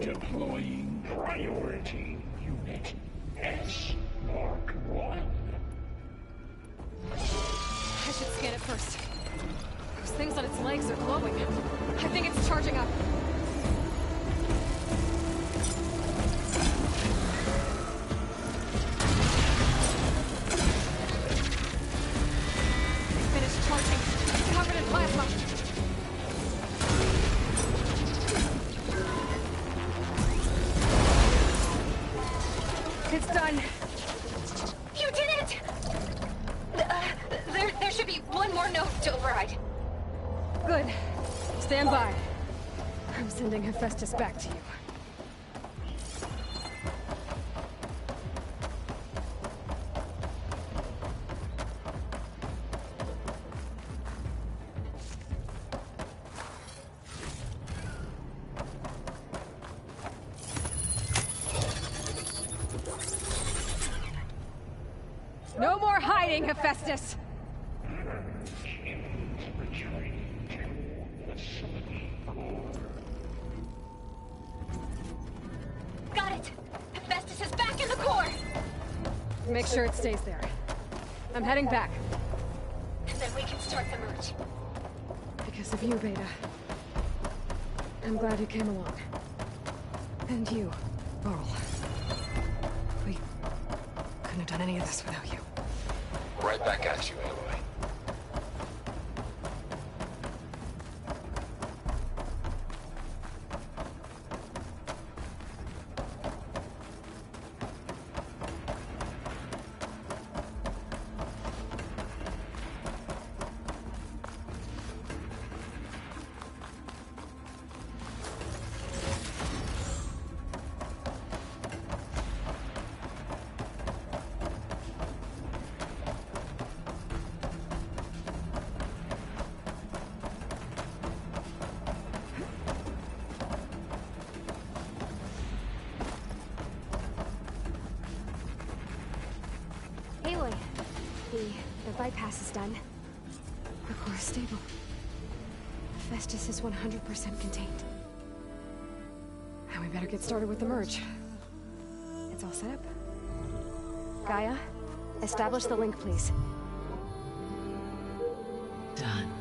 [SPEAKER 13] Deploying priority unit S Mark 1.
[SPEAKER 1] I should scan it first. Those things on its legs are glowing. I think it's charging up. Finished charging. It's covered in plasma. It's done.
[SPEAKER 12] You did it! There should be one more note to override.
[SPEAKER 1] Good. Stand by. I'm sending Hephaestus back to you. No more hiding, Hephaestus!
[SPEAKER 12] Got it! Hephaestus is back in the core!
[SPEAKER 1] Make sure it stays there. I'm heading back.
[SPEAKER 12] And then we can start the merge.
[SPEAKER 1] Because of you, Beta. I'm glad you came along. And you, Laurel. We couldn't have done any of this without you.
[SPEAKER 15] Right back at you, Aloy.
[SPEAKER 20] Aloy, the bypass is done.
[SPEAKER 1] The core is stable. Hephaestus is 100% contained. Now we better get started with the merge. It's all set up.
[SPEAKER 20] Gaia, establish the link, please.
[SPEAKER 16] Done.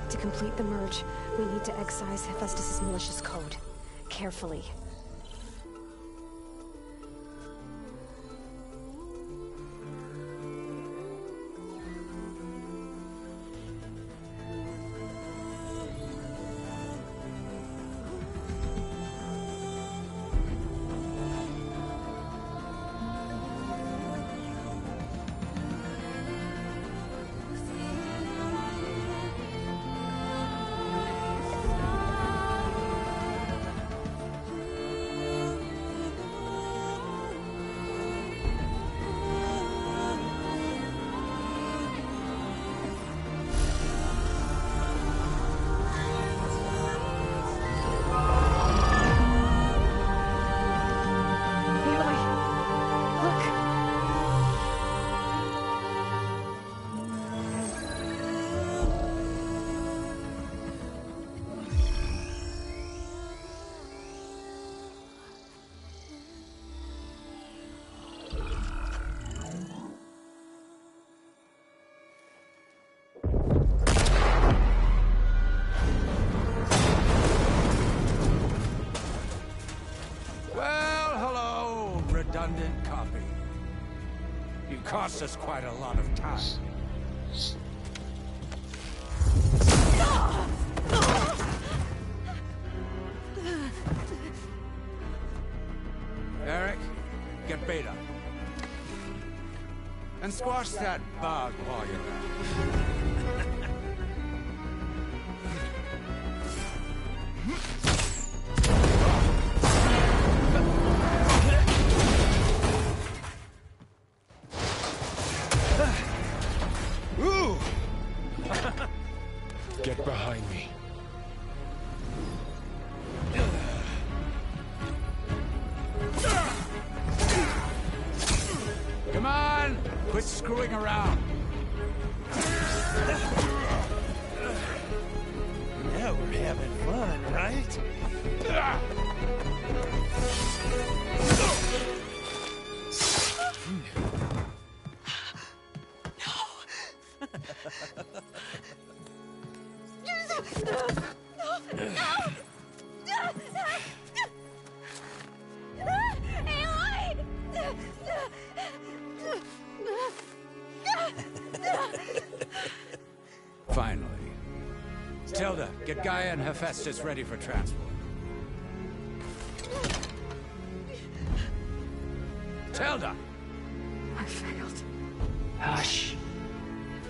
[SPEAKER 20] To complete the merge, we need to excise Hephaestus' malicious code. Carefully.
[SPEAKER 8] Redundant copy. You cost us quite a lot of time. Eric,
[SPEAKER 21] get Beta. And squash that bug while you're at it. Ooh!
[SPEAKER 17] Get behind me.
[SPEAKER 21] Come on! Quit screwing around.
[SPEAKER 22] Now we're having fun, right?
[SPEAKER 21] Finally. Tilda, get Gaia and Hephaestus ready for transport. Tilda!
[SPEAKER 1] I failed.
[SPEAKER 16] Hush.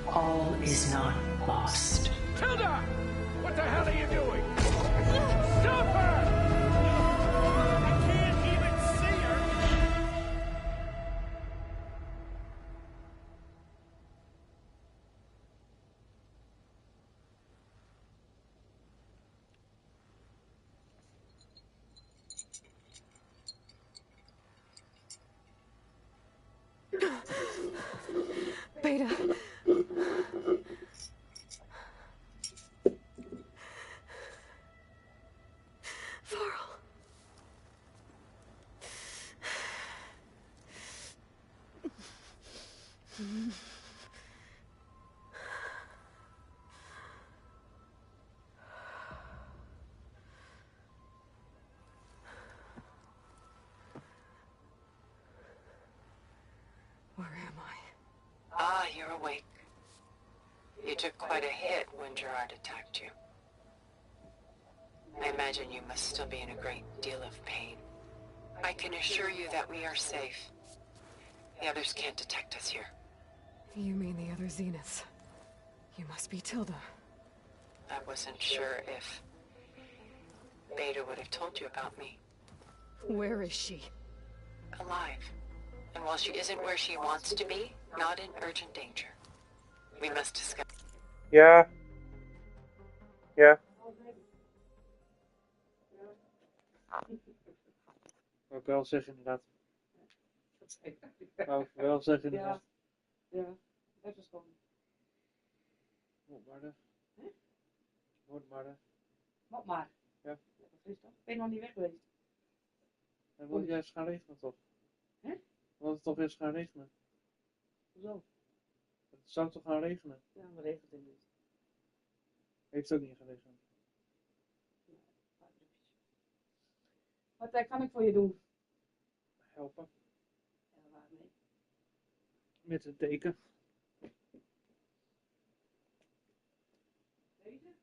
[SPEAKER 16] All is not lost.
[SPEAKER 11] Tilda! What the hell are you doing? Stop her! I can't even see her!
[SPEAKER 1] Beta. Varl. Where am I?
[SPEAKER 18] Ah, you're awake. You took quite a hit when Gerard attacked you. I imagine you must still be in a great deal of pain. I can assure you that we are safe. The others can't detect us here.
[SPEAKER 1] You mean the other Zeniths? You must be Tilda.
[SPEAKER 18] I wasn't sure if Beta would have told you about me.
[SPEAKER 1] Where is she?
[SPEAKER 18] Alive. And while she isn't where she wants to be, not in urgent danger. We must discuss.
[SPEAKER 4] Ja. Ja. Wou ik wel zeggen inderdaad. Wou ik wel zeggen inderdaad.
[SPEAKER 3] Ja, even schoon.
[SPEAKER 4] Wat maar de.
[SPEAKER 3] Hè?
[SPEAKER 4] Wat maar de.
[SPEAKER 3] Wat maar.
[SPEAKER 4] Ja.
[SPEAKER 3] Wat is dat? Ben je nog niet weg geweest?
[SPEAKER 4] Dan moet jij eens gaan regenen toch?
[SPEAKER 3] Hè?
[SPEAKER 4] Want het toch eens gaan regenen.
[SPEAKER 3] Hoezo?
[SPEAKER 4] Het zou toch gaan regenen?
[SPEAKER 3] Ja, maar regent het niet.
[SPEAKER 4] Heeft ook niet geregend.
[SPEAKER 3] Wat kan ik voor je doen?
[SPEAKER 4] Helpen.
[SPEAKER 3] Ja, waarmee?
[SPEAKER 4] Met een teken.
[SPEAKER 3] Deze?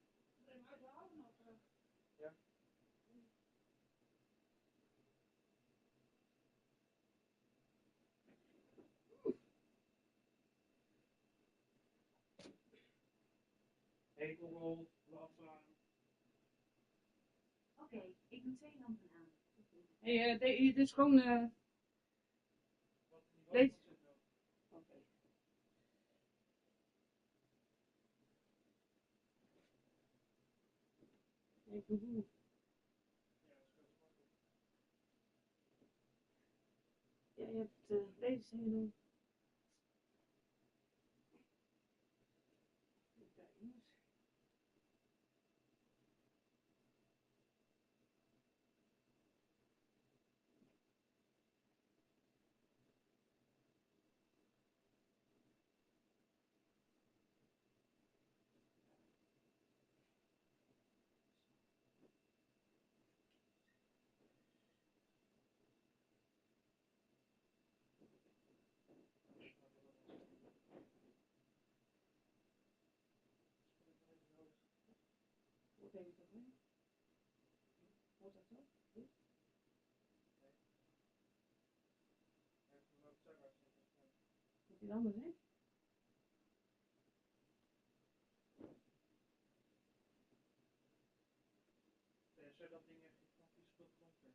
[SPEAKER 3] Breng hem uithalen of?
[SPEAKER 4] Ja. Hekelrol, afvragen.
[SPEAKER 10] Oké, ik doe 2 lampen aan.
[SPEAKER 3] Hé, dit is gewoon deze. Oké. Ik doe goed. Ja, je hebt deze dingen doen. Wat hij dan zegt? Dat ding heeft nog iets goed grondlezen.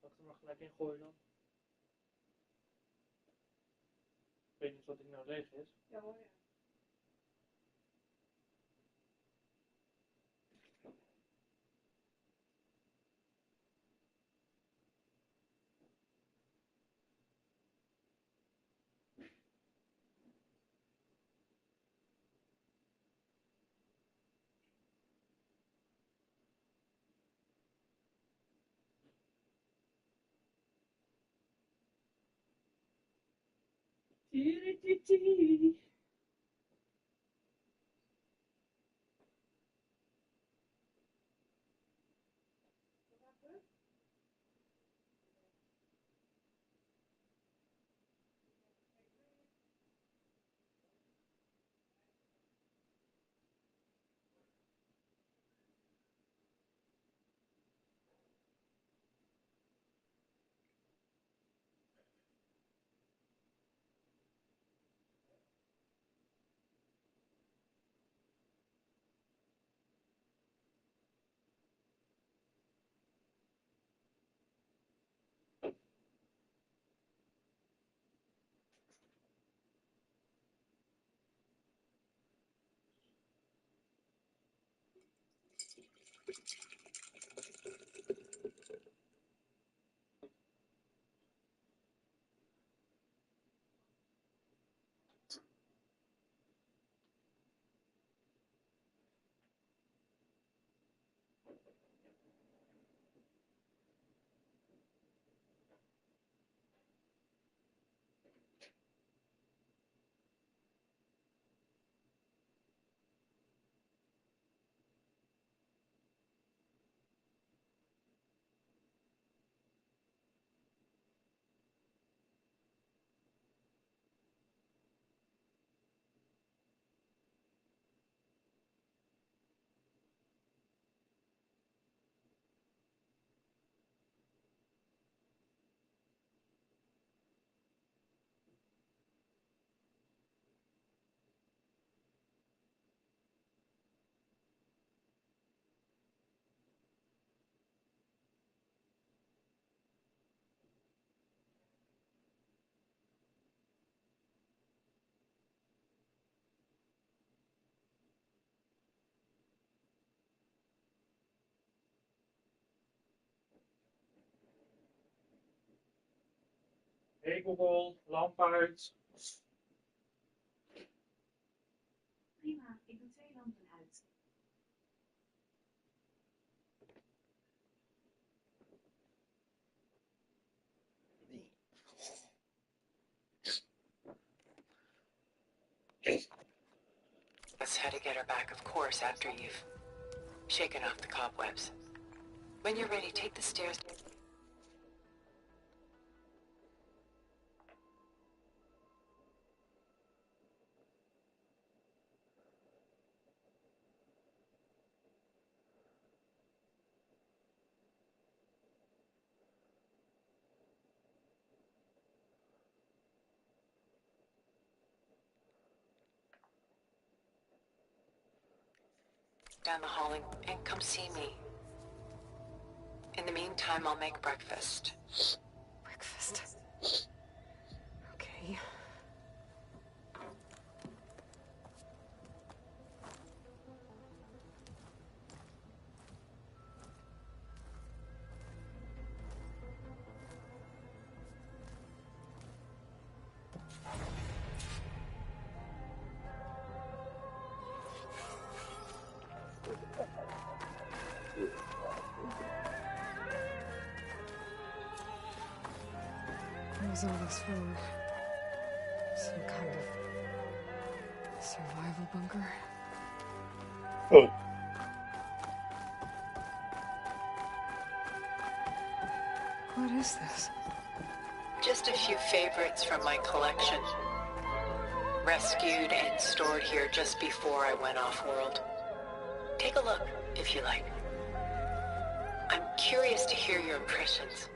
[SPEAKER 3] Laat ik er maar gelijk in gooien dan. Ik weet niet wat ik nou leeg is. Ja hoor, ja. Hey Google, lamp uit.
[SPEAKER 5] Prima, ik doe 2 lampen uit.
[SPEAKER 18] That's how to get her back, of course, after you've shaken off the cobwebs. When you're ready, take the stairs. down the hall and come see me. In the meantime, I'll make breakfast.
[SPEAKER 1] Breakfast. Okay. What was all this for? Some kind of survival bunker?
[SPEAKER 4] Oh.
[SPEAKER 1] What is this?
[SPEAKER 18] Just a few favorites from my collection. Rescued and stored here just before I went off-world. Take a look, if you like. I'm curious to hear your impressions.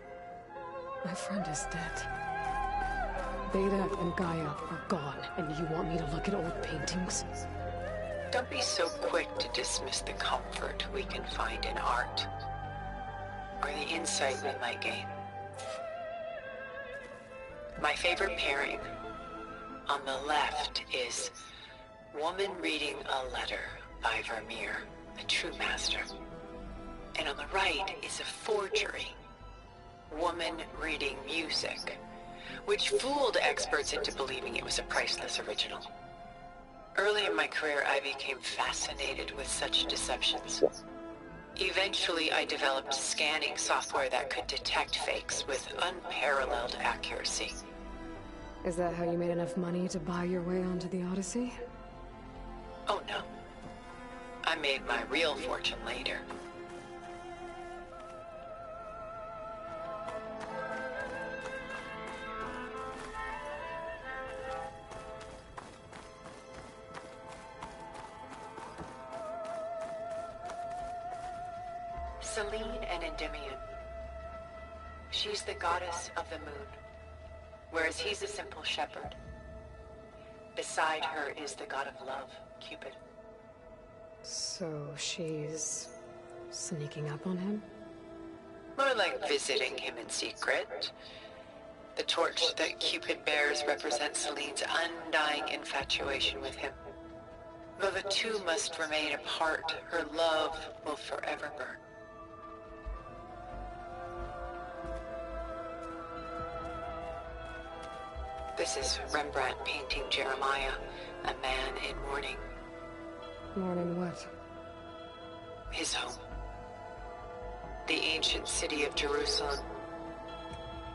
[SPEAKER 1] My friend is dead. Beta and Gaia are gone, and you want me to look at old paintings?
[SPEAKER 18] Don't be so quick to dismiss the comfort we can find in art, or the insight we might gain. My favorite pairing on the left is Woman Reading a Letter by Vermeer, a true master. And on the right is a forgery, Woman Reading Music, which fooled experts into believing it was a priceless original. Early in my career, I became fascinated with such deceptions. Eventually, I developed scanning software that could detect fakes with unparalleled accuracy.
[SPEAKER 1] Is that how you made enough money to buy your way onto the Odyssey?
[SPEAKER 18] Oh no. I made my real fortune later. Selene and Endymion. She's the goddess of the moon, whereas he's a simple shepherd. Beside her is the god of love, Cupid.
[SPEAKER 1] So she's sneaking up on him?
[SPEAKER 18] More like visiting him in secret. The torch that Cupid bears represents Selene's undying infatuation with him. Though the two must remain apart, her love will forever burn. This is Rembrandt painting Jeremiah, a man in mourning.
[SPEAKER 1] Mourning what?
[SPEAKER 18] His home. The ancient city of Jerusalem.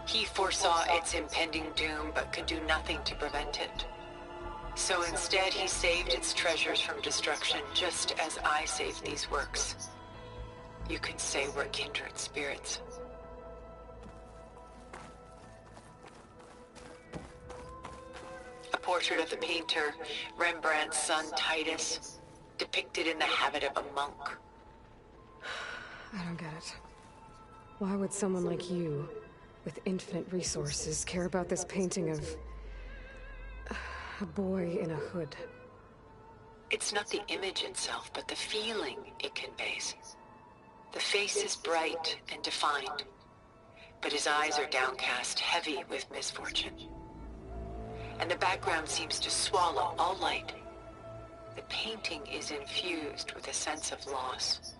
[SPEAKER 18] He foresaw its impending doom, but could do nothing to prevent it. So instead, he saved its treasures from destruction, just as I saved these works. You could say we're kindred spirits. A portrait of the painter, Rembrandt's son Titus, depicted in the habit of a monk.
[SPEAKER 1] I don't get it. Why would someone like you, with infinite resources, care about this painting of a boy in a hood?
[SPEAKER 18] It's not the image itself, but the feeling it conveys. The face is bright and defined, but his eyes are downcast, heavy with misfortune. And the background seems to swallow all light. The painting is infused with a sense of loss.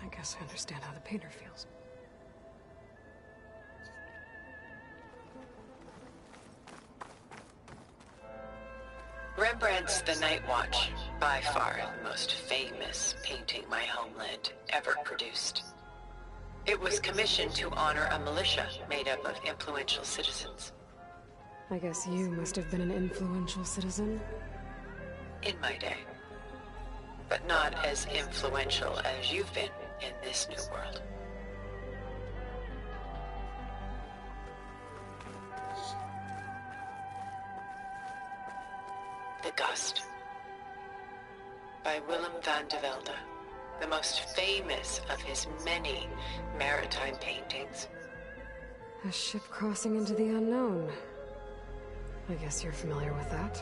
[SPEAKER 1] I guess I understand how the painter feels.
[SPEAKER 18] Rembrandt's The Night Watch, by far the most famous painting my homeland ever produced. It was commissioned to honor a militia made up of influential citizens.
[SPEAKER 1] I guess you must have been an influential citizen?
[SPEAKER 18] In my day. But not as influential as you've been in this new world. The Gust, by Willem van de Velde, the most famous of his many maritime paintings.
[SPEAKER 1] A ship crossing into the unknown. I guess you're familiar with that.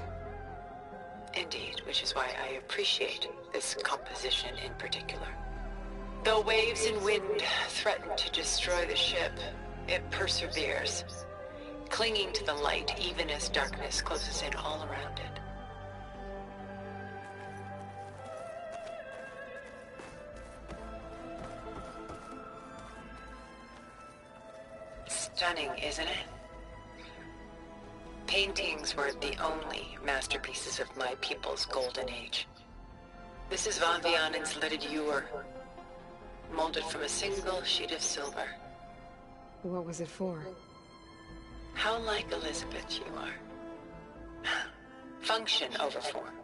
[SPEAKER 18] Indeed, which is why I appreciate this composition in particular. Though waves and wind threaten to destroy the ship, it perseveres, clinging to the light even as darkness closes in all around it. Stunning, isn't it? Paintings were the only masterpieces of my people's golden age. This is Von Vianen's lidded ewer, molded from a single sheet of silver.
[SPEAKER 1] What was it for?
[SPEAKER 18] How like Elizabeth you are. Function over form.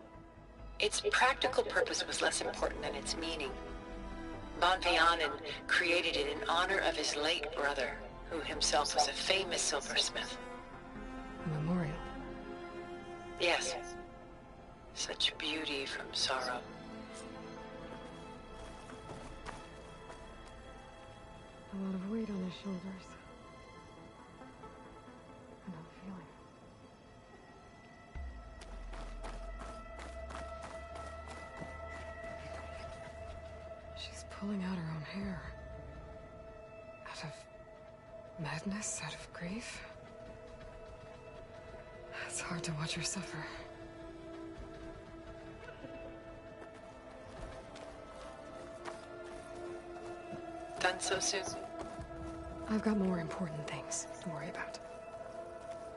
[SPEAKER 18] Its practical purpose was less important than its meaning. Von Vianen created it in honor of his late brother, who himself was a famous silversmith.
[SPEAKER 1] A memorial.
[SPEAKER 18] Yes. Such beauty from sorrow.
[SPEAKER 1] A lot of weight on his shoulders. I know the feeling. She's pulling out her own hair. Out of madness, out of grief. It's hard to watch her suffer.
[SPEAKER 18] Done so soon?
[SPEAKER 1] I've got more important things to worry about.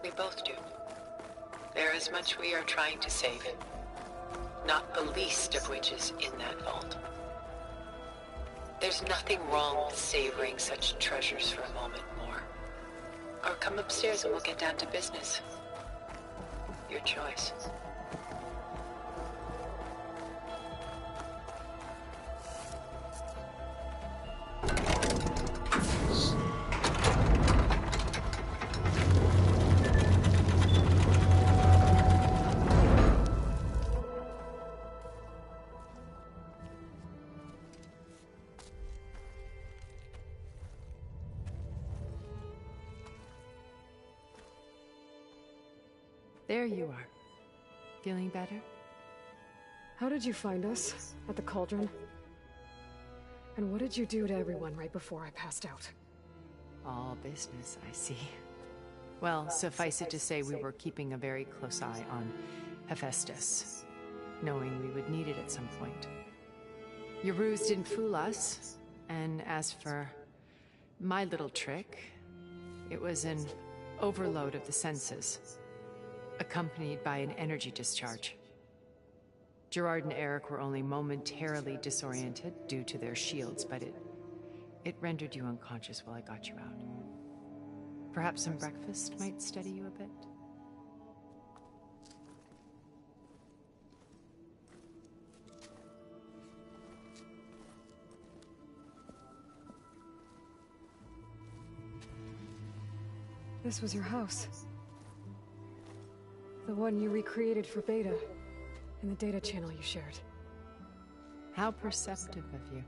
[SPEAKER 18] We both do. There is much we are trying to save. Not the least of which is in that vault. There's nothing wrong with savoring such treasures for a moment more. Or come upstairs and we'll get down to business. Your choice.
[SPEAKER 6] There you are. Feeling better?
[SPEAKER 1] How did you find us? At the cauldron? And what did you do to everyone right before I passed out?
[SPEAKER 6] All business, I see. Well, suffice it to say we were keeping a very close eye on Hephaestus, knowing we would need it at some point. Your ruse didn't fool us, and as for my little trick, it was an overload of the senses, accompanied by an energy discharge. Gerard and Eric were only momentarily disoriented due to their shields, but it rendered you unconscious while I got you out. Perhaps some breakfast might steady you a bit?
[SPEAKER 1] This was your house. The one you recreated for Beta, in the data channel you shared.
[SPEAKER 6] How perceptive of you.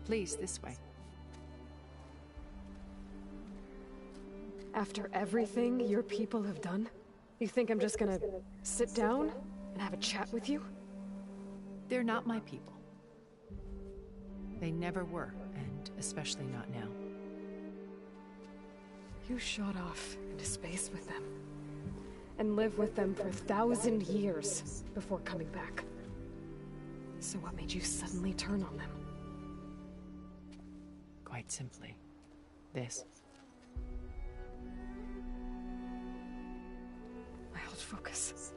[SPEAKER 6] Please, this way.
[SPEAKER 1] After everything your people have done, you think I'm just gonna sit down and have a chat with you?
[SPEAKER 6] They're not my people. They never were, and especially not now.
[SPEAKER 1] You shot off into space with them, and lived with them for 1,000 years before coming back. So what made you suddenly turn on them?
[SPEAKER 6] Quite simply, this.
[SPEAKER 1] I held focus.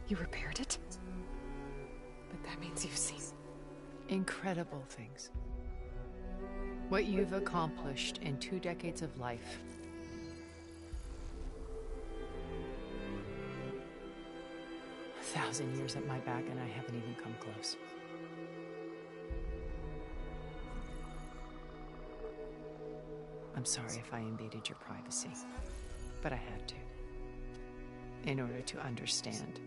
[SPEAKER 1] You repaired it? But that means you've seen
[SPEAKER 6] incredible things. What you've accomplished in 2 decades of life. A 1,000 years at my back and I haven't even come close. I'm sorry if I invaded your privacy, but I had to. In order to understand.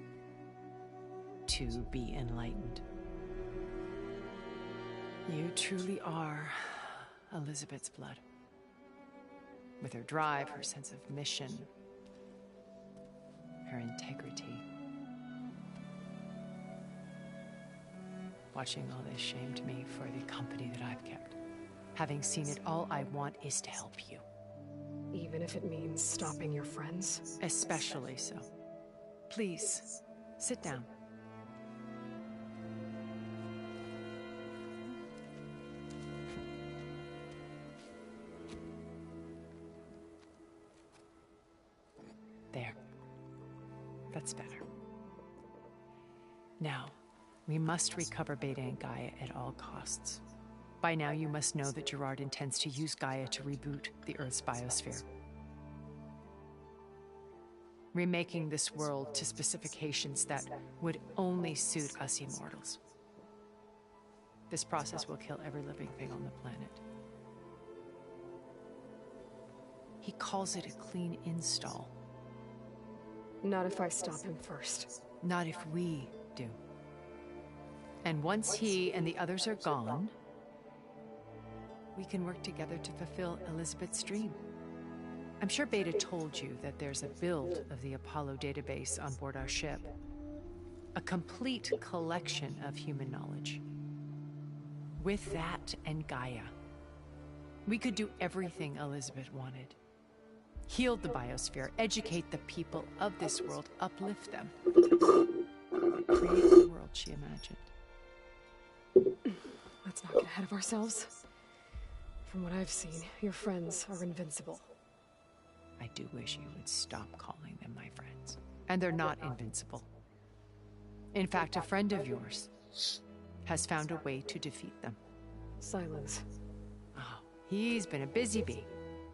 [SPEAKER 6] To be enlightened. You truly are Elizabeth's blood. With her drive, her sense of mission, her integrity. Watching all this shamed me for the company that I've kept. Having seen it, all I want is to help you.
[SPEAKER 1] Even if it means stopping your friends?
[SPEAKER 6] Especially so. Please, sit down. There. That's better. Now, we must recover Beta and Gaia at all costs. By now, you must know that Gerard intends to use Gaia to reboot the Earth's biosphere. Remaking this world to specifications that would only suit us immortals. This process will kill every living thing on the planet. He calls it a clean install.
[SPEAKER 1] Not if I stop him first.
[SPEAKER 6] Not if we do. And once he and the others are gone, we can work together to fulfill Elizabeth's dream. I'm sure Beta told you that there's a build of the Apollo database on board our ship. A complete collection of human knowledge. With that and Gaia, we could do everything Elizabeth wanted. Heal the biosphere, educate the people of this world, uplift them. Create the world she imagined.
[SPEAKER 1] Let's not get ahead of ourselves. From what I've seen, your friends are invincible.
[SPEAKER 6] I do wish you would stop calling them my friends. And they're not invincible. In fact, a friend of yours has found a way to defeat them.
[SPEAKER 1] Silence.
[SPEAKER 6] Oh, he's been a busy bee,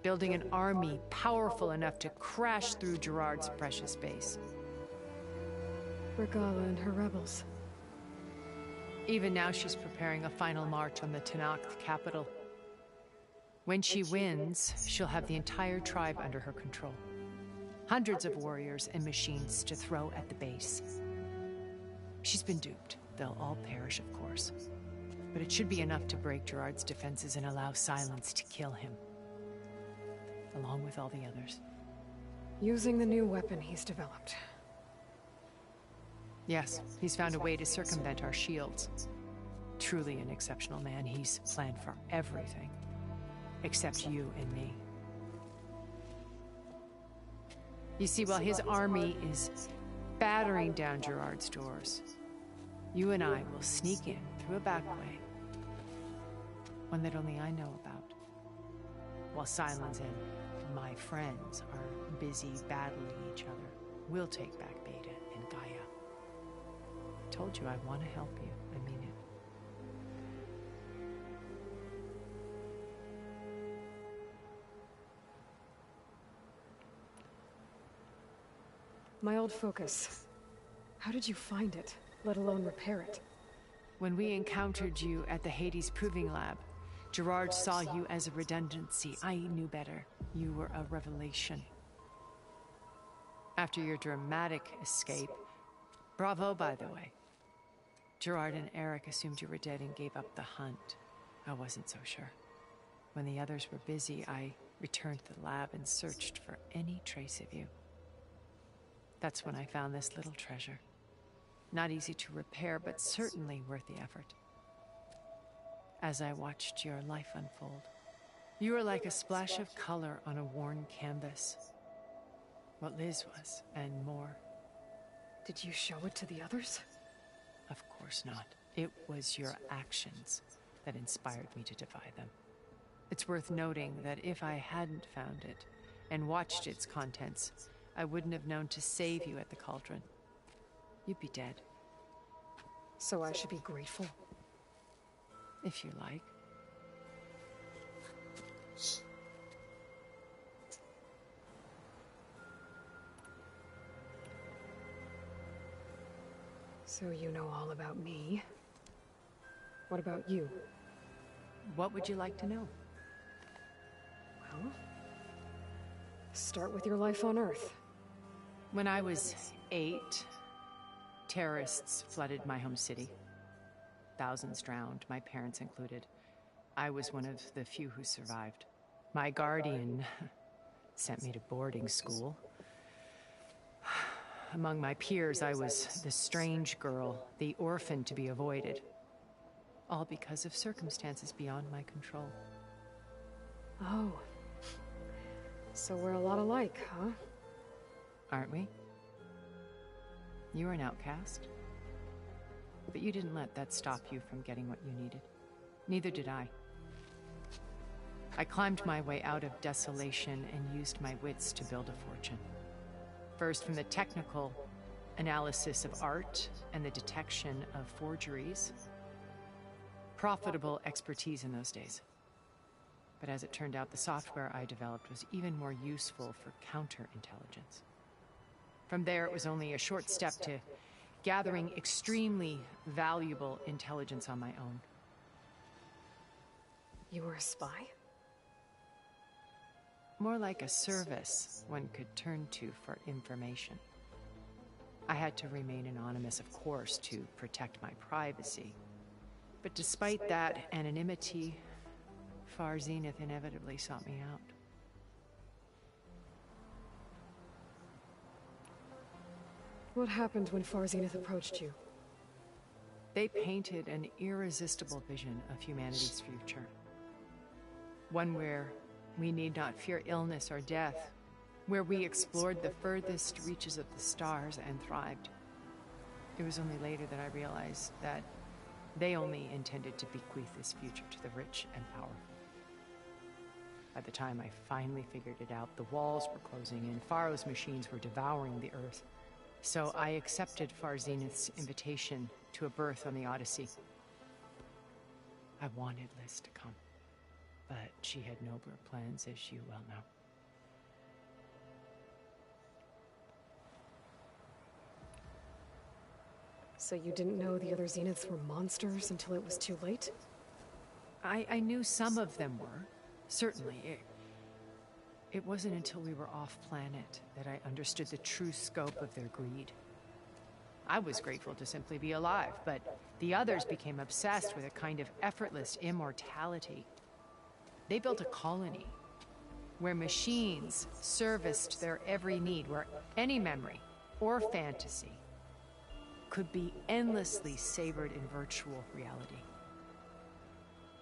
[SPEAKER 6] building an army powerful enough to crash through Gerard's precious base.
[SPEAKER 1] Regala and her rebels.
[SPEAKER 6] Even now, she's preparing a final march on the Tenakth capital. When she wins, she'll have the entire tribe under her control. Hundreds of warriors and machines to throw at the base. She's been duped. They'll all perish, of course. But it should be enough to break Gerard's defenses and allow Silence to kill him. Along with all the others.
[SPEAKER 1] Using the new weapon he's developed.
[SPEAKER 6] Yes, he's found a way to circumvent our shields. Truly an exceptional man. He's planned for everything. Except you and me. You see, while his army is battering down Gerard's doors, you and I will sneak in through a back way. One that only I know about. While Silence and my friends are busy battling each other, we'll take back Beta and Gaia. I told you I want to help you. I mean it.
[SPEAKER 1] My old focus. How did you find it, let alone repair it?
[SPEAKER 6] When we encountered you at the Hades Proving Lab, Gerard saw you as a redundancy. I knew better. You were a revelation. After your dramatic escape, bravo, by the way. Gerard and Eric assumed you were dead and gave up the hunt. I wasn't so sure. When the others were busy, I returned to the lab and searched for any trace of you. That's when I found this little treasure. Not easy to repair, but certainly worth the effort. As I watched your life unfold, you were like a splash of color on a worn canvas. What Liz was, and more.
[SPEAKER 1] Did you show it to the others?
[SPEAKER 6] Of course not. It was your actions that inspired me to defy them. It's worth noting that if I hadn't found it and watched its contents, I wouldn't have known to save you at the cauldron. You'd be dead.
[SPEAKER 1] So I should be grateful?
[SPEAKER 6] If you like.
[SPEAKER 1] So you know all about me. What about you?
[SPEAKER 6] What would you like to know?
[SPEAKER 1] Well, start with your life on Earth.
[SPEAKER 6] When I was 8, terrorists flooded my home city. Thousands drowned, my parents included. I was one of the few who survived. My guardian sent me to boarding school. Among my peers, I was the strange girl, the orphan to be avoided. all because of circumstances beyond my control.
[SPEAKER 20] Oh. So we're a lot alike, huh?
[SPEAKER 6] Aren't we? You were an outcast. But you didn't let that stop you from getting what you needed. Neither did I. I climbed my way out of desolation and used my wits to build a fortune. First from the technical analysis of art and the detection of forgeries. Profitable expertise in those days. But as it turned out, the software I developed was even more useful for counterintelligence. From there, it was only a short step to gathering extremely valuable intelligence on my own.
[SPEAKER 20] You were a spy?
[SPEAKER 6] More like a service one could turn to for information. I had to remain anonymous, of course, to protect my privacy. But despite that anonymity, Far Zenith inevitably sought me out.
[SPEAKER 20] What happened when Far Zenith approached you?
[SPEAKER 6] They painted an irresistible vision of humanity's future. One where we need not fear illness or death, where we explored the furthest reaches of the stars and thrived. It was only later that I realized that they only intended to bequeath this future to the rich and powerful. By the time I finally figured it out, the walls were closing in, Pharaoh's machines were devouring the Earth. So I accepted Far Zenith's invitation to a berth on the Odyssey. I wanted Liz to come, but she had nobler plans, as you well know.
[SPEAKER 20] So you didn't know the other Zeniths were monsters until it was too late?
[SPEAKER 6] I knew some of them were, certainly. It wasn't until we were off-planet that I understood the true scope of their greed. I was grateful to simply be alive, but the others became obsessed with a kind of effortless immortality. They built a colony where machines serviced their every need, where any memory or fantasy could be endlessly savored in virtual reality.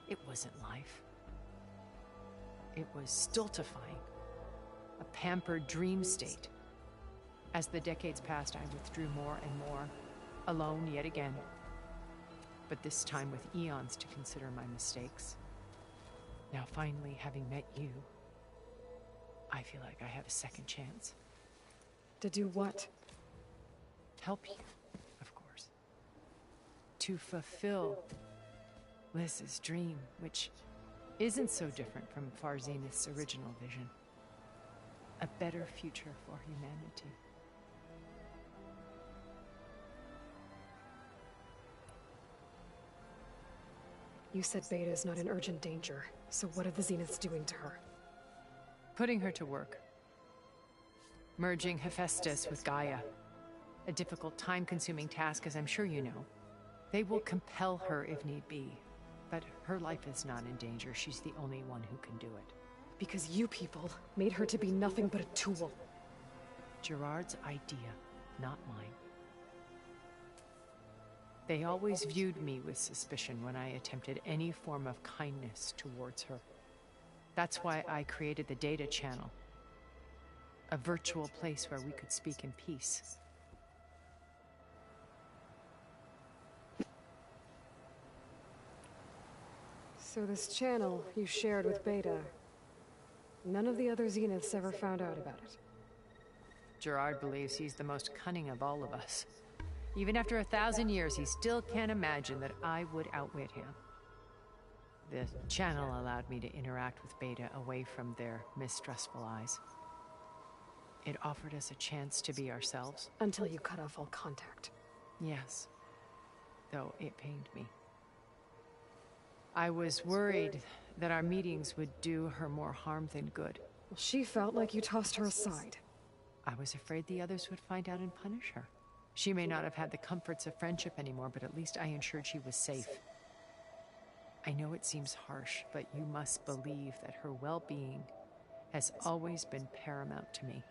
[SPEAKER 6] It wasn't life. It was stultifying, a pampered dream state. As the decades passed, I withdrew more and more, alone yet again, but this time with eons to consider my mistakes. Now finally, having met you, I feel like I have a second chance.
[SPEAKER 20] To do what?
[SPEAKER 6] Help you, of course. To fulfill Liz's dream, which isn't so different from Far Zenith's original vision. A better future for humanity.
[SPEAKER 20] You said Beta is not in urgent danger, so what are the Zeniths doing to her?
[SPEAKER 6] Putting her to work. Merging Hephaestus with Gaia. A difficult, time-consuming task, as I'm sure you know. They will compel her if need be. But her life is not in danger. She's the only one who can do it.
[SPEAKER 20] Because you people made her to be nothing but a tool.
[SPEAKER 6] Gerard's idea, not mine. They always viewed me with suspicion when I attempted any form of kindness towards her. That's why I created the data channel. A virtual place where we could speak in peace.
[SPEAKER 20] So this channel you shared with Beta, none of the other Zeniths ever found out about it?
[SPEAKER 6] Gerard believes he's the most cunning of all of us. Even after 1,000 years, he still can't imagine that I would outwit him. The channel allowed me to interact with Beta away from their mistrustful eyes. It offered us a chance to be ourselves.
[SPEAKER 20] Until you cut off all contact.
[SPEAKER 6] Yes, though it pained me. I was worried that our meetings would do her more harm than good.
[SPEAKER 20] Well, she felt like you tossed her aside.
[SPEAKER 6] I was afraid the others would find out and punish her. She may not have had the comforts of friendship anymore, but at least I ensured she was safe. I know it seems harsh, but you must believe that her well-being has always been paramount to me.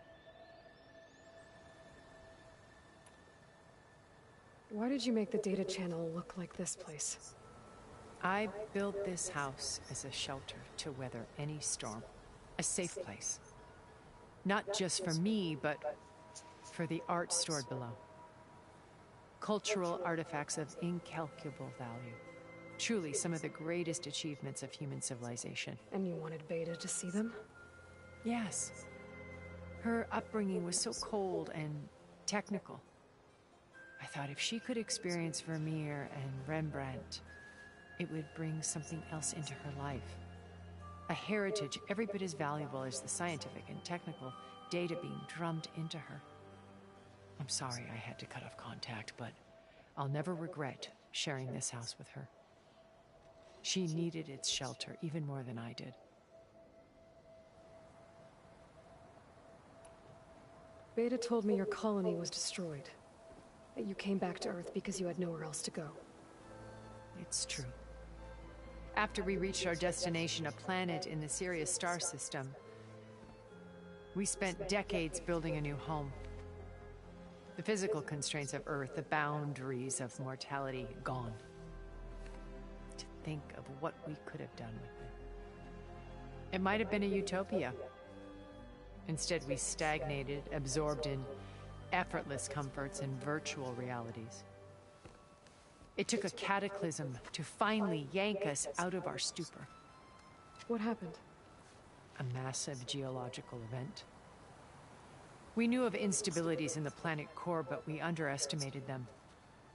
[SPEAKER 20] Why did you make the data channel look like this place?
[SPEAKER 6] I built this house as a shelter to weather any storm. A safe place. Not just for me, but for the art stored below. Cultural artifacts of incalculable value. Truly some of the greatest achievements of human civilization.
[SPEAKER 20] And you wanted Beta to see them?
[SPEAKER 6] Yes. Her upbringing was so cold and technical. I thought if she could experience Vermeer and Rembrandt, it would bring something else into her life. A heritage every bit as valuable as the scientific and technical data being drummed into her. I'm sorry I had to cut off contact, but I'll never regret sharing this house with her. She needed its shelter even more than I did.
[SPEAKER 20] Beta told me your colony was destroyed. That you came back to Earth because you had nowhere else to go.
[SPEAKER 6] It's true. After we reached our destination, a planet in the Sirius star system, we spent decades building a new home. The physical constraints of Earth, the boundaries of mortality, gone. To think of what we could have done with it. It might have been a utopia. Instead, we stagnated, absorbed in effortless comforts and virtual realities. It took a cataclysm to finally yank us out of our stupor.
[SPEAKER 20] What happened?
[SPEAKER 6] A massive geological event. We knew of instabilities in the planet core, but we underestimated them.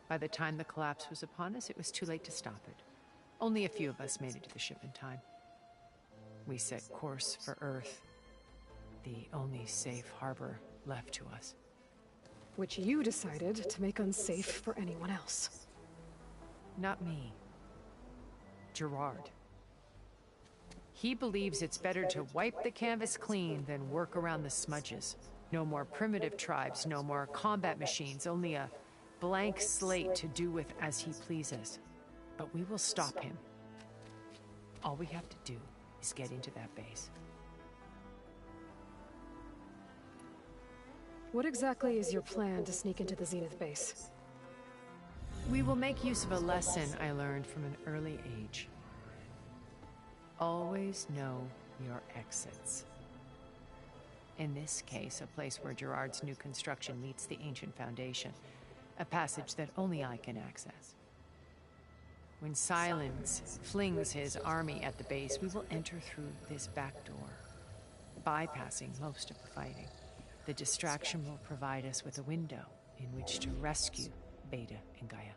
[SPEAKER 6] By the time the collapse was upon us, it was too late to stop it. Only a few of us made it to the ship in time. We set course for Earth, the only safe harbor left to us.
[SPEAKER 20] Which you decided to make unsafe for anyone else.
[SPEAKER 6] Not me. Gerard. He believes it's better to wipe the canvas clean than work around the smudges. No more primitive tribes, no more combat machines, only a blank slate to do with as he pleases. But we will stop him. All we have to do is get into that base.
[SPEAKER 20] What exactly is your plan to sneak into the Zenith base?
[SPEAKER 6] We will make use of a lesson I learned from an early age. Always know your exits. In this case, a place where Gerard's new construction meets the ancient foundation, a passage that only I can access. When Silence flings his army at the base, we will enter through this back door, bypassing most of the fighting. The distraction will provide us with a window in which to rescue Beta and Gaia.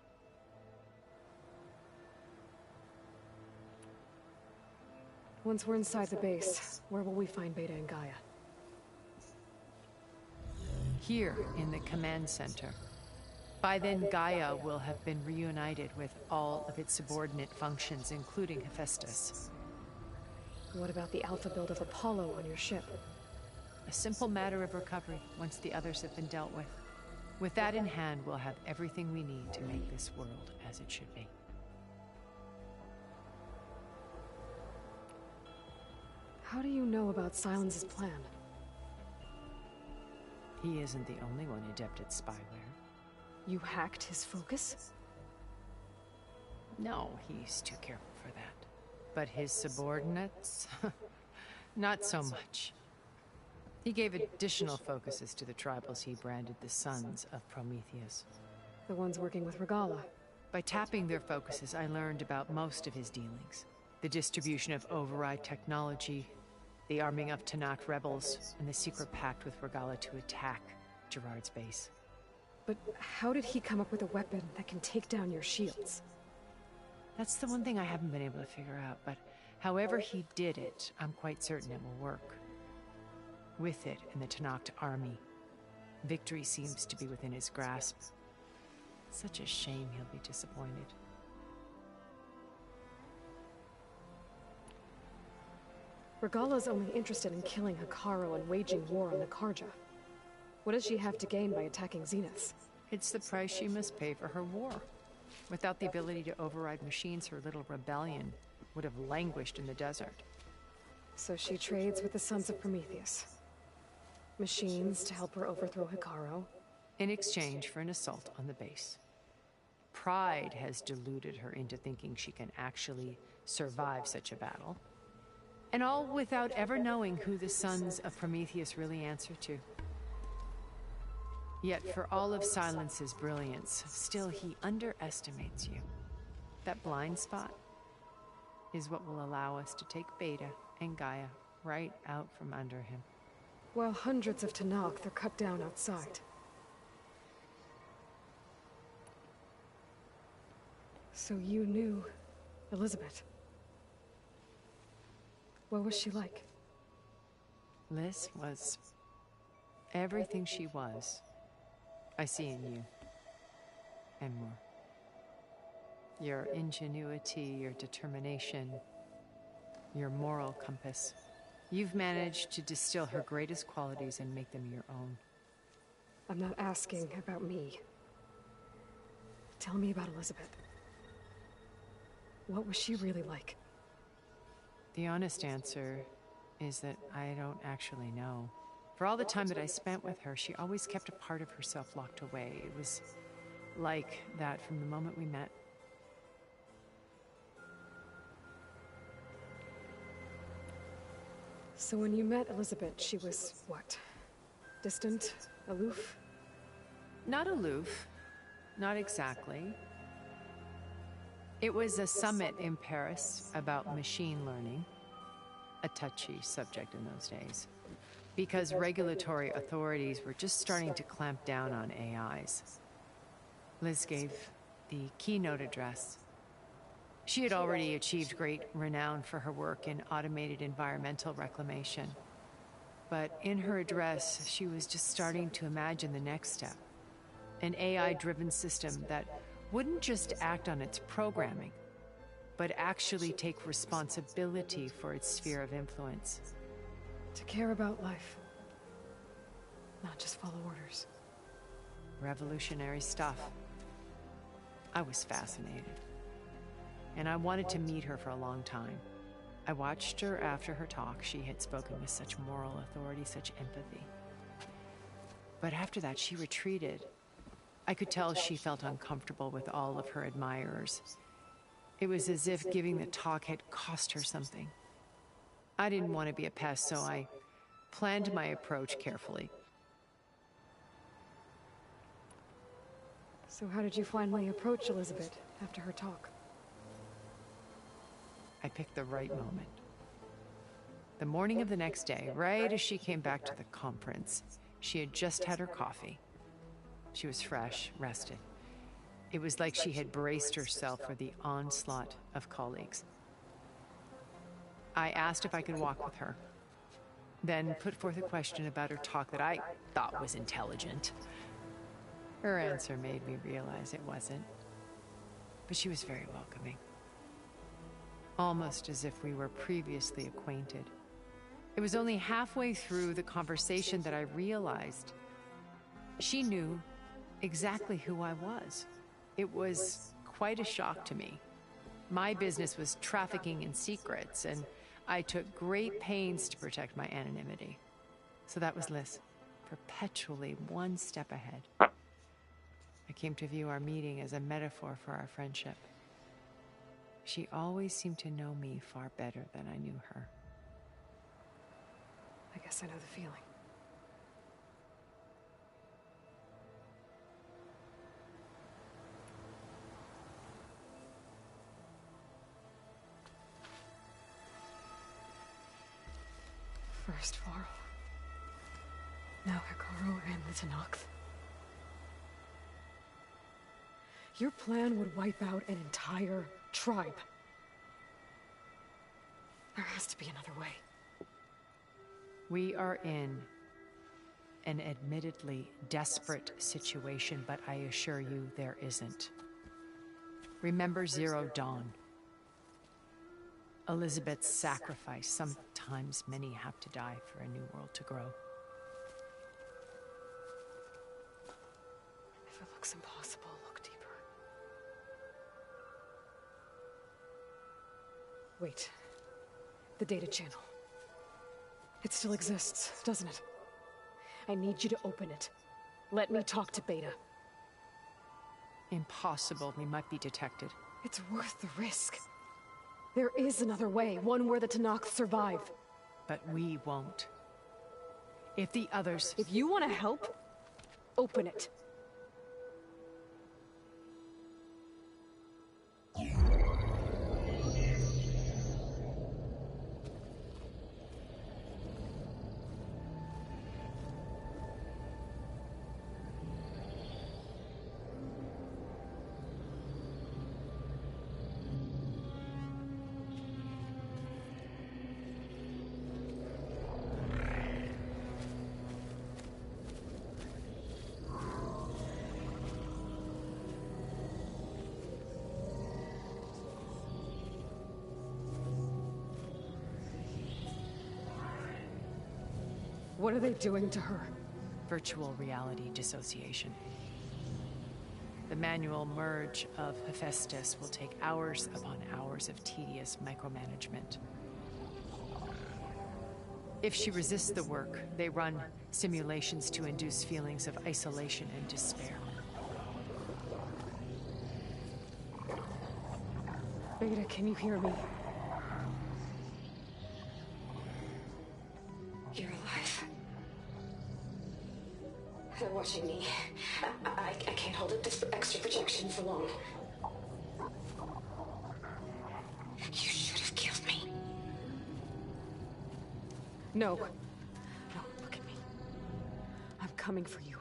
[SPEAKER 20] Once we're inside the base, where will we find Beta and Gaia?
[SPEAKER 6] Here in the command center. By then, Gaia will have been reunited with all of its subordinate functions, including Hephaestus.
[SPEAKER 20] What about the alpha build of Apollo on your ship?
[SPEAKER 6] A simple matter of recovery once the others have been dealt with. With that in hand, we'll have everything we need to make this world as it should be.
[SPEAKER 20] How do you know about Silence's plan?
[SPEAKER 6] He isn't the only one adept at spyware.
[SPEAKER 20] You hacked his focus?
[SPEAKER 6] No, he's too careful for that. But his subordinates? Not so much. He gave additional focuses to the tribals he branded the Sons of Prometheus.
[SPEAKER 20] The ones working with Regala.
[SPEAKER 6] By tapping their focuses, I learned about most of his dealings. The distribution of override technology, the arming of Tanakh rebels, and the secret pact with Regala to attack Gerard's base.
[SPEAKER 20] But how did he come up with a weapon that can take down your shields?
[SPEAKER 6] That's the one thing I haven't been able to figure out, but however he did it, I'm quite certain it will work. With it and the Tanakh army, victory seems to be within his grasp. Such a shame he'll be disappointed.
[SPEAKER 20] Regala's only interested in killing Hekarro and waging war on the Karja. What does she have to gain by attacking Zeniths?
[SPEAKER 6] It's the price she must pay for her war. Without the ability to override machines, her little rebellion would have languished in the desert.
[SPEAKER 20] So she trades with the Sons of Prometheus. Machines to help her overthrow Hekarro.
[SPEAKER 6] In exchange for an assault on the base. pride has deluded her into thinking she can actually survive such a battle. And all without ever knowing who the sons of Prometheus really answer to. Yet for all of Silence's brilliance, still he underestimates you. That blind spot is what will allow us to take Beta and Gaia right out from under him.
[SPEAKER 1] While hundreds of Tanakh are cut down outside. So you knew Elizabeth. What was she like?
[SPEAKER 6] Liz was everything she was. I see in you. And more. Your ingenuity, your determination, your moral compass. You've managed to distill her greatest qualities and make them your own.
[SPEAKER 1] I'm not asking about me. Tell me about Elizabeth. What was she really like?
[SPEAKER 6] The honest answer is that I don't actually know. For all the time that I spent with her, she always kept a part of herself locked away. It was like that from the moment we met.
[SPEAKER 1] So when you met Elizabeth, she was what? Distant? Aloof?
[SPEAKER 6] Not aloof. Not exactly. It was a summit in Paris about machine learning. A touchy subject in those days. Because regulatory authorities were just starting to clamp down on AIs. Liz gave the keynote address. She had already achieved great renown for her work in automated environmental reclamation. But in her address, she was just starting to imagine the next step. An AI-driven system that wouldn't just act on its programming, but actually take responsibility for its sphere of influence.
[SPEAKER 1] To care about life. Not just follow orders.
[SPEAKER 6] Revolutionary stuff. I was fascinated. And I wanted to meet her for a long time. I watched her after her talk. She had spoken with such moral authority, such empathy. But after that, she retreated. I could tell she felt uncomfortable with all of her admirers. It was as if giving the talk had cost her something. I didn't want to be a pest, so I planned my approach carefully.
[SPEAKER 1] So how did you finally approach Elizabeth after her talk?
[SPEAKER 6] I picked the right moment. The morning of the next day, right as she came back to the conference, she had just had her coffee. She was fresh, rested. It was like she had braced herself for the onslaught of colleagues. I asked if I could walk with her, then put forth a question about her talk that I thought was intelligent. Her answer made me realize it wasn't, but she was very welcoming. Almost as if we were previously acquainted. It was only halfway through the conversation that I realized she knew exactly who I was. It was quite a shock to me. My business was trafficking in secrets, and I took great pains to protect my anonymity. So that was Liz, perpetually one step ahead. I came to view our meeting as a metaphor for our friendship. She always seemed to know me far better than I knew her.
[SPEAKER 1] I guess I know the feeling. First Varl. Now Hekarro and the Tanakh. Your plan would wipe out an entire tribe. There has to be another way.
[SPEAKER 6] We are in an admittedly desperate situation, but I assure you there isn't. Remember Zero Dawn. Elizabeth's sacrifice. Sometimes many have to die for a new world to grow.
[SPEAKER 1] If it looks impossible, look deeper. Wait. The data channel. It still exists, doesn't it? I need you to open it. Let me talk to Beta.
[SPEAKER 6] Impossible. We might be detected.
[SPEAKER 20] It's worth the risk. There is another way, one where the Tenakth survive.
[SPEAKER 6] But we won't. If the others...
[SPEAKER 20] If you want to help, open it. What are they doing to her?
[SPEAKER 6] Virtual reality dissociation. The manual merge of Hephaestus will take hours upon hours of tedious micromanagement. If she resists the work, they run simulations to induce feelings of isolation and despair.
[SPEAKER 20] Beta, can you hear me?
[SPEAKER 1] You're alive. They're watching me. I can't hold up this extra projection for long. You should have killed me.
[SPEAKER 20] No. No, look at me. I'm coming for you.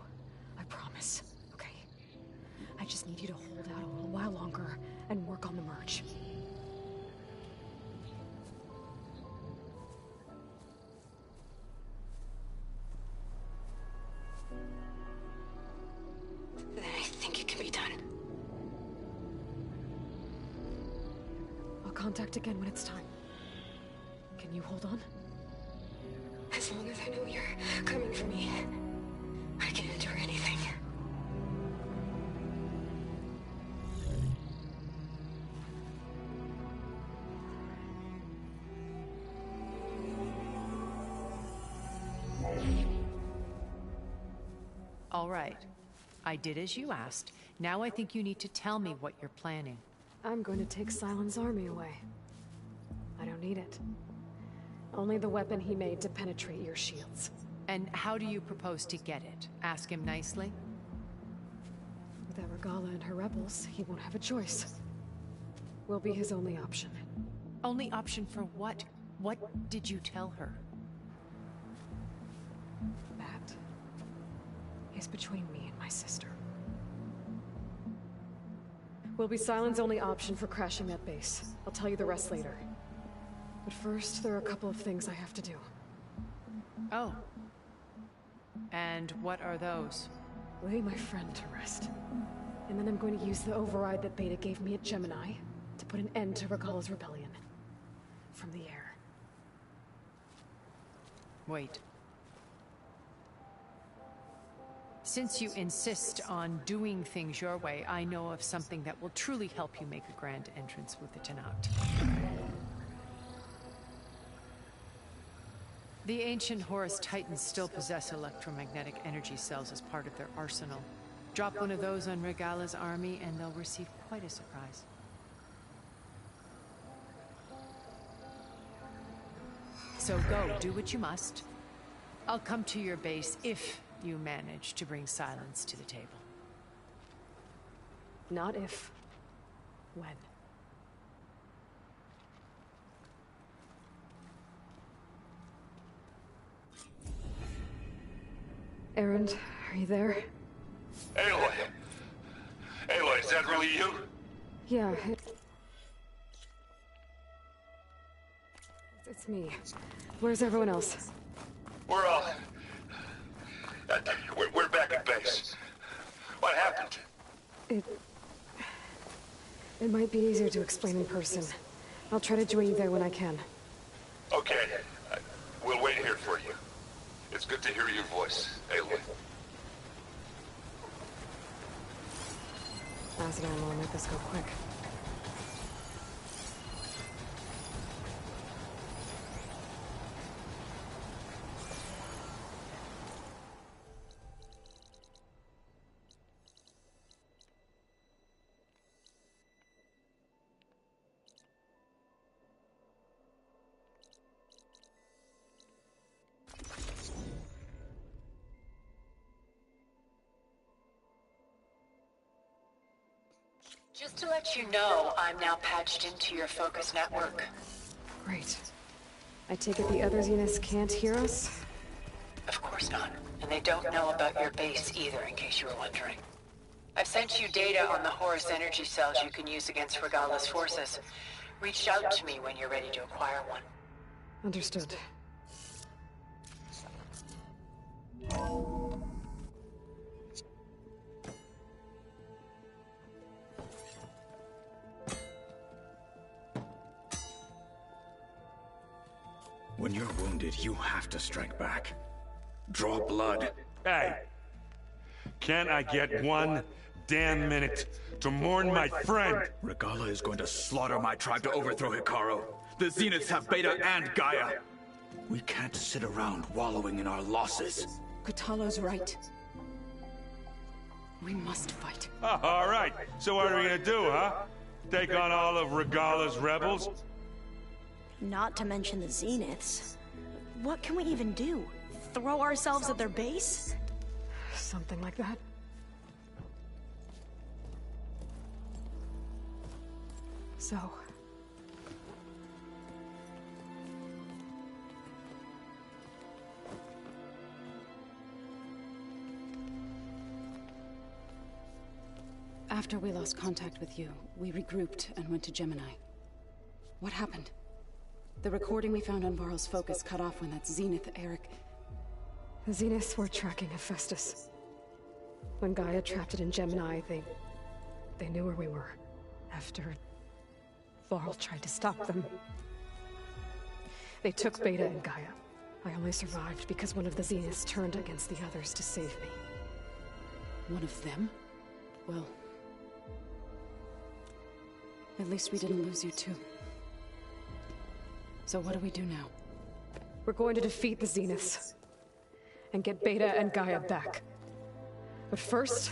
[SPEAKER 20] I promise, okay? I just need you to hold out a little while longer and work on the merge.
[SPEAKER 1] Then I think it can be done.
[SPEAKER 20] I'll contact again when it's time. Can you hold on?
[SPEAKER 1] As long as I know you're coming for me, I can endure anything.
[SPEAKER 6] All right. I did as you asked. Now I think you need to tell me what you're planning.
[SPEAKER 20] I'm going to take Sylens' army away. I don't need it. Only the weapon he made to penetrate your shields.
[SPEAKER 6] And how do you propose to get it? Ask him nicely?
[SPEAKER 20] With Argala and her rebels, he won't have a choice. We'll be his only option.
[SPEAKER 6] Only option for what? What did you tell her?
[SPEAKER 20] That is between me and my sister. Will be Sylens' only option for crashing that base. I'll tell you the rest later. But first, there are a couple of things I have to do.
[SPEAKER 6] Oh. And what are those?
[SPEAKER 20] Lay my friend to rest. And then I'm going to use the override that Beta gave me at Gemini to put an end to Regala's rebellion. From the air.
[SPEAKER 6] Wait. Since you insist on doing things your way, I know of something that will truly help you make a grand entrance with the Tenakth. The ancient Horus Titans still possess electromagnetic energy cells as part of their arsenal. Drop one of those on Regala's army and they'll receive quite a surprise. So go, do what you must. I'll come to your base if you manage to bring Sylens to the table.
[SPEAKER 20] Not if. When. Erend, are you there?
[SPEAKER 15] Aloy! Aloy, is that really you?
[SPEAKER 20] Yeah, it's me. Where's everyone else?
[SPEAKER 15] We're all... we're back at base. What happened?
[SPEAKER 20] It might be easier to explain in person. I'll try to join you there when I can.
[SPEAKER 15] Okay. We'll wait here for you. It's good to hear your voice, Aloy.
[SPEAKER 20] Acid ammo will make this go quick.
[SPEAKER 18] Just to let you know, I'm now patched into your focus network.
[SPEAKER 1] Great. I take it the other Zeniths can't hear us?
[SPEAKER 18] Of course not. And they don't know about your base either, in case you were wondering. I've sent you data on the Horus energy cells you can use against Regala's forces. Reach out to me when you're ready to acquire one.
[SPEAKER 1] Understood.
[SPEAKER 7] When you're wounded, you have to strike back. Draw blood.
[SPEAKER 19] Hey! Can't I get one damn minute to mourn my friend?
[SPEAKER 7] Regala is going to slaughter my tribe to overthrow Hikaru. The Zeniths have Beta and Gaia. We can't sit around wallowing in our losses.
[SPEAKER 20] Kotallo's right. We must fight.
[SPEAKER 19] All right, so what are we gonna do, huh? Take on all of Regala's rebels?
[SPEAKER 2] Not to mention the Zeniths. What can we even do? Throw ourselves at their base?
[SPEAKER 1] Something like that. So...
[SPEAKER 20] After we lost contact with you, we regrouped and went to Gemini. What happened? The recording we found on Varl's focus cut off when that Zenith Eric...
[SPEAKER 1] The Zeniths were tracking Hephaestus. When Gaia trapped it in Gemini, they knew where we were. After Varl tried to stop them. They took Beta and Gaia. I only survived because one of the Zeniths turned against the others to save me.
[SPEAKER 20] One of them? Well... at least we didn't lose you too. So what do we do now?
[SPEAKER 1] We're going to defeat the Zeniths. And get Beta and Gaia back. But first,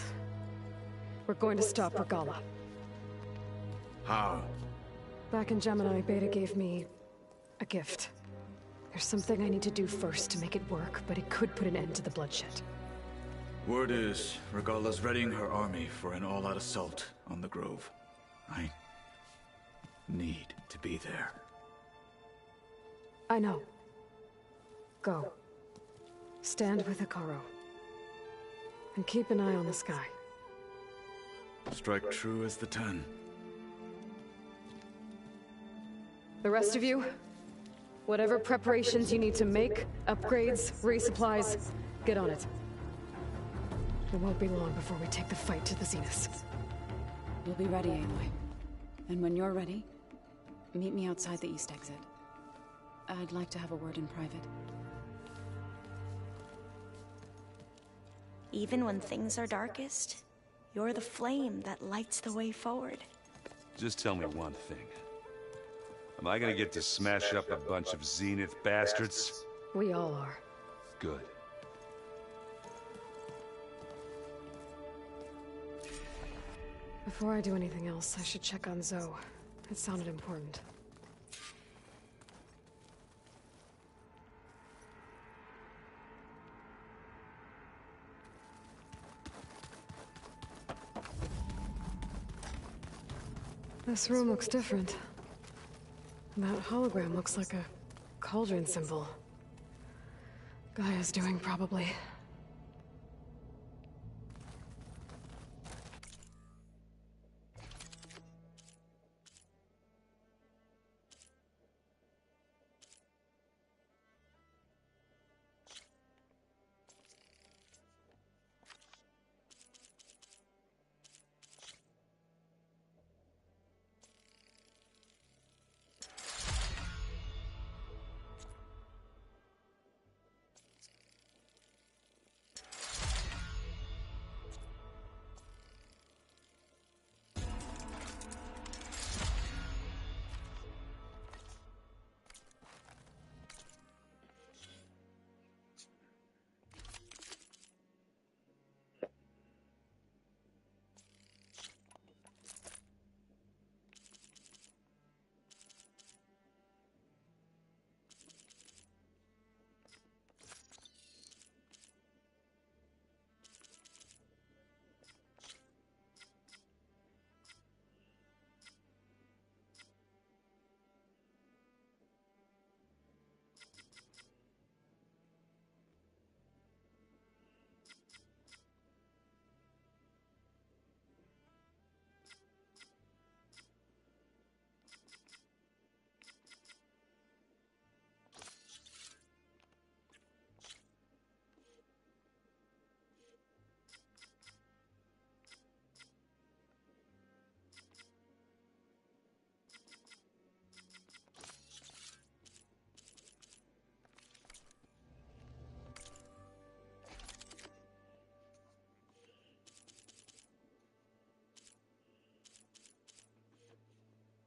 [SPEAKER 1] we're going to stop Regala.
[SPEAKER 7] How?
[SPEAKER 1] Back in Gemini, Beta gave me a gift. There's something I need to do first to make it work, but it could put an end to the bloodshed.
[SPEAKER 7] Word is, Regala's readying her army for an all-out assault on the Grove. I need to be there.
[SPEAKER 1] I know. Go. Stand with Hikaru. And keep an eye on the sky.
[SPEAKER 7] Strike true as the 10.
[SPEAKER 1] The rest of you, whatever preparations you need to make, upgrades, resupplies, get on it. It won't be long before we take the fight to the Zeniths.
[SPEAKER 20] We'll be ready, Aloy. And when you're ready, meet me outside the east exit. I'd like to have a word in private.
[SPEAKER 2] Even when things are darkest, you're the flame that lights the way forward.
[SPEAKER 15] Just tell me one thing. Am I gonna get to smash up a bunch of Zenith bastards?
[SPEAKER 1] We all are.
[SPEAKER 15] Good.
[SPEAKER 1] Before I do anything else, I should check on Zoe. It sounded important. This room looks different. That hologram looks like a cauldron symbol. Gaia's doing, probably.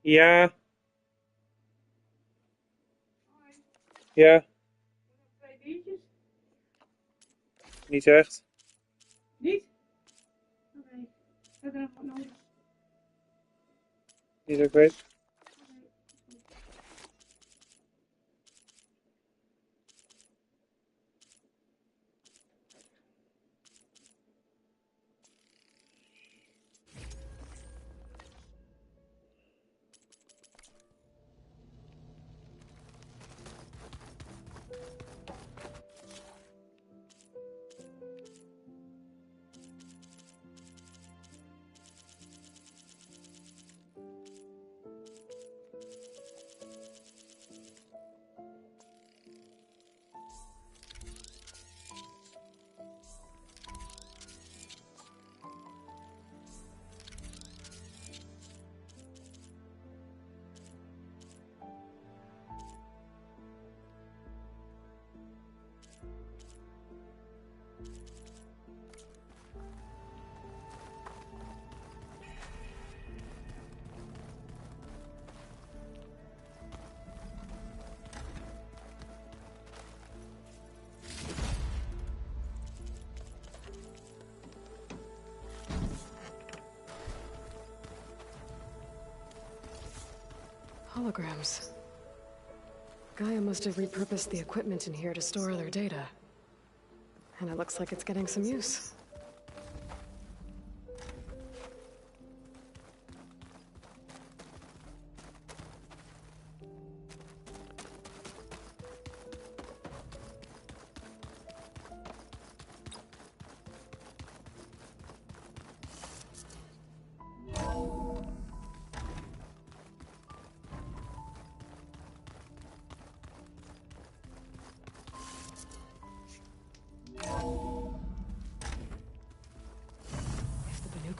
[SPEAKER 4] Ja. Ja.
[SPEAKER 5] Twee biertjes?
[SPEAKER 4] Niet echt.
[SPEAKER 5] Niet? Oké. Heb je nog wat nodig?
[SPEAKER 4] Niet dat ik weet.
[SPEAKER 1] Holograms. Gaia must have repurposed the equipment in here to store their data. And it looks like it's getting some use.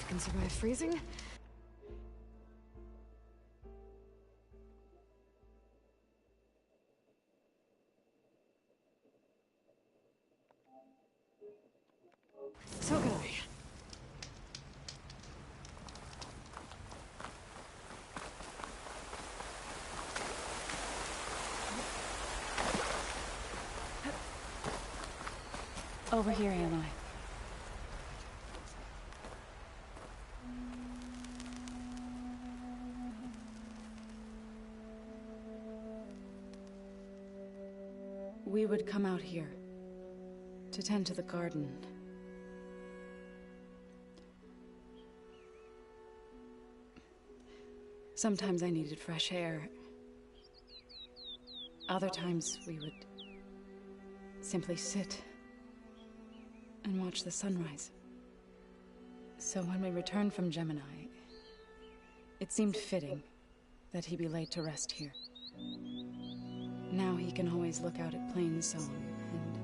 [SPEAKER 1] Can survive freezing? So can I.
[SPEAKER 9] Over here, Aloy. We would come out here to tend to the garden. Sometimes I needed fresh air. Other times we would simply sit and watch the sunrise. So when we returned from Gemini, it seemed fitting that he be laid to rest here. Now he can always look out at Plainsong and...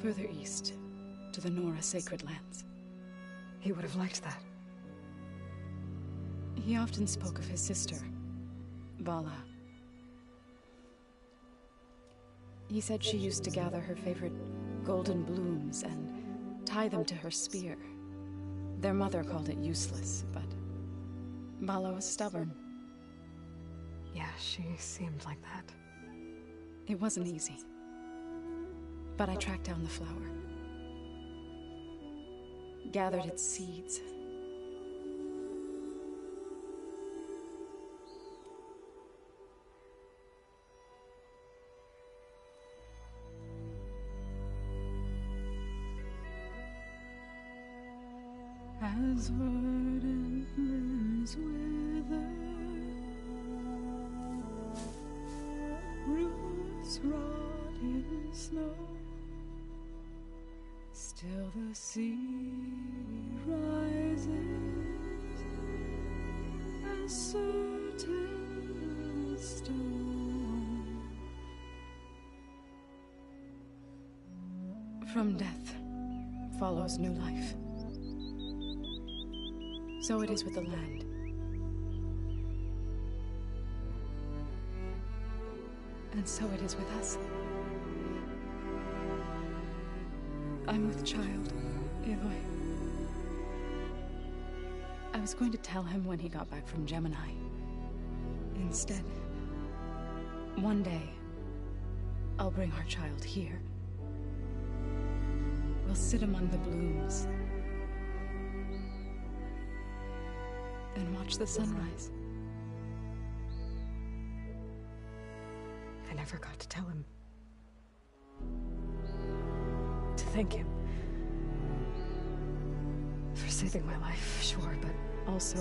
[SPEAKER 9] further east, to the Nora Sacred Lands.
[SPEAKER 1] He would have liked that.
[SPEAKER 9] He often spoke of his sister, Vala. He said she used to gather her favorite golden blooms and tie them to her spear. Their mother called it useless, but Vala was stubborn.
[SPEAKER 1] Yeah, she seemed like that.
[SPEAKER 9] It wasn't easy. But I tracked down the flower. Gathered its seeds. As verdant limbs wither, roots rot in snow, still the sea rises, as certain as stone. From death follows new life. So it is with the land. And so it is with us. I'm with child, Aloy. was going to tell him when he got back from Gemini. Instead, one day, I'll bring our child here. We'll sit among the blooms and watch the sunrise.
[SPEAKER 20] I never got to tell him. To thank him. For saving my life, sure, but also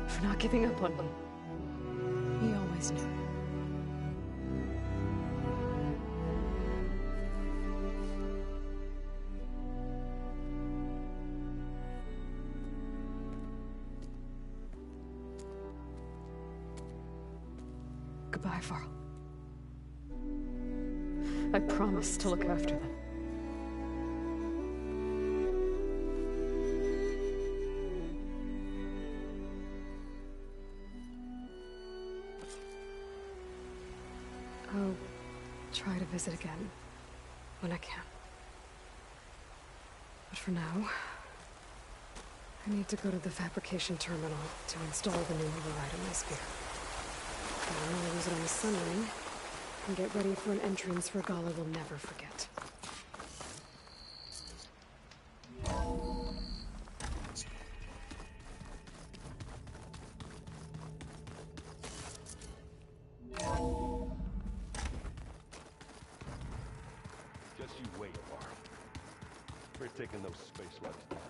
[SPEAKER 20] for not giving up on me.
[SPEAKER 9] He always knew.
[SPEAKER 20] Goodbye, Varl. I promise to look after them. I'll try to visit again when I can. But for now, I need to go to the fabrication terminal to install the new override on my spear. Then I'll use it on the sunring and get ready for an entrance Regala will never forget.
[SPEAKER 15] Just you wait, Varl. We're taking those space slugs down.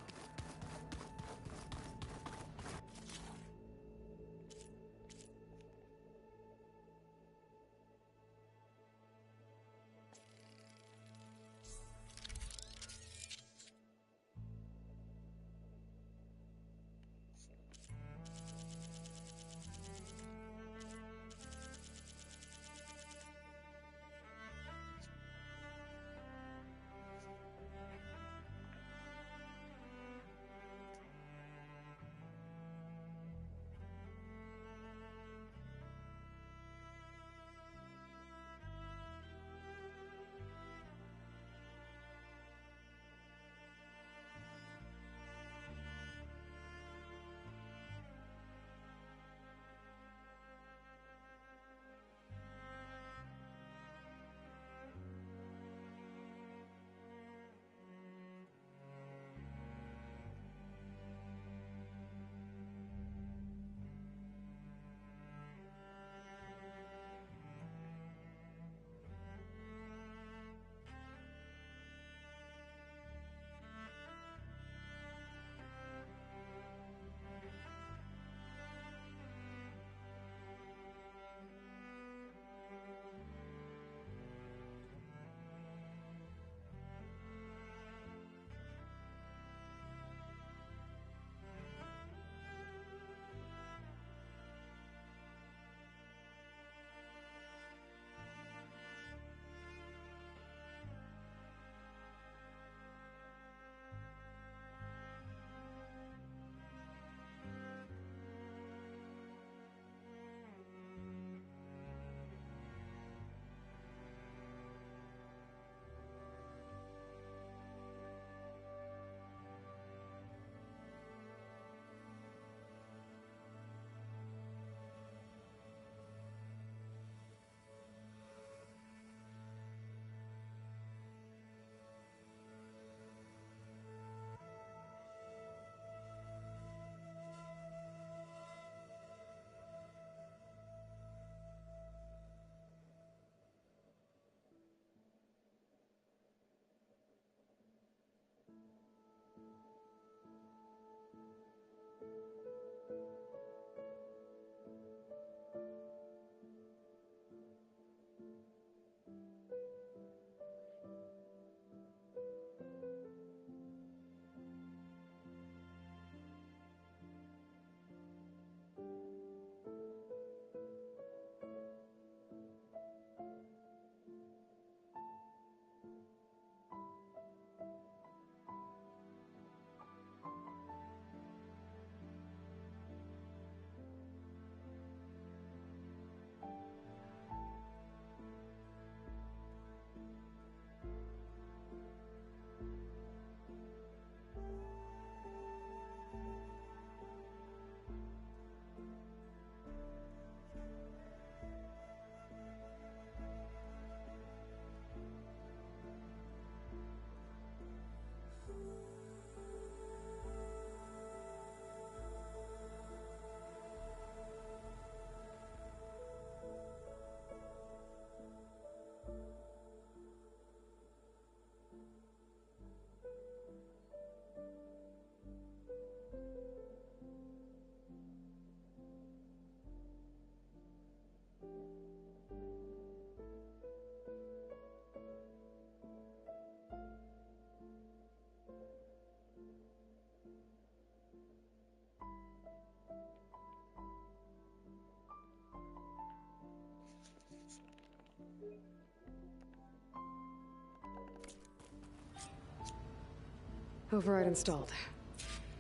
[SPEAKER 20] Override installed.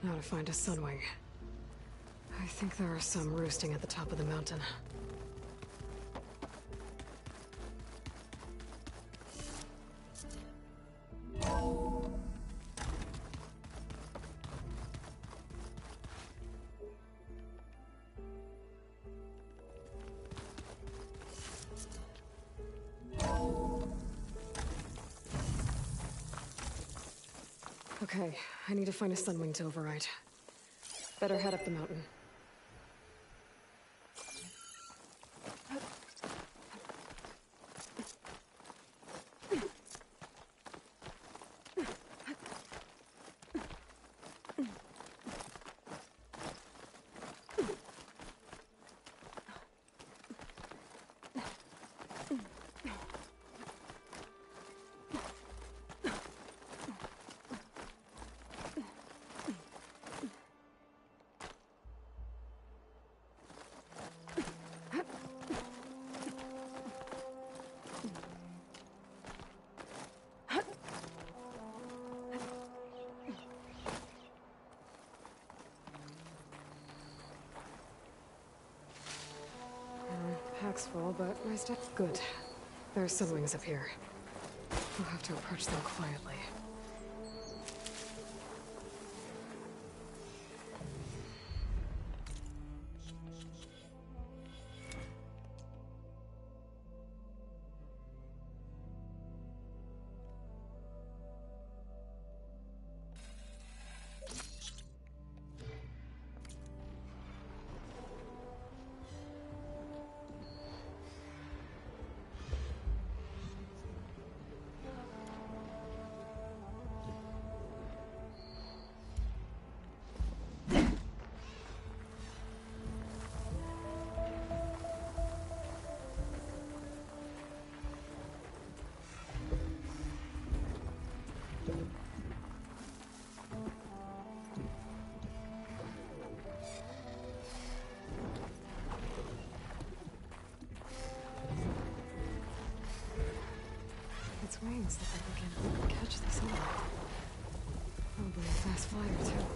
[SPEAKER 20] Now to find a sunwing. I think there are some roosting at the top of the mountain. Okay, I need to find a sunwing to override. Better head up the mountain. Pack's full, but my step good. There are sunwings up here. I'll have to approach them quietly. Its wings look like it can catch the sunlight. Probably a fast flyer, too.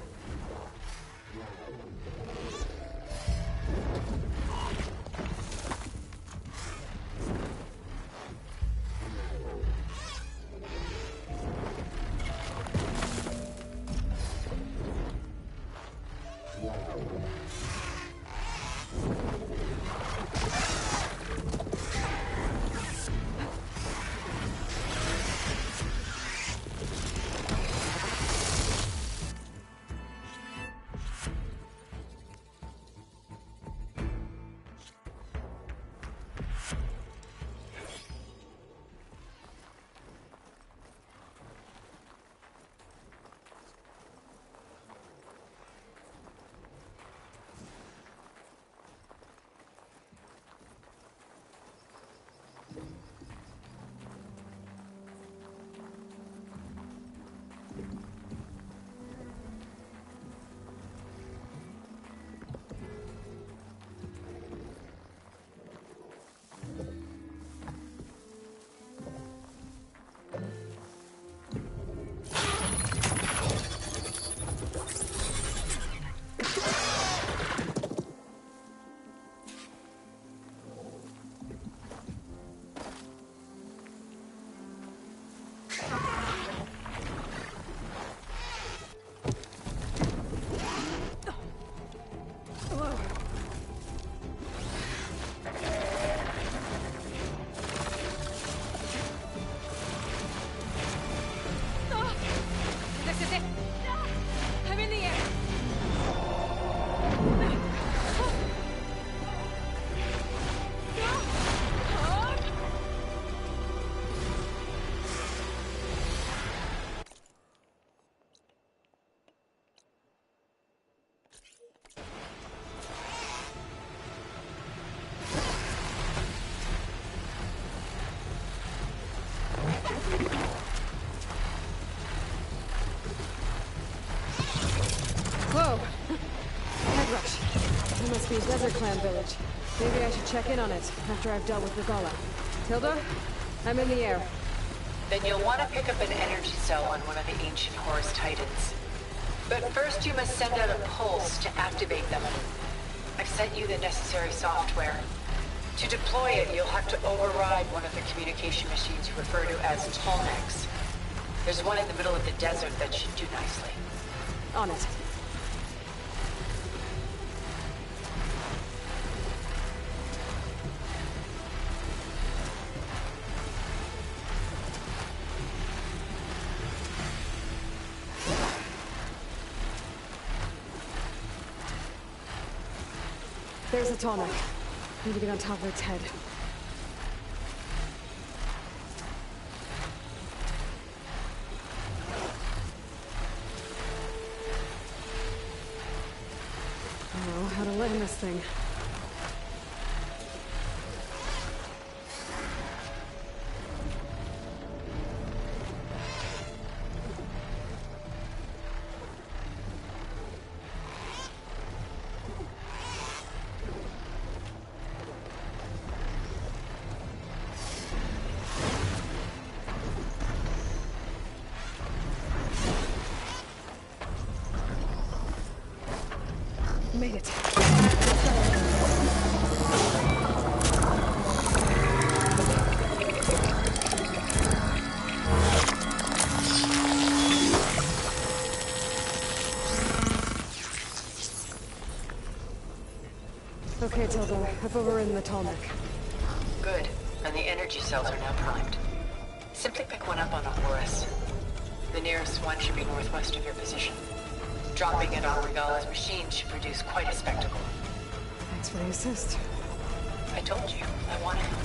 [SPEAKER 20] Must be a Desert Clan village. Maybe I should check in on it after I've dealt with Regala. Tilda, I'm in the air.
[SPEAKER 18] Then you'll want to pick up an energy cell on one of the ancient Horus Titans. But first you must send out a pulse to activate them. I've sent you the necessary software. To deploy it, you'll have to override one of the communication machines you refer to as Tallnecks. There's one in the middle of the desert that should do nicely.
[SPEAKER 20] On it. There's a tonic. Need to get on top of its head. I don't know how to land this thing. Made it. Okay, Tilda. I've overridden the Tallneck.
[SPEAKER 18] Good. And the energy cells are now primed. Simply pick one up on a Horus. The nearest one should be northwest of your position. Dropping it on Regala's machine should produce quite a spectacle.
[SPEAKER 20] Thanks for the assist.
[SPEAKER 18] I told you, I want to help.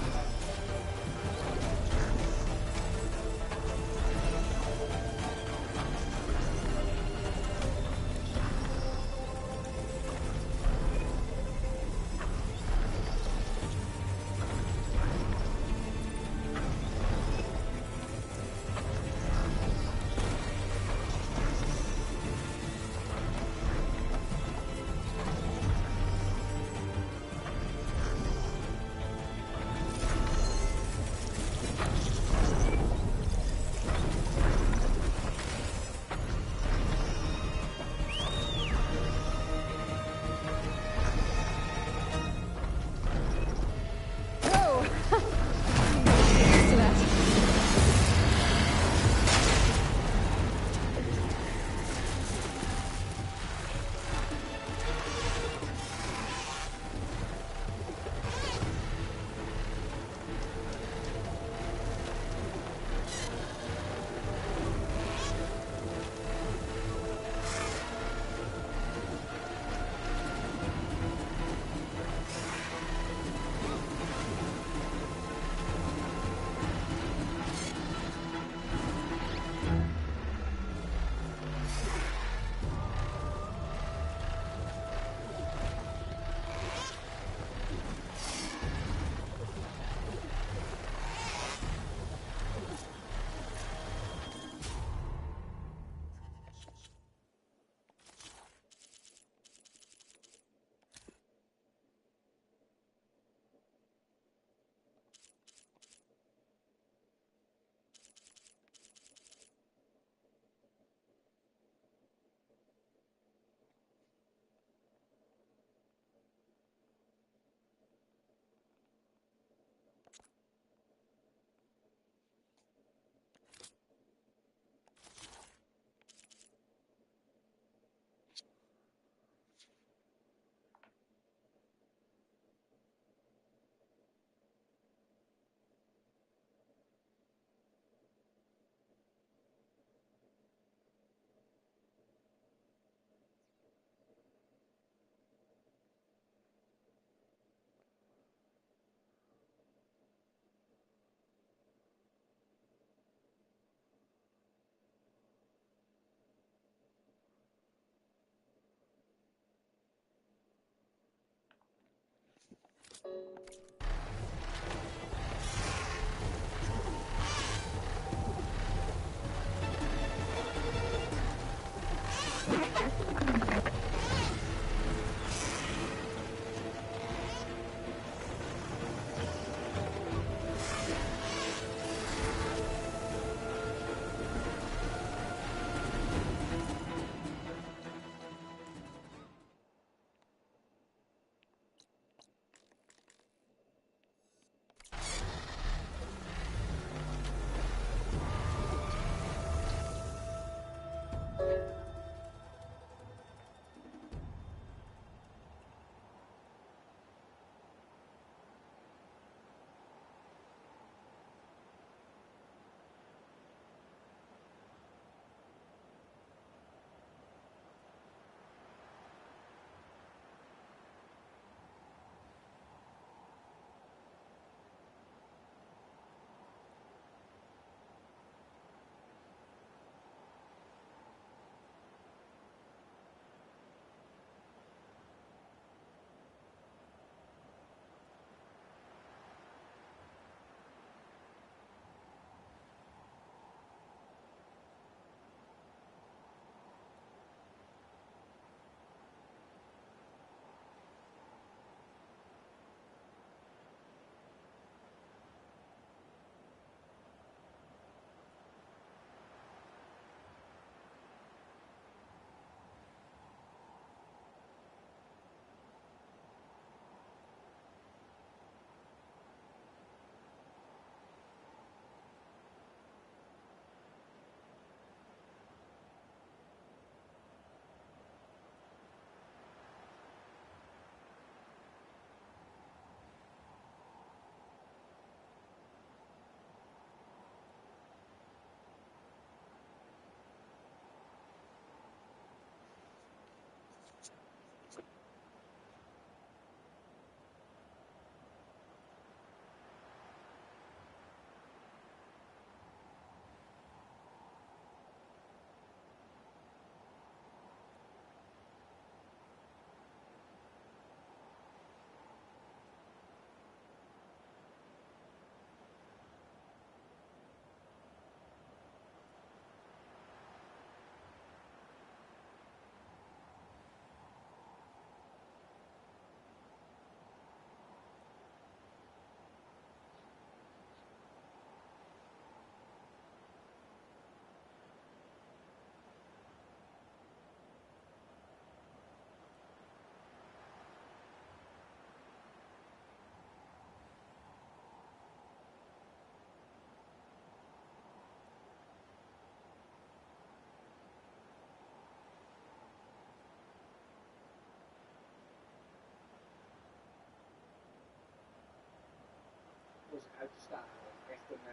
[SPEAKER 13] uit te staren om echt een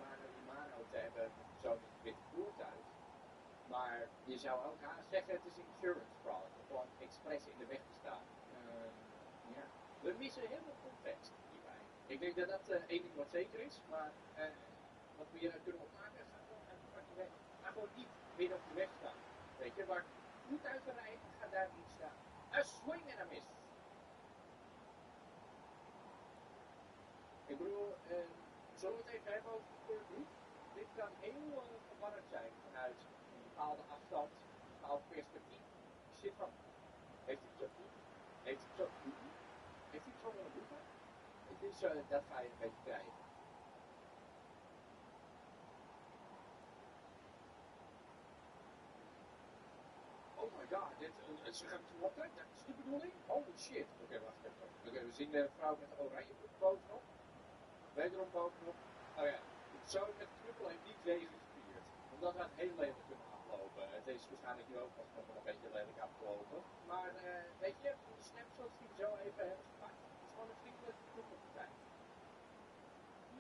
[SPEAKER 13] mano a mano te hebben met een persoon in een wit voertuig. Maar je zou ook haast zeggen, het is insurance fraud, om gewoon expres in de weg te staan. Ja. We missen heel veel context hierbij. Ik denk dat dat één ding wat zeker is, maar wat we hieruit kunnen opmaken, ga gewoon uit de fucking weg. Ga gewoon niet midden op de weg staan. Weet je, waar voertuigen rijden, ga daar niet staan. Een swing en een miss. Ik bedoel, zullen we het even hebben over de voorgroep? Dit kan heel verwarrend zijn vanuit een bepaalde afstand, een bepaald perspectief. Ik zit van, heeft hij het zo goed? Heeft hij het zo goed? Heeft hij het zo willen boeken? Dus dat ga je een beetje krijgen. Oh my god, ze gaan kloppen? Dat is de bedoeling? Holy shit. Oké, wacht even. Oké, we zien de vrouw met de oranje broek bovenop. Wederom bovenop. Oh ja, de persoon met de knuppel heeft niet wegen gevierd. Omdat we het heel lelijk kunnen aflopen. Het is waarschijnlijk nu ook nog wel een beetje lelijk afgelopen. Maar weet je, voor de snapshots die we zo even hebben gepakt. Het is gewoon een vriendelijke knuppelpartij.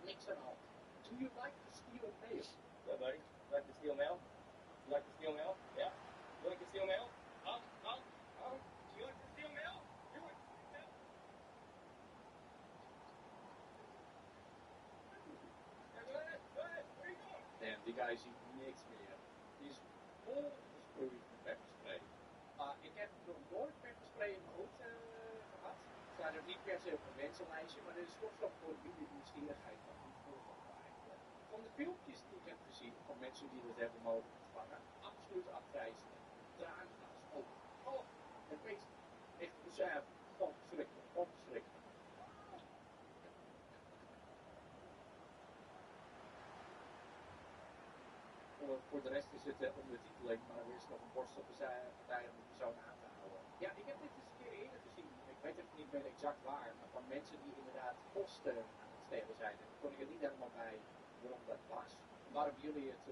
[SPEAKER 13] Niks aan de hand. Do you like to steal mail? Yeah, buddy. Like to steal mail? Like to steal mail? Yeah? You like to steal mail? Do you like to steal mail? You like to steal mail? Yeah, go ahead. Go ahead. Where are you going? Damn, die guy ziet niks meer. Die is vol gesproeid met pepperspray. Ik heb nog nooit pepperspray in mijn hoofd gehad. Het staat er niet per se op een wensenlijstje, maar er is toch zo'n morbide nieuwsgierigheid van niet voorkomen eigenlijk. Van de filmpjes die ik heb gezien van mensen die dat hebben mogen ontvangen, absoluut afgrijzelijk. Traangas ook. Oh, het meest echt besef. Gewoon verschrikkelijk. Gewoon verschrikkelijk. Voor de rest is het ondertiteling, maar er is nog een borstelpartij om de persoon aan te houden. Ja, ik heb dit eens een keer eerder gezien. Ik weet even niet meer exact waar, maar van mensen die inderdaad posten aan het stelen zijn. En dan kon ik er niet helemaal bij waarom dat was. Waarom jullie het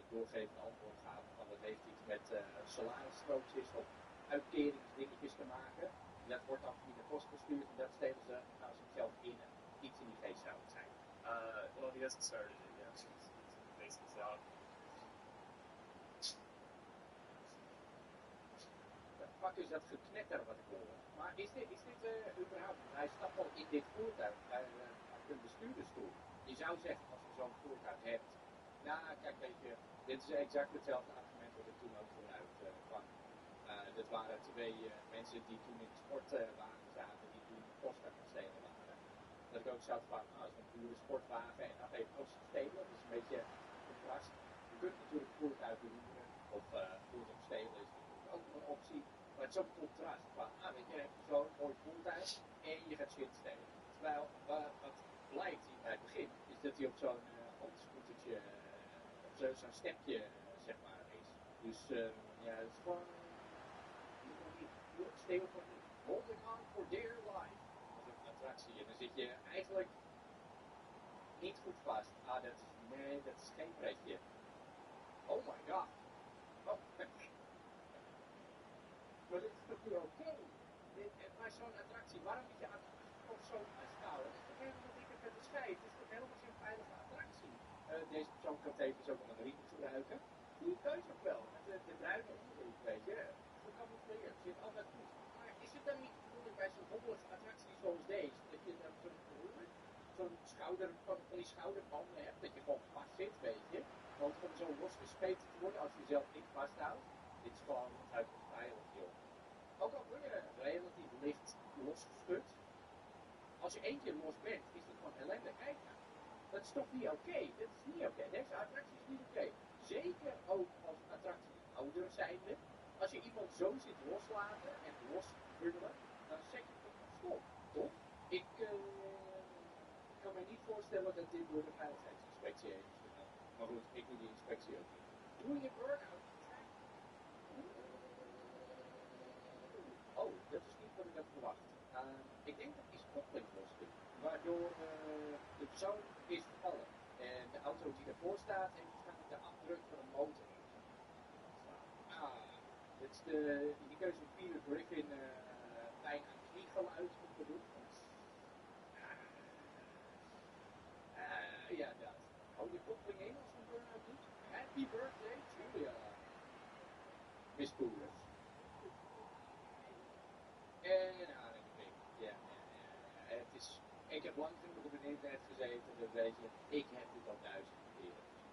[SPEAKER 13] doorgevende antwoord gaven van dat heeft iets met salarisstrookjes of uitkeringsdingetjes te maken. En dat wordt dan via de post gestuurd en dat stelen ze en dan gaan ze het zelf innen. Iets in die geest zou het zijn.
[SPEAKER 14] Well, he hasn't started it yet. He's basing this out.
[SPEAKER 13] Fuck is dat geknetter wat ik hoor. Maar is dit überhaupt, hij stapt al in dit voertuig, uit een bestuurdersstoel. Je zou zeggen, als je zo'n voertuig hebt, nou kijk weet je, dit is exact hetzelfde argument wat ik toen ook gebruikte. Dat waren twee mensen die toen in de sportwagen zaten, die toen post aan het stelen waren. Dat ik ook zat van, zo'n pure sportwagen en dan even post stelen, dat is een beetje contrast. Je kunt natuurlijk voertuigen huren, of voertuig stelen is natuurlijk ook een optie. Maar het is ook een contrast van, weet je, dan heb je zo'n mooi voertuig en je gaat shit stelen. Terwijl, wat blijkt hier bij het begin, is dat hij op zo'n handscootertje, zo'n stepje, zeg maar, is. Dus, ja, het is gewoon, steel gewoon niet. Holding on for dear life. Dat is een attractie en dan zit je eigenlijk niet goed vast. Dat is geen pretje. Oh my god. Oh, maar dit is toch niet oké? Maar zo'n attractie, waarom moet je nog zo vasthouden? Het is toch helemaal dikke vette schijf? Het is toch helemaal geen veilige attractie? Deze persoon kan tevens ook een riem gebruiken. Goede keuze ook wel, met de bruine onderbroek, weet je. Gecamoufleerd, zit altijd goed. Maar is het dan niet de bedoeling bij zo'n hobbelige attractie zoals deze, dat je dan zo'n schouder, van die schouderbanden hebt, dat je gewoon vast zit, weet je? Want om zo losgespeten te worden als je jezelf niet vasthoudt, dit is gewoon uit het veilig, joh. Ook al ben je relatief licht losgeschud, als je één keer los bent, is het gewoon ellende. Kijk nou, dat is toch niet oké? Dit is niet oké. Deze attractie is niet oké. Zeker ook als attracties ouder zijnde. Als je iemand zo zit loslaten en losbundelen, dan zeg je toch van stop, toch? Ik kan me niet voorstellen dat dit door de veiligheidsinspectie heen is gegaan. Maar goed, ik doe die inspectie ook niet. Doe je burn-out? Oh, dat is niet wat ik had verwacht. Ik denk dat die koppeling loste, waardoor de persoon is gevallen. En de auto die ervoor staat, heeft waarschijnlijk de afdruk van een motor. Dit is die keuze van Peter Griffin, pijn aan kniegeluid op te doen. Happy birthday, Julia. Miss Poelers. En aanneming. Ja. Het is... Ik heb lang genoeg op het internet gezeten, dat weet je. Ik heb dit al 1000 keren gezien.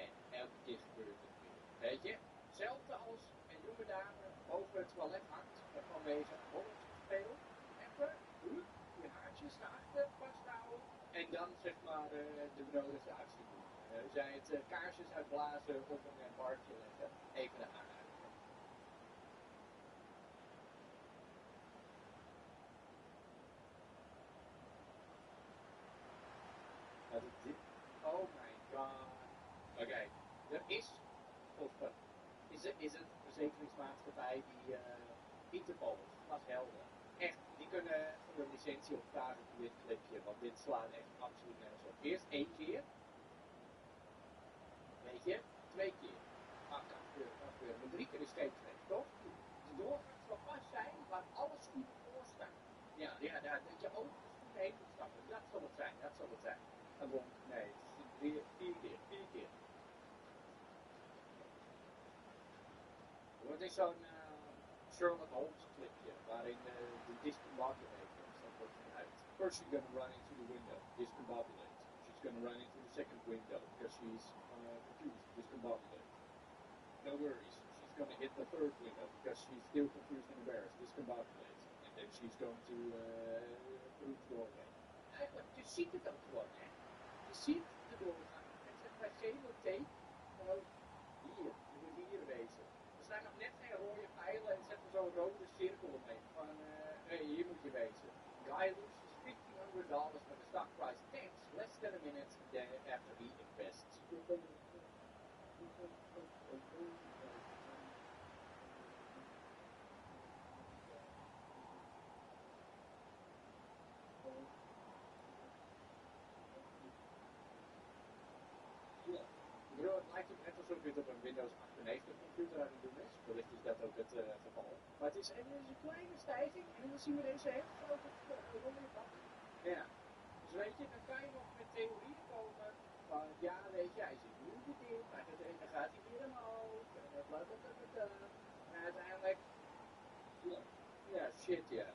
[SPEAKER 13] En elke keer gebeurt het weer. Weet je? Hetzelfde als een jonge dame boven het toilet hangt vanwege borrelspeel. Even je haartjes naar achter vasthouden. En dan zeg maar de benodigde actie doen. Zij het kaarsjes uitblazen op een barkje leggen. Even de haar uitleggen. Wat is dit? Oh my god. Oké, er is, of is het een verzekeringsmaatschappij die Interpol, glashelder. Echt, die kunnen van de licentie opvragen voor dit clipje, want dit slaat echt absoluut nergens op. Eerst 1 keer, weet je, 2 keer. Kan gebeuren, maar 3 keer is geen slecht, toch? De doorgang zal pas zijn waar alles goed voor staat. Ja, dat je ook goed heen moet stappen. Dat zal het zijn. En bon, nee, het is 4 keer. Het is zo'n Sherlock Holmes clipje, waarin de discombobulator wordt vanuit. First she's gonna run into the window, discombobulate. She's gonna run into the second window, because she's confused, discombobulate. No worries, she's gonna hit the third window, because she's still confused and embarrassed, discombobulate. And then she's going to through the doorway. Eigenlijk, je ziet het ook gewoon, hè. Je ziet de doorgang. Het zegt bij gele tape, gewoon hier, je moet hier wezen. Er staan nog net geen rode pijlen en zetten zo'n rode cirkel omheen. Van, hier moet je wezen. Guy loses $1,500 but the stock price tanks less than a minute after he invests. Het lijkt ook net alsof je het op een Windows 98 computer aan het doen is. Wellicht is dat ook het geval. Maar het is een kleine stijging en dan zien we deze hele grote rode bakken. Ja. Dus weet je, dan kan je nog met theorieën komen van ja, weet je, hij zit nu op de deel, dan gaat hij weer omhoog en blablabla. En uiteindelijk, ja, shit, ja.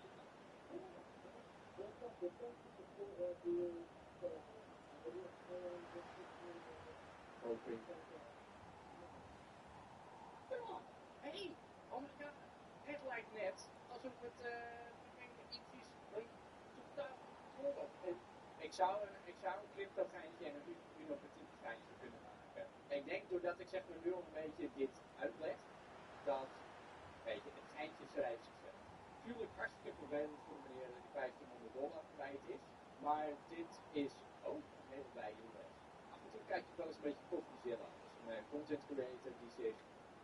[SPEAKER 13] Hoping. Ja, hey, oh my god, het lijkt net alsof het iets is wat totaal voorop. Ik zou een crypto geintje en een innovatief geintje kunnen maken. Ik denk doordat ik zeg maar nu al een beetje dit uitleg, dat, weet je, het geintje schrijft zichzelf. Natuurlijk hartstikke vervelend voor de meneer die $1.500 kwijt is, maar dit is ook een hele wijze les. Af en toe kijk je wel eens een beetje Koffiezilla. Dus een content creator die zich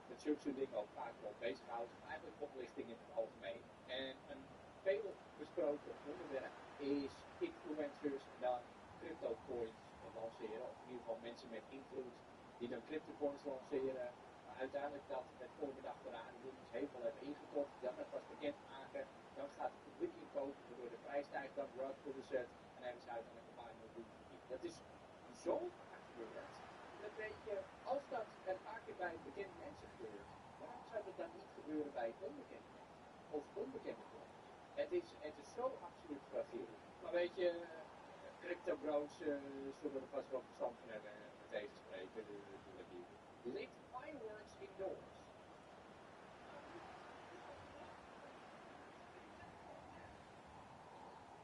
[SPEAKER 13] met zulke soort dingen ook vaak wel bezighoudt. Eigenlijk oplichting in het algemeen. En een veel besproken onderwerp is influencers en dan crypto coins lanceren. Of in ieder geval mensen met invloed die dan crypto coins lanceren. Maar uiteindelijk dat het volgende achteraan doen is heel veel hebben ingekocht. Dan het pas bekend maken. Dan gaat het publiek inkopen waardoor de prijs stijgt. Dan rug voor de set. En hebben ze uiteindelijk een paar miljoen verdiend. Dat is zo vaak gebeurd. Dat weet je, als dat een paar keer bij bekende mensen gebeurt, waarom zou dat dan niet gebeuren bij onbekende mensen? Of onbekende klanten? Het is zo absoluut fragiel. Maar weet je, crypto bros zullen er vast wel verstand van hebben met deze spreken. Lit fireworks indoors.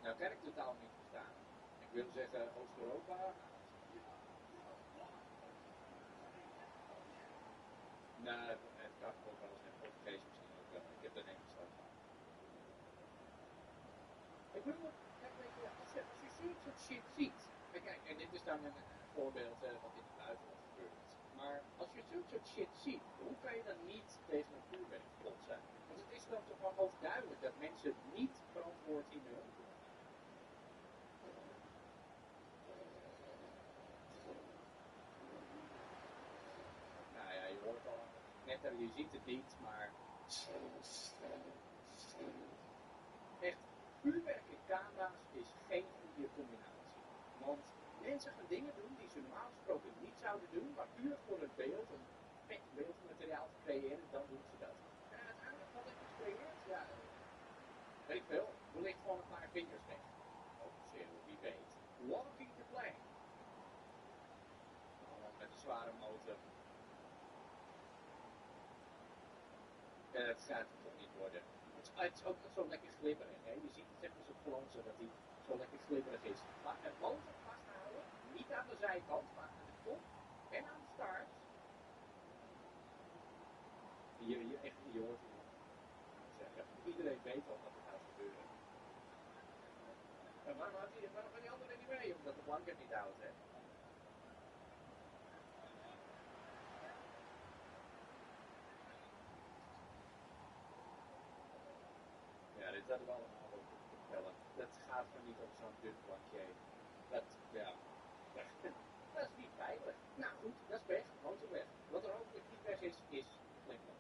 [SPEAKER 13] Nou kan ik totaal niet verstaan. Ik wil zeggen Oost-Europa. Nou, het kan ook wel eens een Portugees misschien ook wel. Ik heb er geen verstand van. Ik bedoel, kijk, weet je, als je zulke soort shit ziet. Kijk, en dit is dan een voorbeeld wat in het buitenland gebeurt. Maar als je zulke soort shit ziet, hoe kan je dan niet tegen een vuurwerk zijn? Want het is dan toch wel overduidelijk dat mensen niet verantwoord hiermee om kunnen gaan. Nou ja, je hoort al netter, je ziet het niet, maar echt, vuurwerk en camera's is geen goede combinatie. Want mensen gaan dingen doen die ze normaal gesproken niet zouden doen, maar puur voor het beeld, een vet beeldmateriaal te creëren, dan doen ze dat. En uiteindelijk wat ik gecreëerd, ja, weet ik veel, wellicht gewoon een paar vingers weg. Officieel, wie weet. Walking the plank. Met een zware motor. En het gaat het toch niet worden. Het is ook zo lekker glibberig. Hè? Je ziet het zeg maar zo glanzen dat hij zo lekker glibberig is. Maar het motor vasthouden, niet aan de zijkant, maar aan de kop en aan de start. Je hoort het. Iedereen weet al dat het gaat gebeuren. En waarom gaan die anderen niet mee? Omdat de plank het niet houdt, hè? Ja, dit hadden we allemaal ook vertellen. Dat gaat gewoon niet op zo'n dun plankje. Dat, ja, dat is niet veilig. Nou goed, dat is weg, motor weg. Wat er hopelijk niet weg is, is Lincoln.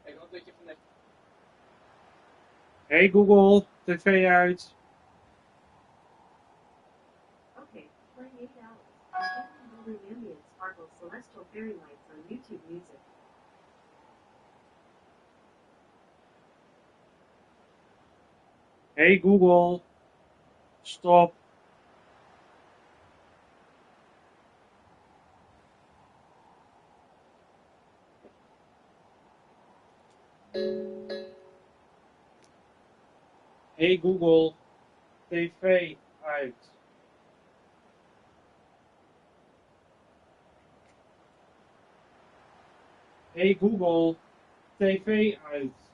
[SPEAKER 13] Ik hoop dat je van net...
[SPEAKER 4] Hey Google, tv uit.
[SPEAKER 5] Okay, playing 8 hours. Building ambient sparkles celestial fairy lights on YouTube Music.
[SPEAKER 4] Hey Google, stop. Hey Google, tv uit. Hey Google, tv uit.